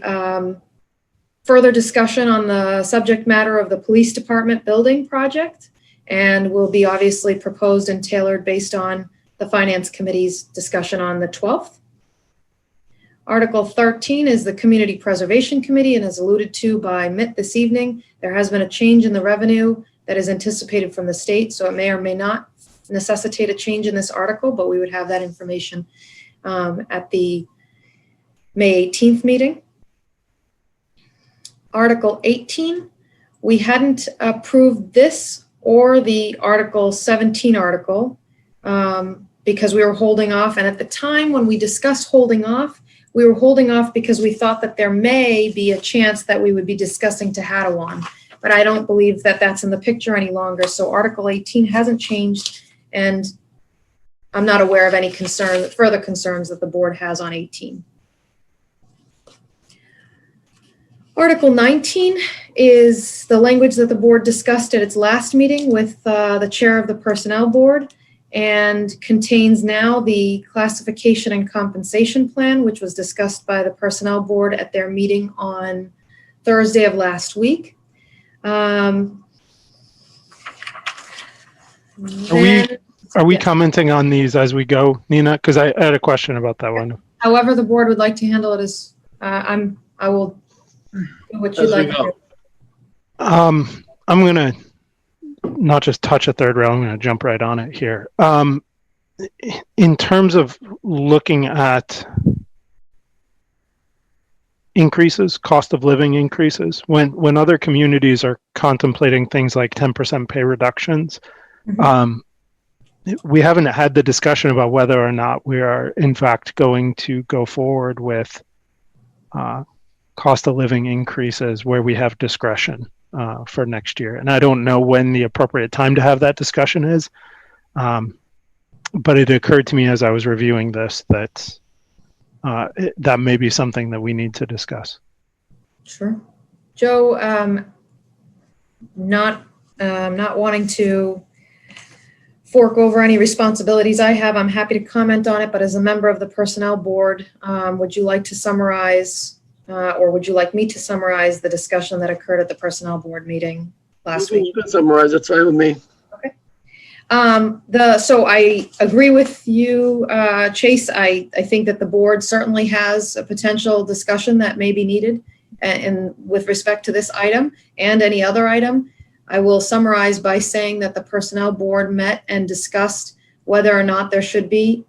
further discussion on the subject matter of the police department building project, and will be obviously proposed and tailored based on the Finance Committee's discussion on the 12th. Article 13 is the Community Preservation Committee, and as alluded to by Mitt this evening, there has been a change in the revenue that is anticipated from the state, so it may or may not necessitate a change in this article, but we would have that information at the May 18th meeting. Article 18, we hadn't approved this or the Article 17 article because we were holding off. And at the time when we discussed holding off, we were holding off because we thought that there may be a chance that we would be discussing Tehadawon. But I don't believe that that's in the picture any longer. So Article 18 hasn't changed, and I'm not aware of any further concerns that the board has on 18. Article 19 is the language that the board discussed at its last meeting with the chair of the personnel board, and contains now the classification and compensation plan, which was discussed by the personnel board at their meeting on Thursday of last week. Are we commenting on these as we go, Nina? Because I had a question about that one. However the board would like to handle it is, I will do what you'd like to do. I'm going to not just touch a third rail, I'm going to jump right on it here. In terms of looking at increases, cost of living increases, when other communities are contemplating things like 10% pay reductions, we haven't had the discussion about whether or not we are in fact going to go forward with cost of living increases where we have discretion for next year. And I don't know when the appropriate time to have that discussion is, but it occurred to me as I was reviewing this that that may be something that we need to discuss. Sure. Joe, not wanting to fork over any responsibilities I have, I'm happy to comment on it, but as a member of the personnel board, would you like to summarize, or would you like me to summarize the discussion that occurred at the personnel board meeting last week? You can summarize, it's fine with me. So I agree with you, Chase. I think that the board certainly has a potential discussion that may be needed and with respect to this item and any other item. I will summarize by saying that the personnel board met and discussed whether or not there should be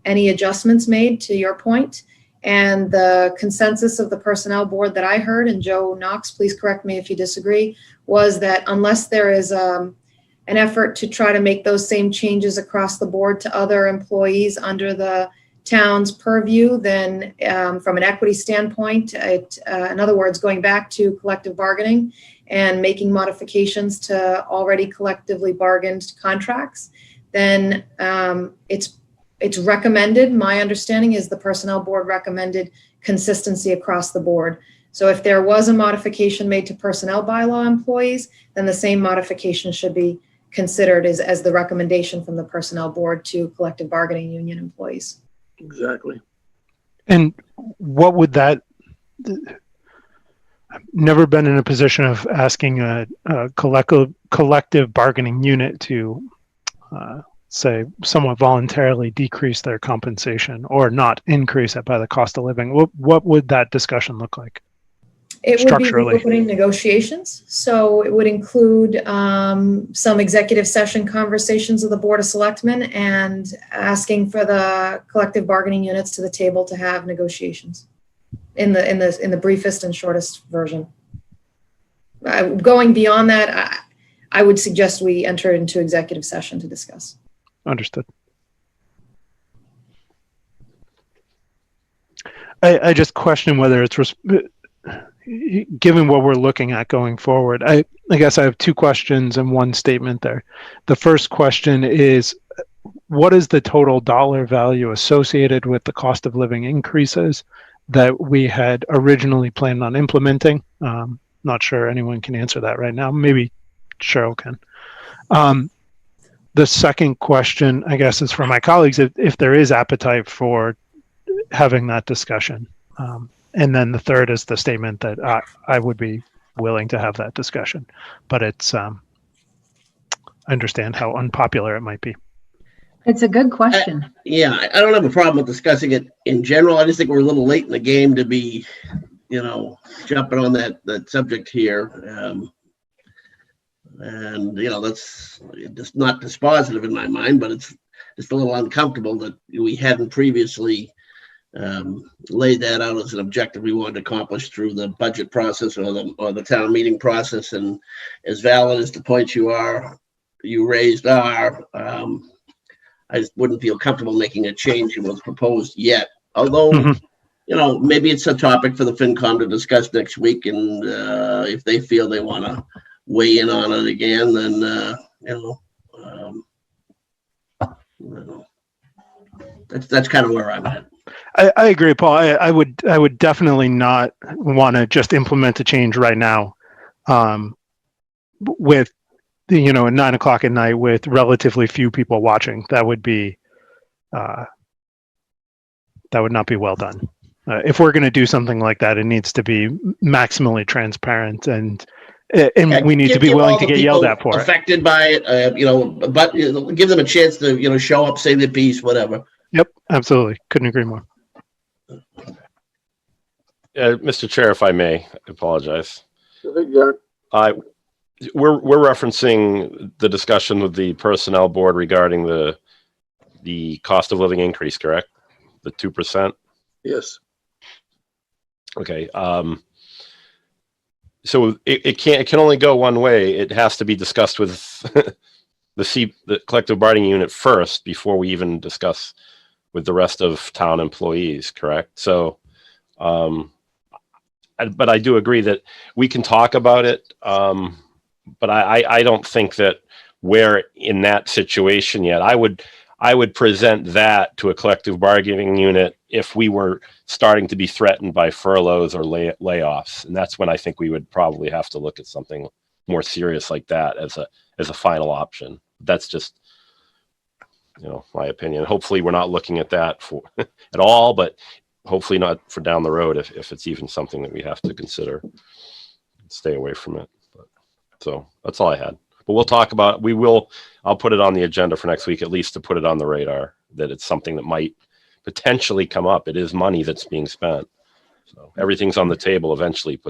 any adjustments made, to your point. And the consensus of the personnel board that I heard, and Joe Knox, please correct me if you disagree, was that unless there is an effort to try to make those same changes across the board to other employees under the town's purview, then from an equity standpoint, in other words, going back to collective bargaining and making modifications to already collectively bargained contracts, then it's recommended, my understanding is the personnel board recommended consistency across the board. So if there was a modification made to personnel bylaw employees, then the same modification should be considered as the recommendation from the personnel board to collective bargaining union employees. Exactly. And what would that, I've never been in a position of asking a collective bargaining unit to say somewhat voluntarily decrease their compensation or not increase it by the cost of living. What would that discussion look like? It would be reopening negotiations. So it would include some executive session conversations of the Board of Selectmen and asking for the collective bargaining units to the table to have negotiations in the briefest and shortest version. Going beyond that, I would suggest we enter into executive session to discuss. Understood. I just question whether it's given what we're looking at going forward, I guess I have two questions and one statement there. The first question is, what is the total dollar value associated with the cost of living increases that we had originally planned on implementing? Not sure anyone can answer that right now. Maybe Cheryl can. The second question, I guess, is for my colleagues, if there is appetite for having that discussion. And then the third is the statement that I would be willing to have that discussion, but it's, I understand how unpopular it might be. It's a good question. I don't have a problem with discussing it in general. I just think we're a little late in the game to be, jumping on that subject here. That's just not dispositive in my mind, but it's just a little uncomfortable that we hadn't previously laid that out as an objective we wanted to accomplish through the budget process or the town meeting process. And as valid as the points you raised are, I just wouldn't feel comfortable making a change that was proposed yet. Although, maybe it's a topic for the FinCom to discuss next week, and if they feel they want to weigh in on it again, then that's kind of where I'm at. I agree, Paul. I would definitely not want to just implement a change right now, with at 9:00 at night with relatively few people watching. That would be that would not be well done. If we're going to do something like that, it needs to be maximally transparent, and we need to be willing to get yelled at for it. Affected by it, but give them a chance to show up, say their piece, whatever. Yep, absolutely. Couldn't agree more. Mr. Chair, if I may, I apologize. We're referencing the discussion with the personnel board regarding the cost of living increase, correct? The 2%? Yes. Okay. So it can only go one way. It has to be discussed with the collective bargaining unit first before we even discuss with the rest of town employees, correct? So, but I do agree that we can talk about it. But I don't think that we're in that situation yet. I would present that to a collective bargaining unit if we were starting to be threatened by furloughs or layoffs, and that's when I think we would probably have to look at something more serious like that as a final option. That's just my opinion. Hopefully, we're not looking at that for at all, but hopefully not for down the road if it's even something that we have to consider. Stay away from it. So that's all I had. But we'll talk about it. I'll put it on the agenda for next week, at least to put it on the radar that it's something that might potentially come up. It is money that's being spent. So everything's on the table eventually,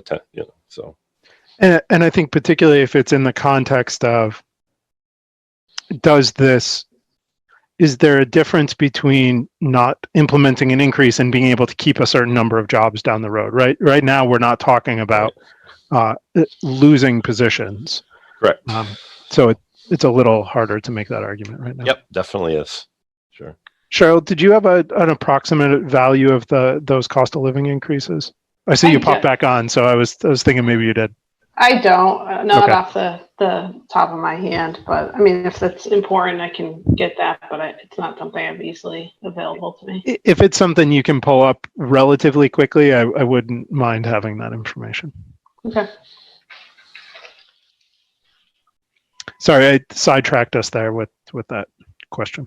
so. And I think particularly if it's in the context of, is there a difference between not implementing an increase and being able to keep a certain number of jobs down the road? Right now, we're not talking about losing positions. Correct. So it's a little harder to make that argument right now. Yep, definitely is. Sure. Cheryl, did you have an approximate value of those cost of living increases? I see you popped back on, so I was thinking maybe you did. I don't, not Okay. off the top of my hand, but I mean, if that's important, I can get that, but it's not something I'm easily available to me. If it's something you can pull up relatively quickly, I wouldn't mind having that information. Okay. Sorry, I sidetracked us there with that question.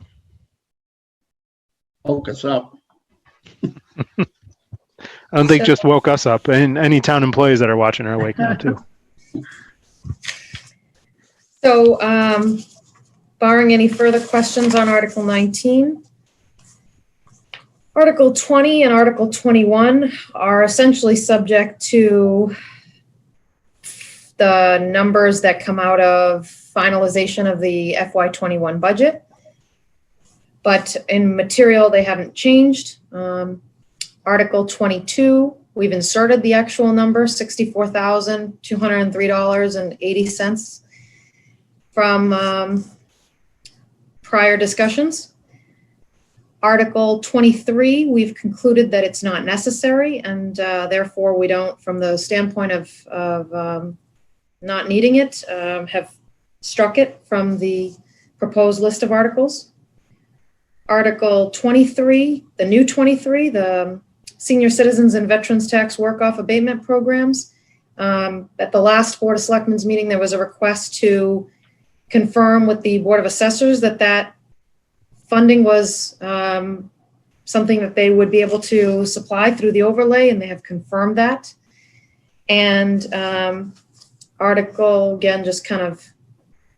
Woke us up. I don't think just woke us up, and any town employees that are watching are awake now too. So, barring any further questions on Article 19, Article 20 and Article 21 are essentially subject to the numbers that come out of finalization of the FY21 budget. But in material, they haven't changed. Article 22, we've inserted the actual number, $64,203.80 from prior discussions. Article 23, we've concluded that it's not necessary, and therefore we don't, from the standpoint of not needing it, have struck it from the proposed list of articles. Article 23, the new 23, the Senior Citizens and Veterans Tax Work-Off Abatement Programs. At the last Board of Selectmen's meeting, there was a request to confirm with the Board of Assessors that that funding was something that they would be able to supply through the overlay, and they have confirmed that. And article, again, just kind of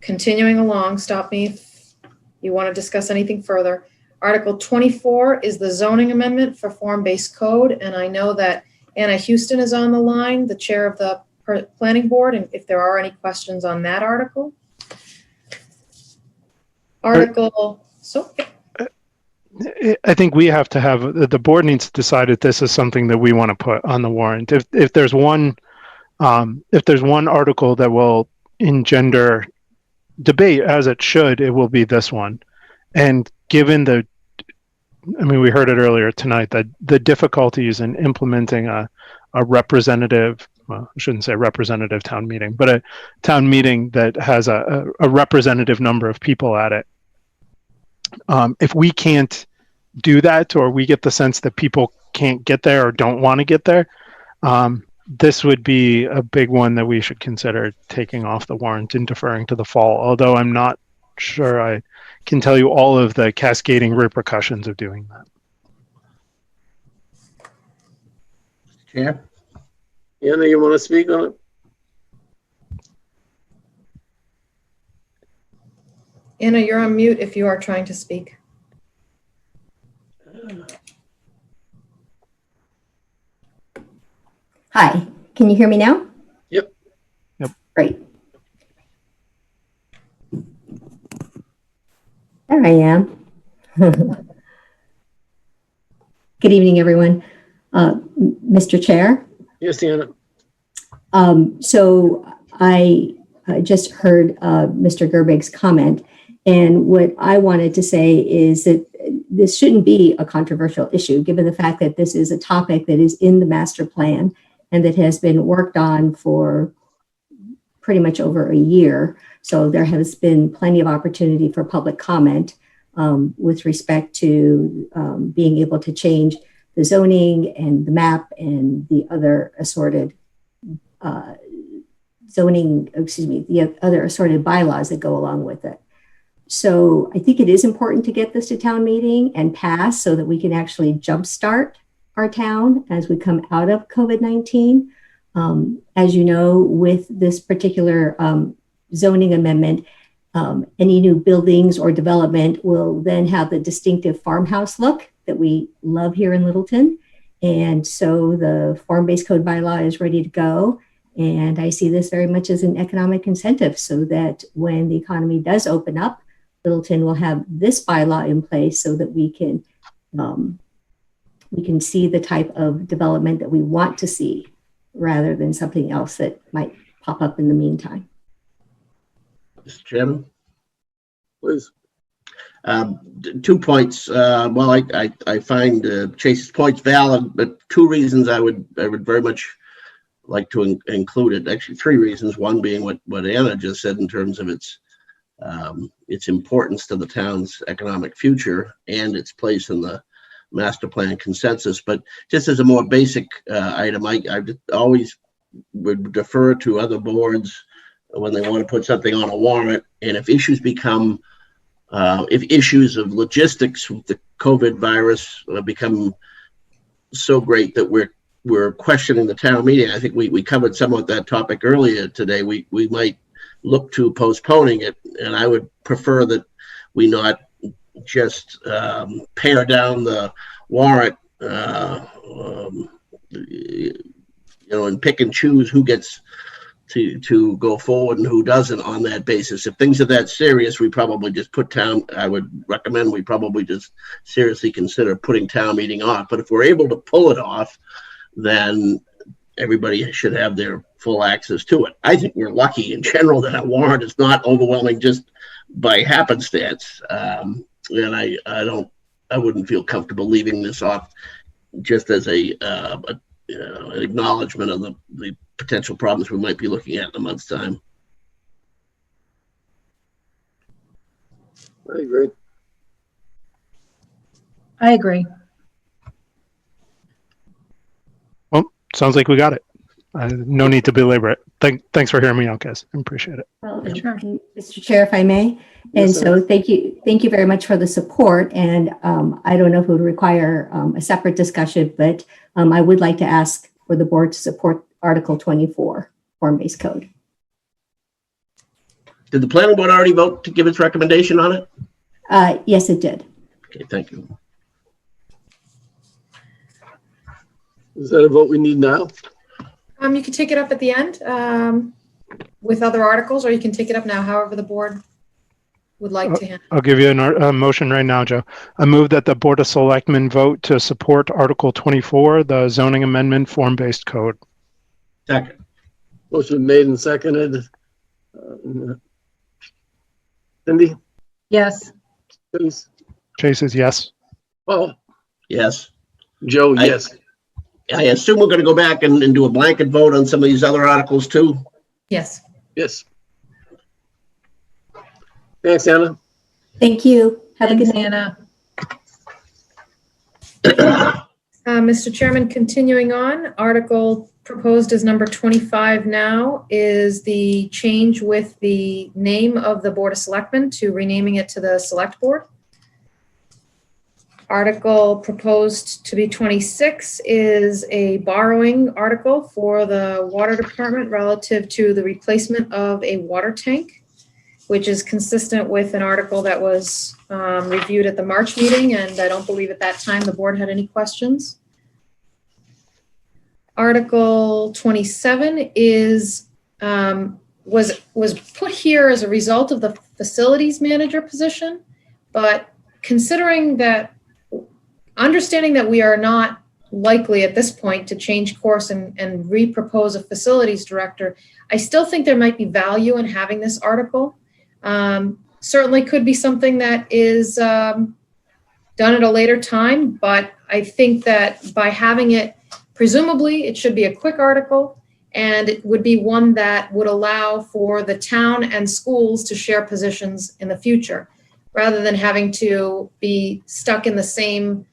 continuing along, stop me if you want to discuss anything further. Article 24 is the zoning amendment for form-based code, and I know that Anna Houston is on the line, the chair of the planning board, and if there are any questions on that article. Article, I think we have to have, the board needs to decide if this is something that we want to put on the warrant. If there's one article that will engender debate, as it should, it will be this one. And given we heard it earlier tonight, that the difficulties in implementing a representative, well, I shouldn't say representative town meeting, but a town meeting that has a representative number of people at it. If we can't do that, or we get the sense that people can't get there or don't want to get there, this would be a big one that we should consider taking off the warrant and deferring to the fall, although I'm not sure I can tell you all of the cascading repercussions of doing that. Chair? Anna, you want to speak on it? Anna, you're on mute if you are trying to speak. Hi, can you hear me now? Yep. Great. There I am. Good evening, everyone. Mr. Chair. Yes, Anna. So I just heard Mr. Gerbig's comment, and what I wanted to say is that this shouldn't be a controversial issue, given the fact that this is a topic that is in the master plan and that has been worked on for pretty much over a year. So there has been plenty of opportunity for public comment with respect to being able to change the zoning and the map and the other assorted the other assorted bylaws that go along with it. So I think it is important to get this to town meeting and pass so that we can actually jumpstart our town as we come out of COVID-19. As you know, with this particular zoning amendment, any new buildings or development will then have the distinctive farmhouse look that we love here in Littleton. And so the form-based code bylaw is ready to go. And I see this very much as an economic incentive so that when the economy does open up, Littleton will have this bylaw in place so that we can see the type of development that we want to see rather than something else that might pop up in the meantime. Mr. Chairman? Please. 2 points. Well, I find Chase's points valid, but 2 reasons I would very much like to include it. Actually, 3 reasons. One being what Anna just said in terms of its importance to the town's economic future and its place in the master plan consensus. But just as a more basic item, I always would defer to other boards when they want to put something on a warrant. And if issues become, if issues of logistics with the COVID virus become so great that we're questioning the town meeting, I think we covered somewhat that topic earlier today, we might look to postponing it. And I would prefer that we not just pare down the warrant, and pick and choose who gets to go forward and who doesn't on that basis. If things are that serious, we probably just I would recommend we probably just seriously consider putting town meeting off. But if we're able to pull it off, then everybody should have their full access to it. I think we're lucky in general that a warrant is not overwhelming just by happenstance. And I I wouldn't feel comfortable leaving this off just as an acknowledgement of the potential problems we might be looking at in a month's time. I agree. I agree. Well, sounds like we got it. No need to belabor it. Thanks for hearing me out, guys. I appreciate it. Well, Mr. Chair, if I may, and Yes, so thank you very much for the support. And I don't know if it would require a separate discussion, but I would like to ask for the board to support Article 24, form-based code. Did the planning board already vote to give its recommendation on it? Yes, it did. Okay, thank you. Is that a vote we need now? You can take it up at the end with other articles, or you can take it up now, however the board would like to handle. I'll give you a motion right now, Joe. I move that the Board of Selectmen vote to support Article 24, the zoning amendment form-based code. Second. Motion made and seconded. Cindy? Yes. Please. Chase is yes. Paul? Yes. Joe, yes. I assume we're going to go back and do a blanket vote on some of these other articles too? Yes. Yes. Thanks, Anna. Thank you. Have a good Thanks, night. Anna. Mr. Chairman, continuing on, article proposed as number 25 now is the change with the name of the Board of Selectmen to renaming it to the Select Board. Article proposed to be 26 is a borrowing article for the water department relative to the replacement of a water tank, which is consistent with an article that was reviewed at the March meeting, and I don't believe at that time the board had any questions. Article 27 is was put here as a result of the facilities manager position, but understanding that we are not likely at this point to change course and re-propose a facilities director, I still think there might be value in having this article. Certainly could be something that is done at a later time, but I think that by having it, presumably it should be a quick article, and it would be one that would allow for the town and schools to share positions in the future, rather than having to be stuck in the same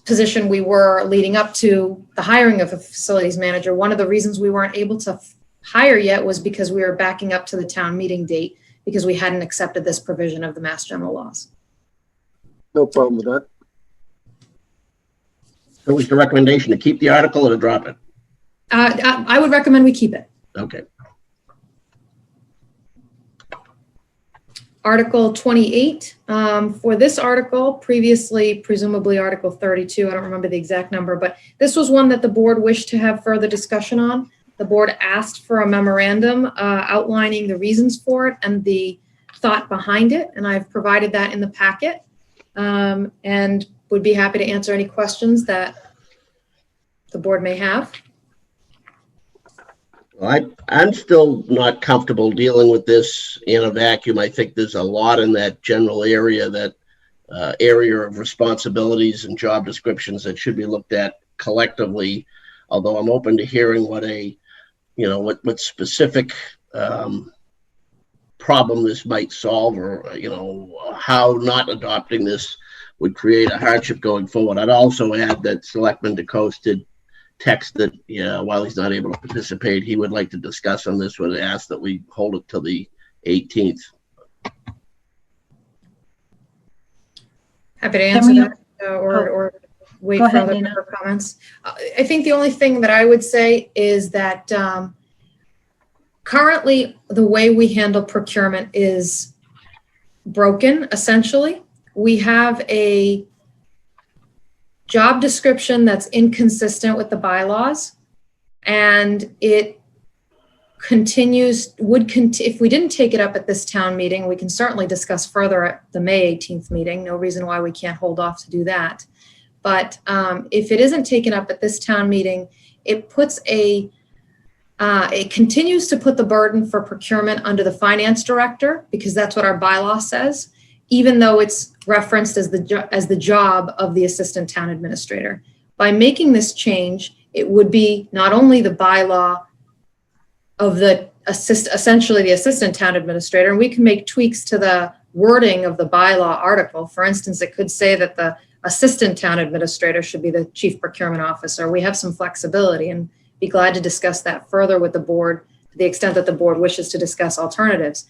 position we were leading up to the hiring of a facilities manager. One of the reasons we weren't able to hire yet was because we were backing up to the town meeting date because we hadn't accepted this provision of the Mass General laws. No problem with that. So was the recommendation to keep the article or to drop it? I would recommend we keep it. Okay. Article 28, for this article, previously, presumably Article 32, I don't remember the exact number, but this was one that the board wished to have further discussion on. The board asked for a memorandum outlining the reasons for it and the thought behind it, and I've provided that in the packet, and would be happy to answer any questions that the board may have. Well, I'm still not comfortable dealing with this in a vacuum. I think there's a lot in that general area, that area of responsibilities and job descriptions that should be looked at collectively. Although I'm open to hearing what what specific problem this might solve, or how not adopting this would create a hardship going forward. I'd also add that Selectman DeCoste did text that while he's not able to participate, he would like to discuss on this, would ask that we hold it till the 18th. Happy to answer that or wait for other member comments. I think the only thing that I would say is that currently the way we handle procurement is broken, essentially. We have a job description that's inconsistent with the bylaws, and it if we didn't take it up at this town meeting, we can certainly discuss further at the May 18th meeting. No reason why we can't hold off to do that. But if it isn't taken up at this town meeting, it continues to put the burden for procurement under the finance director, because that's what our bylaw says, even though it's referenced as the job of the assistant town administrator. By making this change, it would be not only the bylaw of the essentially the assistant town administrator, and we can make tweaks to the wording of the bylaw article. For instance, it could say that the assistant town administrator should be the chief procurement officer. We have some flexibility, and be glad to discuss that further with the board to the extent that the board wishes to discuss alternatives.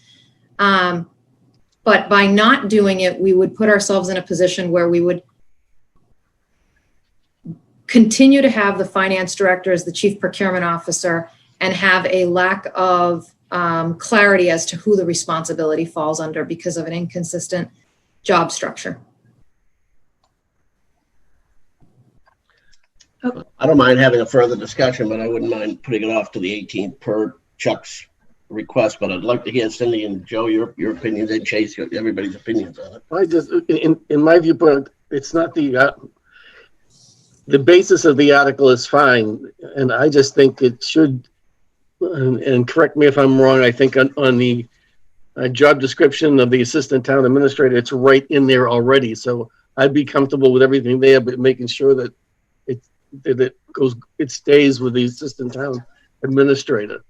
But by not doing it, we would put ourselves in a position where we would continue to have the finance director as the chief procurement officer and have a lack of clarity as to who the responsibility falls under because of an inconsistent job structure. I don't mind having a further discussion, but I wouldn't mind putting it off to the 18th per Chuck's request. But I'd like to hear Cindy and Joe, your opinions, and Chase, everybody's opinions on it. I just, in my viewpoint, it's not the basis of the article is fine, and I just think it should. And correct me if I'm wrong. I think on the job description of the assistant town administrator, it's right in there already. So I'd be comfortable with everything there, but making sure that it stays with the assistant town administrator.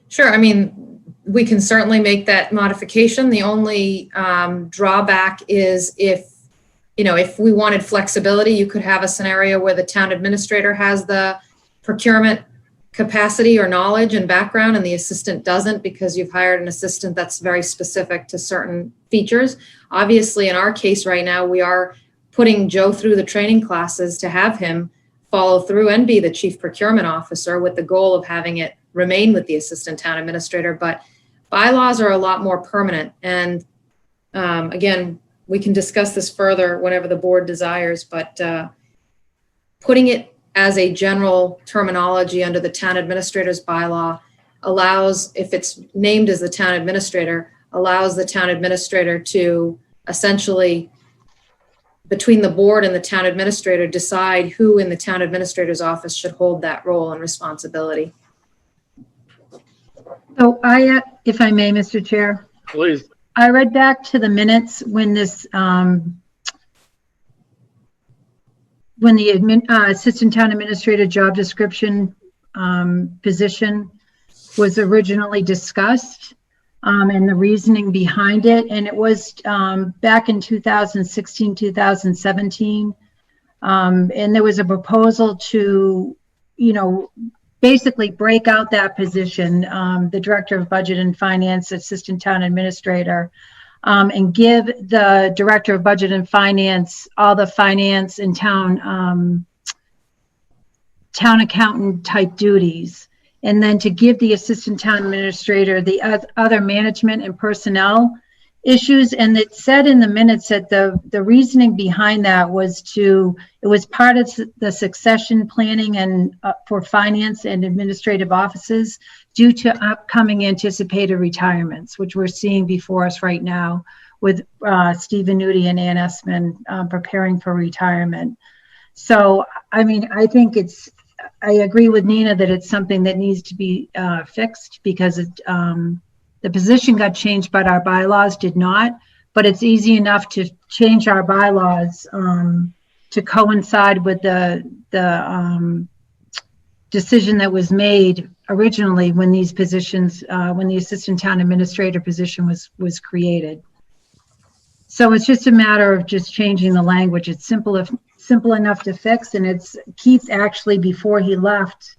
Sure. I mean, we can certainly make that modification. The only drawback is if we wanted flexibility, you could have a scenario where the town administrator has the procurement capacity or knowledge and background and the assistant doesn't, because you've hired an assistant that's very specific to certain features. Obviously, in our case right now, we are putting Joe through the training classes to have him follow through and be the chief procurement officer with the goal of having it remain with the assistant town administrator. But bylaws are a lot more permanent. And again, we can discuss this further whenever the board desires, but putting it as a general terminology under the town administrator's bylaw allows, if it's named as the town administrator, allows the town administrator to essentially, between the board and the town administrator, decide who in the town administrator's office should hold that role and responsibility. So if I may, Mr. Chair. Please. I read back to the minutes when this, when the assistant town administrator job description position was originally discussed, and the reasoning behind it. And it was back in 2016, 2017. And there was a proposal to, basically break out that position, the director of budget and finance, assistant town administrator, and give the director of budget and finance all the finance and town accountant type duties, and then to give the assistant town administrator the other management and personnel issues. And it said in the minutes that the reasoning behind that was it was part of the succession planning and for finance and administrative offices due to upcoming anticipated retirements, which we're seeing before us right now with Stephen Nudi and Ann Esman preparing for retirement. So, I mean, I think I agree with Nina that it's something that needs to be fixed, because the position got changed, but our bylaws did not. But it's easy enough to change our bylaws to coincide with the decision that was made originally when these positions, when the assistant town administrator position was created. So it's just a matter of just changing the language. It's simple enough to fix, and Keith actually, before he left,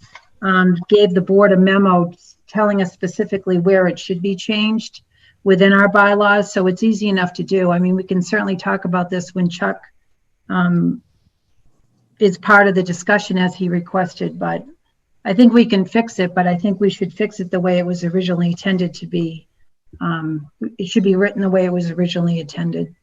gave the board a memo telling us specifically where it should be changed within our bylaws. So it's easy enough to do. I mean, we can certainly talk about this when Chuck is part of the discussion as he requested, but I think we can fix it, but I think we should fix it the way it was originally intended to be. It should be written the way it was originally intended.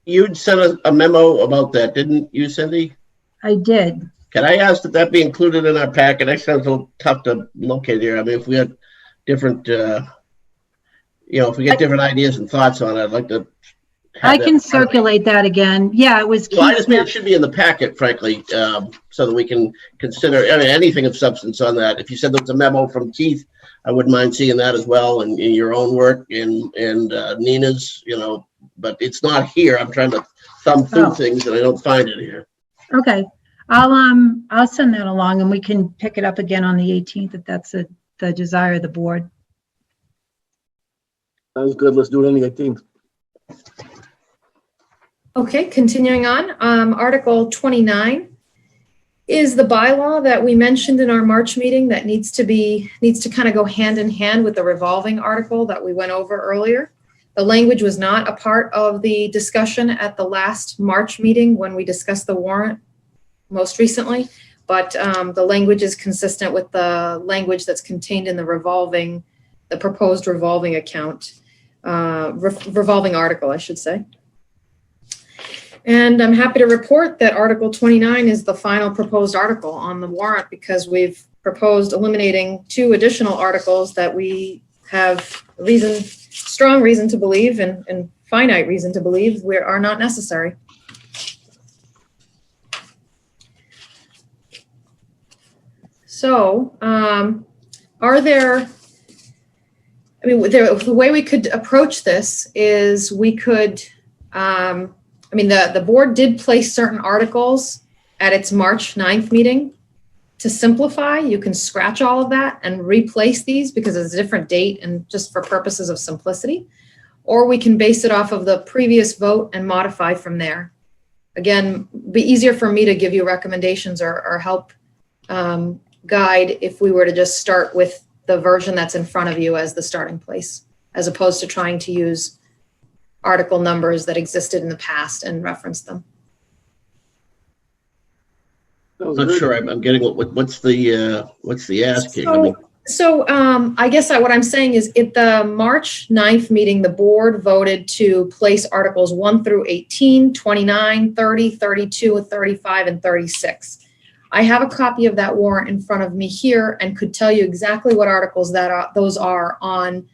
You'd sent a memo about that, didn't you, Cindy? I did. Can I ask that be included in our packet? That sounds a little tough to locate here. I mean, if we had different, if we get different ideas and thoughts on it, I'd like to I can circulate that again. Yeah, it was. Well, I just mean it should be in the packet, frankly, so that we can consider, I mean, anything of substance on that. If you said there was a memo from Keith, I wouldn't mind seeing that as well, and in your own work and Nina's, you know, but it's not here. I'm trying to thumb through things and I don't find it here. Okay, I'll send that along and we can pick it up again on the 18th if that's the desire of the board. Sounds good. Let's do it on the 18th. Okay, continuing on, Article 29 is the bylaw that we mentioned in our March meeting that needs to kind of go hand in hand with the revolving article that we went over earlier. The language was not a part of the discussion at the last March meeting when we discussed the warrant most recently, but the language is consistent with the language that's contained in the proposed revolving account, revolving article, I should say. And I'm happy to report that Article 29 is the final proposed article on the warrant because we've proposed eliminating 2 additional articles that we have strong reason to believe and finite reason to believe are not necessary. So, the way we could approach this is we could, the board did place certain articles at its March 9th meeting. To simplify, you can scratch all of that and replace these because it's a different date and just for purposes of simplicity. Or we can base it off of the previous vote and modify from there. Again, it'd be easier for me to give you recommendations or help guide if we were to just start with the version that's in front of you as the starting place, as opposed to trying to use article numbers that existed in the past and reference them. I'm not sure I'm getting what's the ask here? So I guess what I'm saying is at the March 9th meeting, the board voted to place articles 1 through 18, 29, 30, 32, 35, and 36. I have a copy of that warrant in front of me here and could tell you exactly what articles those are on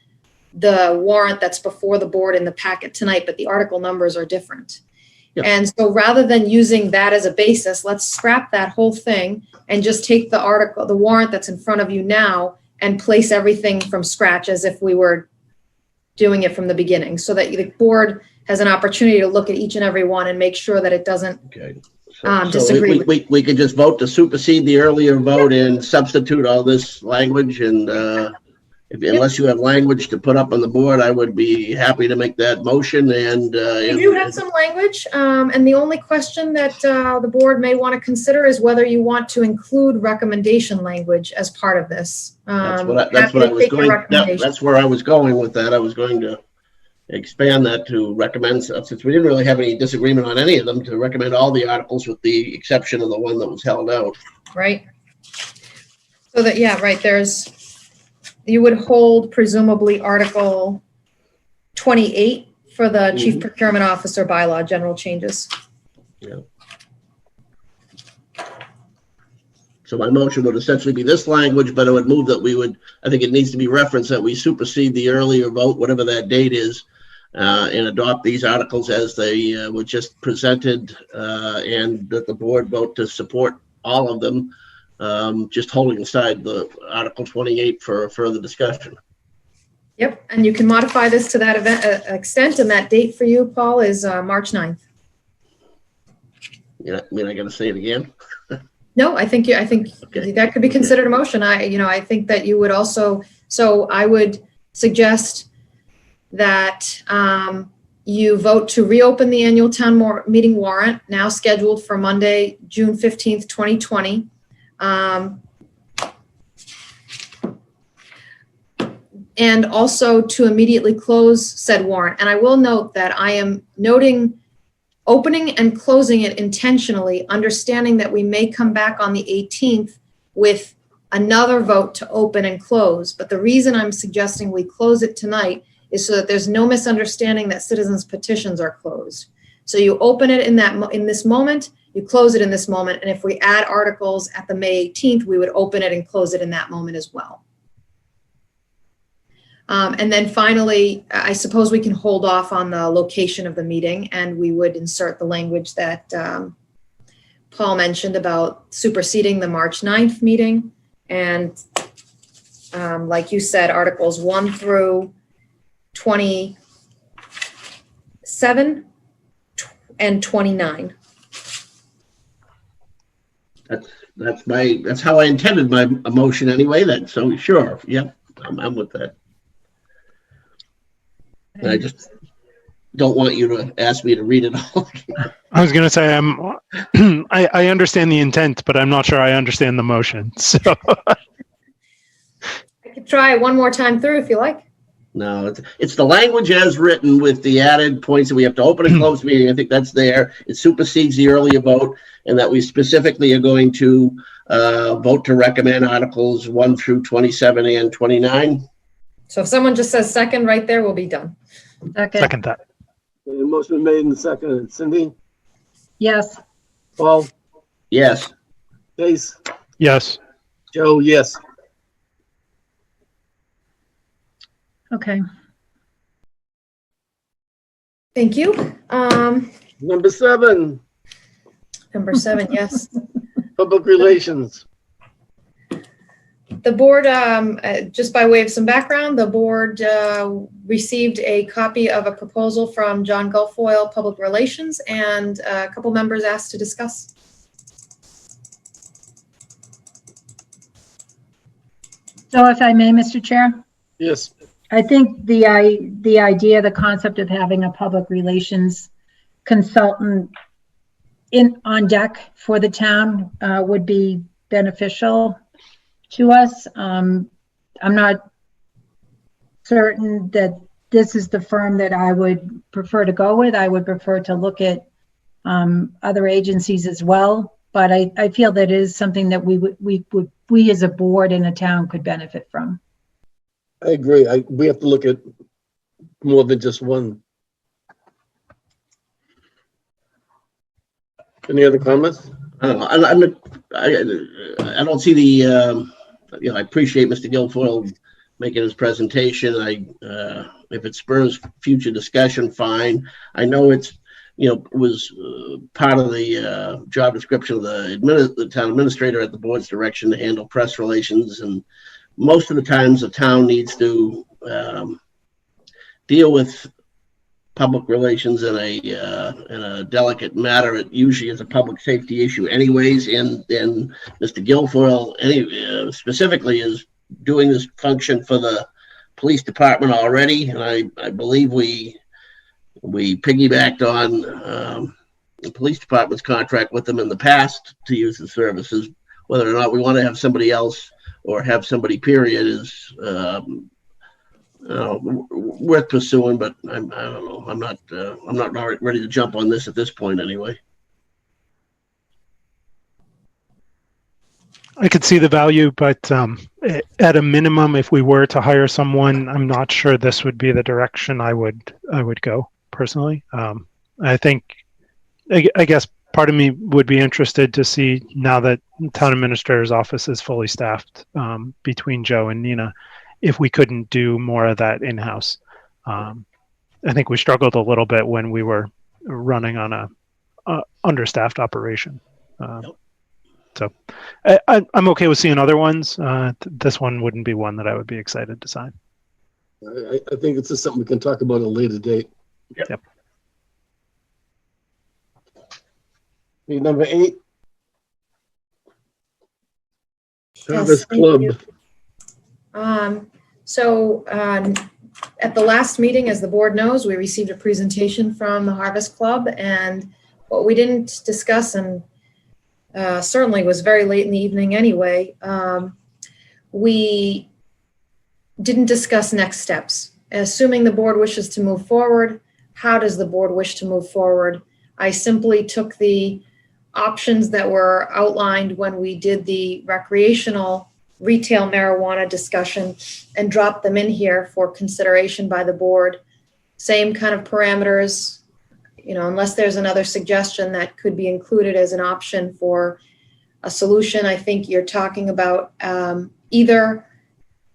the warrant that's before the board in the packet tonight, but the article numbers are different. Yep. And so rather than using that as a basis, let's scrap that whole thing and just take the warrant that's in front of you now and place everything from scratch as if we were doing it from the beginning so that the board has an opportunity to look at each and every one and make sure that it doesn't disagree. We could just vote to supersede the earlier vote and substitute all this language and unless you have language to put up on the board, I would be happy to make that motion. And we do have some language, and the only question that the board may want to consider is whether you want to include recommendation language as part of this. That's where I was going with that. I was going to expand that to recommend stuff, since we didn't really have any disagreement on any of them, to recommend all the articles with the exception of the one that was held out. Right. So that, you would hold presumably Article 28 for the Chief Procurement Officer bylaw general changes. Yeah. So my motion would essentially be this language, but I would move that I think it needs to be referenced that we supersede the earlier vote, whatever that date is, and adopt these articles as they were just presented, and that the board vote to support all of them. Just holding aside the Article 28 for further discussion. Yep, and you can modify this to that extent, and that date for you, Paul, is March 9th. Yeah, I got to say it again. No, I think that could be considered a motion. I think that you would also. So I would suggest that you vote to reopen the annual town meeting warrant, now scheduled for Monday, June 15th, 2020. And also to immediately close said warrant. And I will note that I am noting opening and closing it intentionally, understanding that we may come back on the 18th with another vote to open and close. But the reason I'm suggesting we close it tonight is so that there's no misunderstanding that citizens' petitions are closed. So you open it in this moment, you close it in this moment, and if we add articles at the May 18th, we would open it and close it in that moment as well. And then finally, I suppose we can hold off on the location of the meeting, and we would insert the language that Paul mentioned about superseding the March 9th meeting. And like you said, Articles 1 through 27 and 29. That's how I intended my motion anyway. So sure, yep, I'm with that. And I just don't want you to ask me to read it all. I was going to say I understand the intent, but I'm not sure I understand the motion. So I could try one more time through if you like. No, it's the language as written with the added points that we have to open and close meeting. I think that's there. It supersedes the earlier vote, and that we specifically are going to vote to recommend Articles 1 through 27 and 29. So if someone just says second right there, we'll be done. Second that. The motion made in the second. Cindy? Yes. Paul? Yes. Case? Yes. Joe, yes. Okay. Thank you. Number 7. Number 7, yes. Public relations. The board, just by way of some background, the board received a copy of a proposal from John Guilfoyle, Public Relations, and a couple members asked to discuss. So if I may, Mr. Chair? Yes. I think the idea, the concept of having a public relations consultant on deck for the town would be beneficial to us. I'm not certain that this is the firm that I would prefer to go with. I would prefer to look at other agencies as well, but I feel that it is something that we as a board in a town could benefit from. I agree. We have to look at more than just one. Any other comments? I don't see the, I appreciate Mr. Guilfoyle making his presentation. If it spurs future discussion, fine. I know it was part of the job description of the town administrator at the board's direction to handle press relations, and most of the times the town needs to deal with public relations in a delicate matter. It usually is a public safety issue anyways, and Mr. Guilfoyle specifically is doing this function for the police department already, and I believe we piggybacked on the police department's contract with them in the past to use the services. Whether or not we want to have somebody else or have somebody period is worth pursuing, but I don't know. I'm not ready to jump on this at this point anyway. I could see the value, but at a minimum, if we were to hire someone, I'm not sure this would be the direction I would go personally. I think, I guess part of me would be interested to see, now that the town administrator's office is fully staffed, between Joe and Nina, if we couldn't do more of that in-house. I think we struggled a little bit when we were running on a understaffed operation. So I'm okay with seeing other ones. This one wouldn't be one that I would be excited to sign. I think it's just something we can talk about at a later date. Yep. Number 8. Yes, Harvest Club. At the last meeting, as the board knows, we received a presentation from the Harvest Club, and what we didn't discuss, and certainly was very late in the evening anyway, we didn't discuss next steps. Assuming the board wishes to move forward, how does the board wish to move forward? I simply took the options that were outlined when we did the recreational retail marijuana discussion and dropped them in here for consideration by the board. Same kind of parameters, unless there's another suggestion that could be included as an option for a solution. I think you're talking about either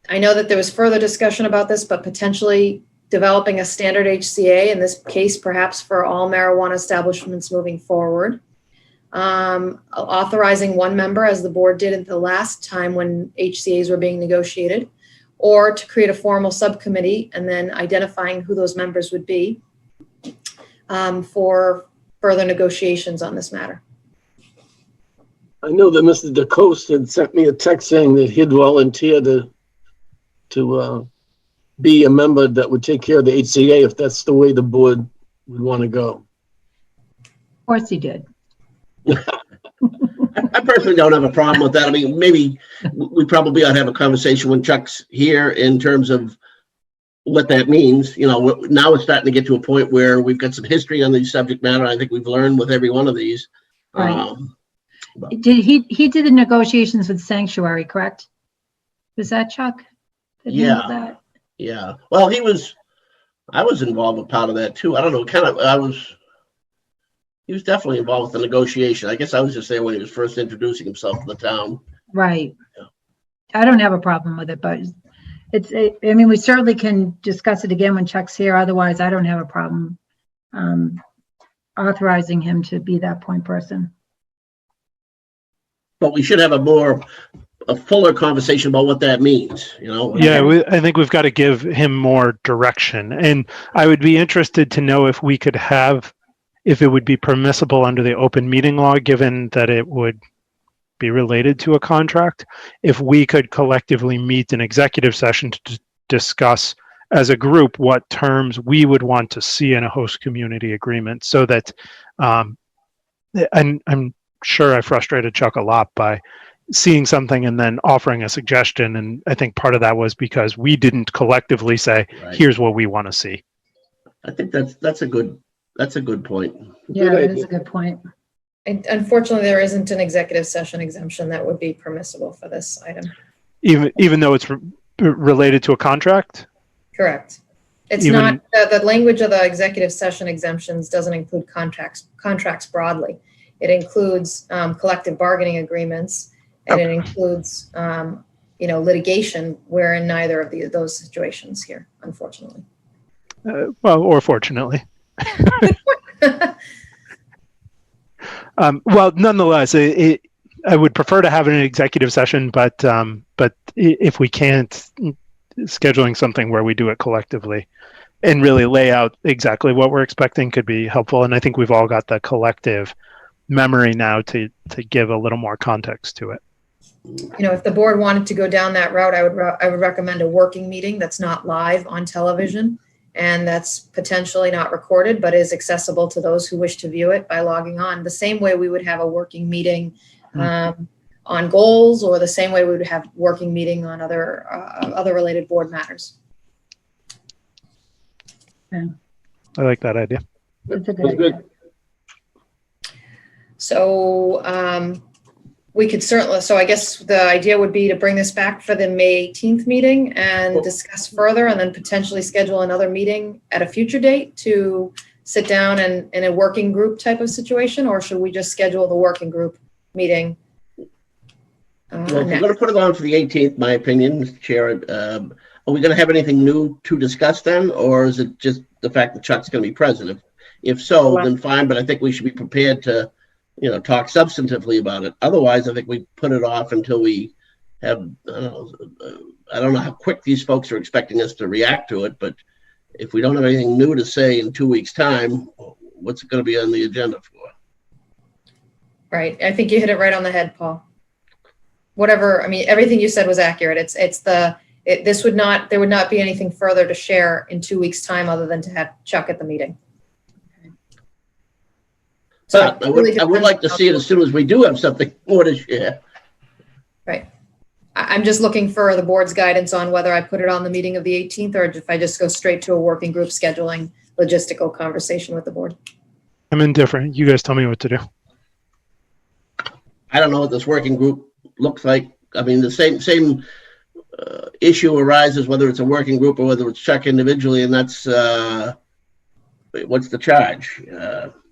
I know that there was further discussion about this, but potentially developing a standard HCA, in this case, perhaps for all marijuana establishments moving forward. Authorizing one member, as the board did at the last time when HCAs were being negotiated, or to create a formal subcommittee and then identifying who those members would be for further negotiations on this matter. I know that Mr. DeCoste had sent me a text saying that he'd volunteer to be a member that would take care of the HCA if that's the way the board would want to go. Of course he did. I personally don't have a problem with that. I mean, maybe we probably ought to have a conversation when Chuck's here in terms of what that means. You know, now it's starting to get to a point where we've got some history on these subject matter. I think we've learned with every one of these. Right. He did the negotiations with Sanctuary, correct? Was that Chuck? Did he handle that? Yeah. Well, I was involved with part of that too. I don't know, he was definitely involved with the negotiation. I guess I was just there when he was first introducing himself to the town. Right. Yeah. I don't have a problem with it, but I mean, we certainly can discuss it again when Chuck's here. Otherwise, I don't have a problem authorizing him to be that point person. But we should have a fuller conversation about what that means, you know? Yeah, I think we've got to give him more direction. And I would be interested to know if it would be permissible under the open meeting law, given that it would be related to a contract, if we could collectively meet in executive session to discuss as a group what terms we would want to see in a host community agreement, so that and I'm sure I frustrated Chuck a lot by seeing something and then offering a suggestion. And I think part of that was because we didn't collectively say, right, here's what we want to see. I think that's a good point. Yeah, that is a good point. And unfortunately, there isn't an executive session exemption that would be permissible for this item. Even though it's related to a contract? Correct. It's not, the language of the executive session exemptions doesn't include contracts broadly. It includes collective bargaining agreements, and it includes litigation, wherein neither of those situations here, unfortunately. Or fortunately. Well, nonetheless, I would prefer to have an executive session, but if we can't, scheduling something where we do it collectively and really lay out exactly what we're expecting could be helpful. And I think we've all got the collective memory now to give a little more context to it. If the board wanted to go down that route, I would recommend a working meeting that's not live on television and that's potentially not recorded, but is accessible to those who wish to view it by logging on. The same way we would have a working meeting on goals, or the same way we would have working meeting on other related board matters. Yeah. I like that idea. That's a good idea. So we could certainly, so I guess the idea would be to bring this back for the May 18th meeting and discuss further, and then potentially schedule another meeting at a future date to sit down and in a working group type of situation, or should we just schedule the working group meeting? Well, if we're going to put it on for the 18th, my opinion, Mr. Chair, are we going to have anything new to discuss then, or is it just the fact that Chuck's going to be present? If so, then fine, but I think we should be prepared to talk substantively about it. Otherwise, I think we put it off until we have, I don't know how quick these folks are expecting us to react to it, but if we don't have anything new to say in 2 weeks' time, what's it going to be on the agenda for? Right. I think you hit it right on the head, Paul. Everything you said was accurate. There would not be anything further to share in 2 weeks' time other than to have Chuck at the meeting. But I would like to see it as soon as we do have something more to share. Right. I'm just looking for the board's guidance on whether I put it on the meeting of the 18th or if I just go straight to a working group scheduling logistical conversation with the board. I'm indifferent. You guys tell me what to do. I don't know what this working group looks like. I mean, the same issue arises whether it's a working group or whether it's Chuck individually, and that's what's the charge?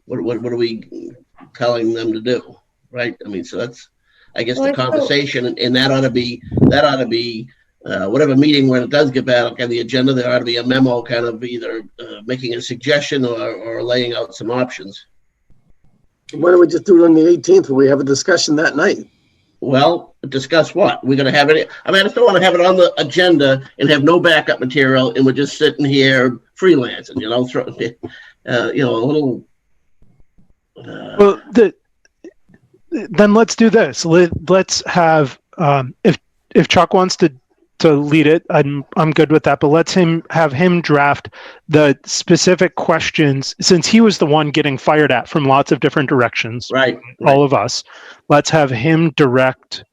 What are we telling them to do, right? I mean, so that's, I guess, the conversation, and that ought to be whatever meeting when it does get back on the agenda, there ought to be a memo kind of either making a suggestion or laying out some options. Why don't we just do it on the 18th when we have a discussion that night? Well, discuss what? We're going to have it. I mean, I still want to have it on the agenda and have no backup material, and we're just sitting here freelancing, you know, a little. Well, then let's do this. Let's have if Chuck wants to lead it, I'm good with that. But let's have him draft the specific questions, since he was the one getting fired at from lots of different directions. Right. All of us. Let's have him develop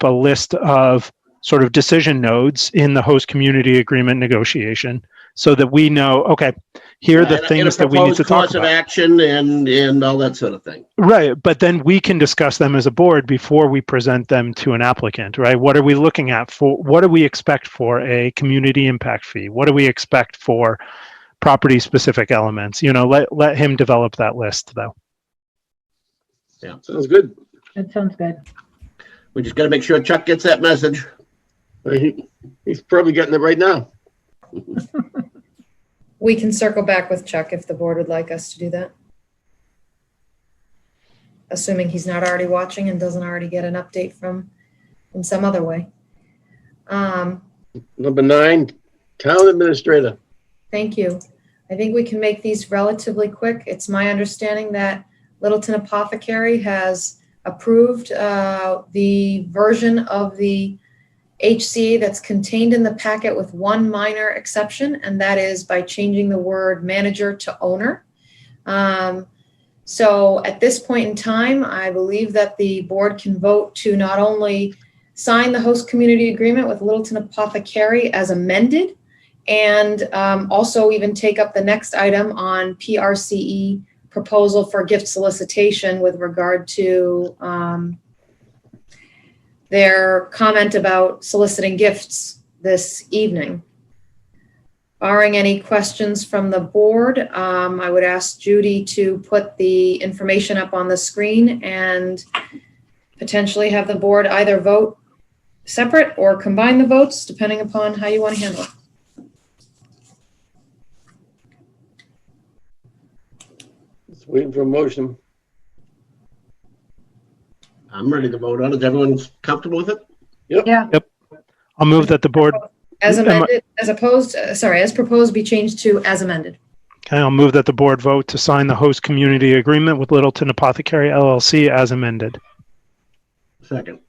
a list of sort of decision nodes in the host community agreement negotiation, so that we know, okay, here are the things that we need to talk course of about. action and all that sort of thing. Right, but then we can discuss them as a board before we present them to an applicant, right? What are we looking at for, what do we expect for a community impact fee? What do we expect for property specific elements? You know, let him develop that list though. Yeah, sounds good. That sounds good. We just got to make sure Chuck gets that message. He's probably getting it right now. We can circle back with Chuck if the board would like us to do that. Assuming he's not already watching and doesn't already get an update from in some other way. Number 9, town administrator. Thank you. I think we can make these relatively quick. It's my understanding that Littleton Apothecary has approved the version of the HCA that's contained in the packet with one minor exception, and that is by changing the word manager to owner. So at this point in time, I believe that the board can vote to not only sign the host community agreement with Littleton Apothecary as amended, and also even take up the next item on PRCE proposal for gift solicitation with regard to their comment about soliciting gifts this evening. Barring any questions from the board, I would ask Judy to put the information up on the screen and potentially have the board either vote separate or combine the votes, depending upon how you want to handle it. Just waiting for a motion. I'm ready to vote on it. Everyone's comfortable with it? Yep. Yeah. Yep. I'll move that the board. As amended, as proposed be changed to as amended. Okay, I'll move that the board vote to sign the host community agreement with Littleton Apothecary LLC as amended. Second.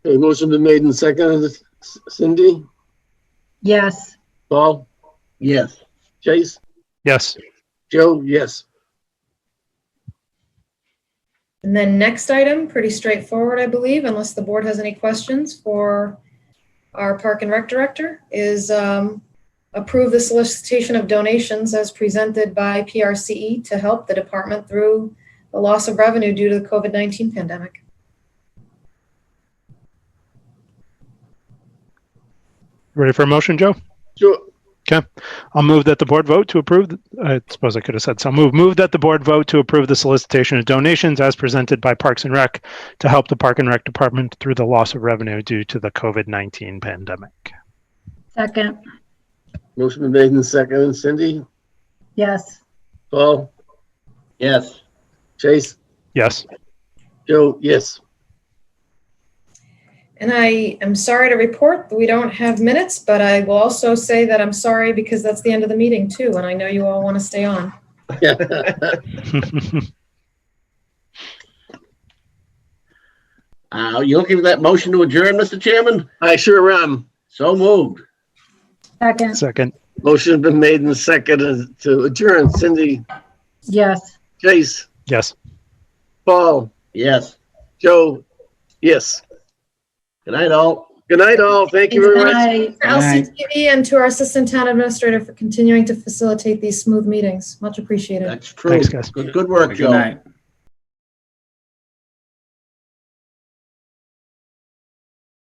Okay, motion been made and seconded. Cindy? Yes. Paul? Yes. Chase? Yes. Joe? Yes. And then next item, pretty straightforward, I believe, unless the board has any questions for our Park and Rec Director, is approve the solicitation of donations as presented by PRCE to help the department through the loss of revenue due to the COVID-19 pandemic. Ready for a motion, Joe? Sure. Okay. I'll move that the board vote to approve. I suppose I could have said so. Move that the board vote to approve the solicitation of donations as presented by Parks and Rec to help the Park and Rec department through the loss of revenue due to the COVID-19 pandemic. Second. Motion been made and seconded. Cindy? Yes. Paul? Yes. Chase? Yes. Joe? Yes. And I am sorry to report that we don't have minutes, but I will also say that I'm sorry because that's the end of the meeting too, and I know you all want to stay on. You looking for that motion to adjourn, Mr. Chairman? I sure am. So moved. Second. Second. Motion been made and seconded to adjourn. Cindy? Yes. Chase? Yes. Paul? Yes. Joe? Yes. Good night, all. Good night, all. Thank you very much. To LCTV and to our Assistant Town Administrator for continuing to facilitate these smooth meetings. Much appreciated. That's true. Thanks, guys. Good work, Good Joe. night.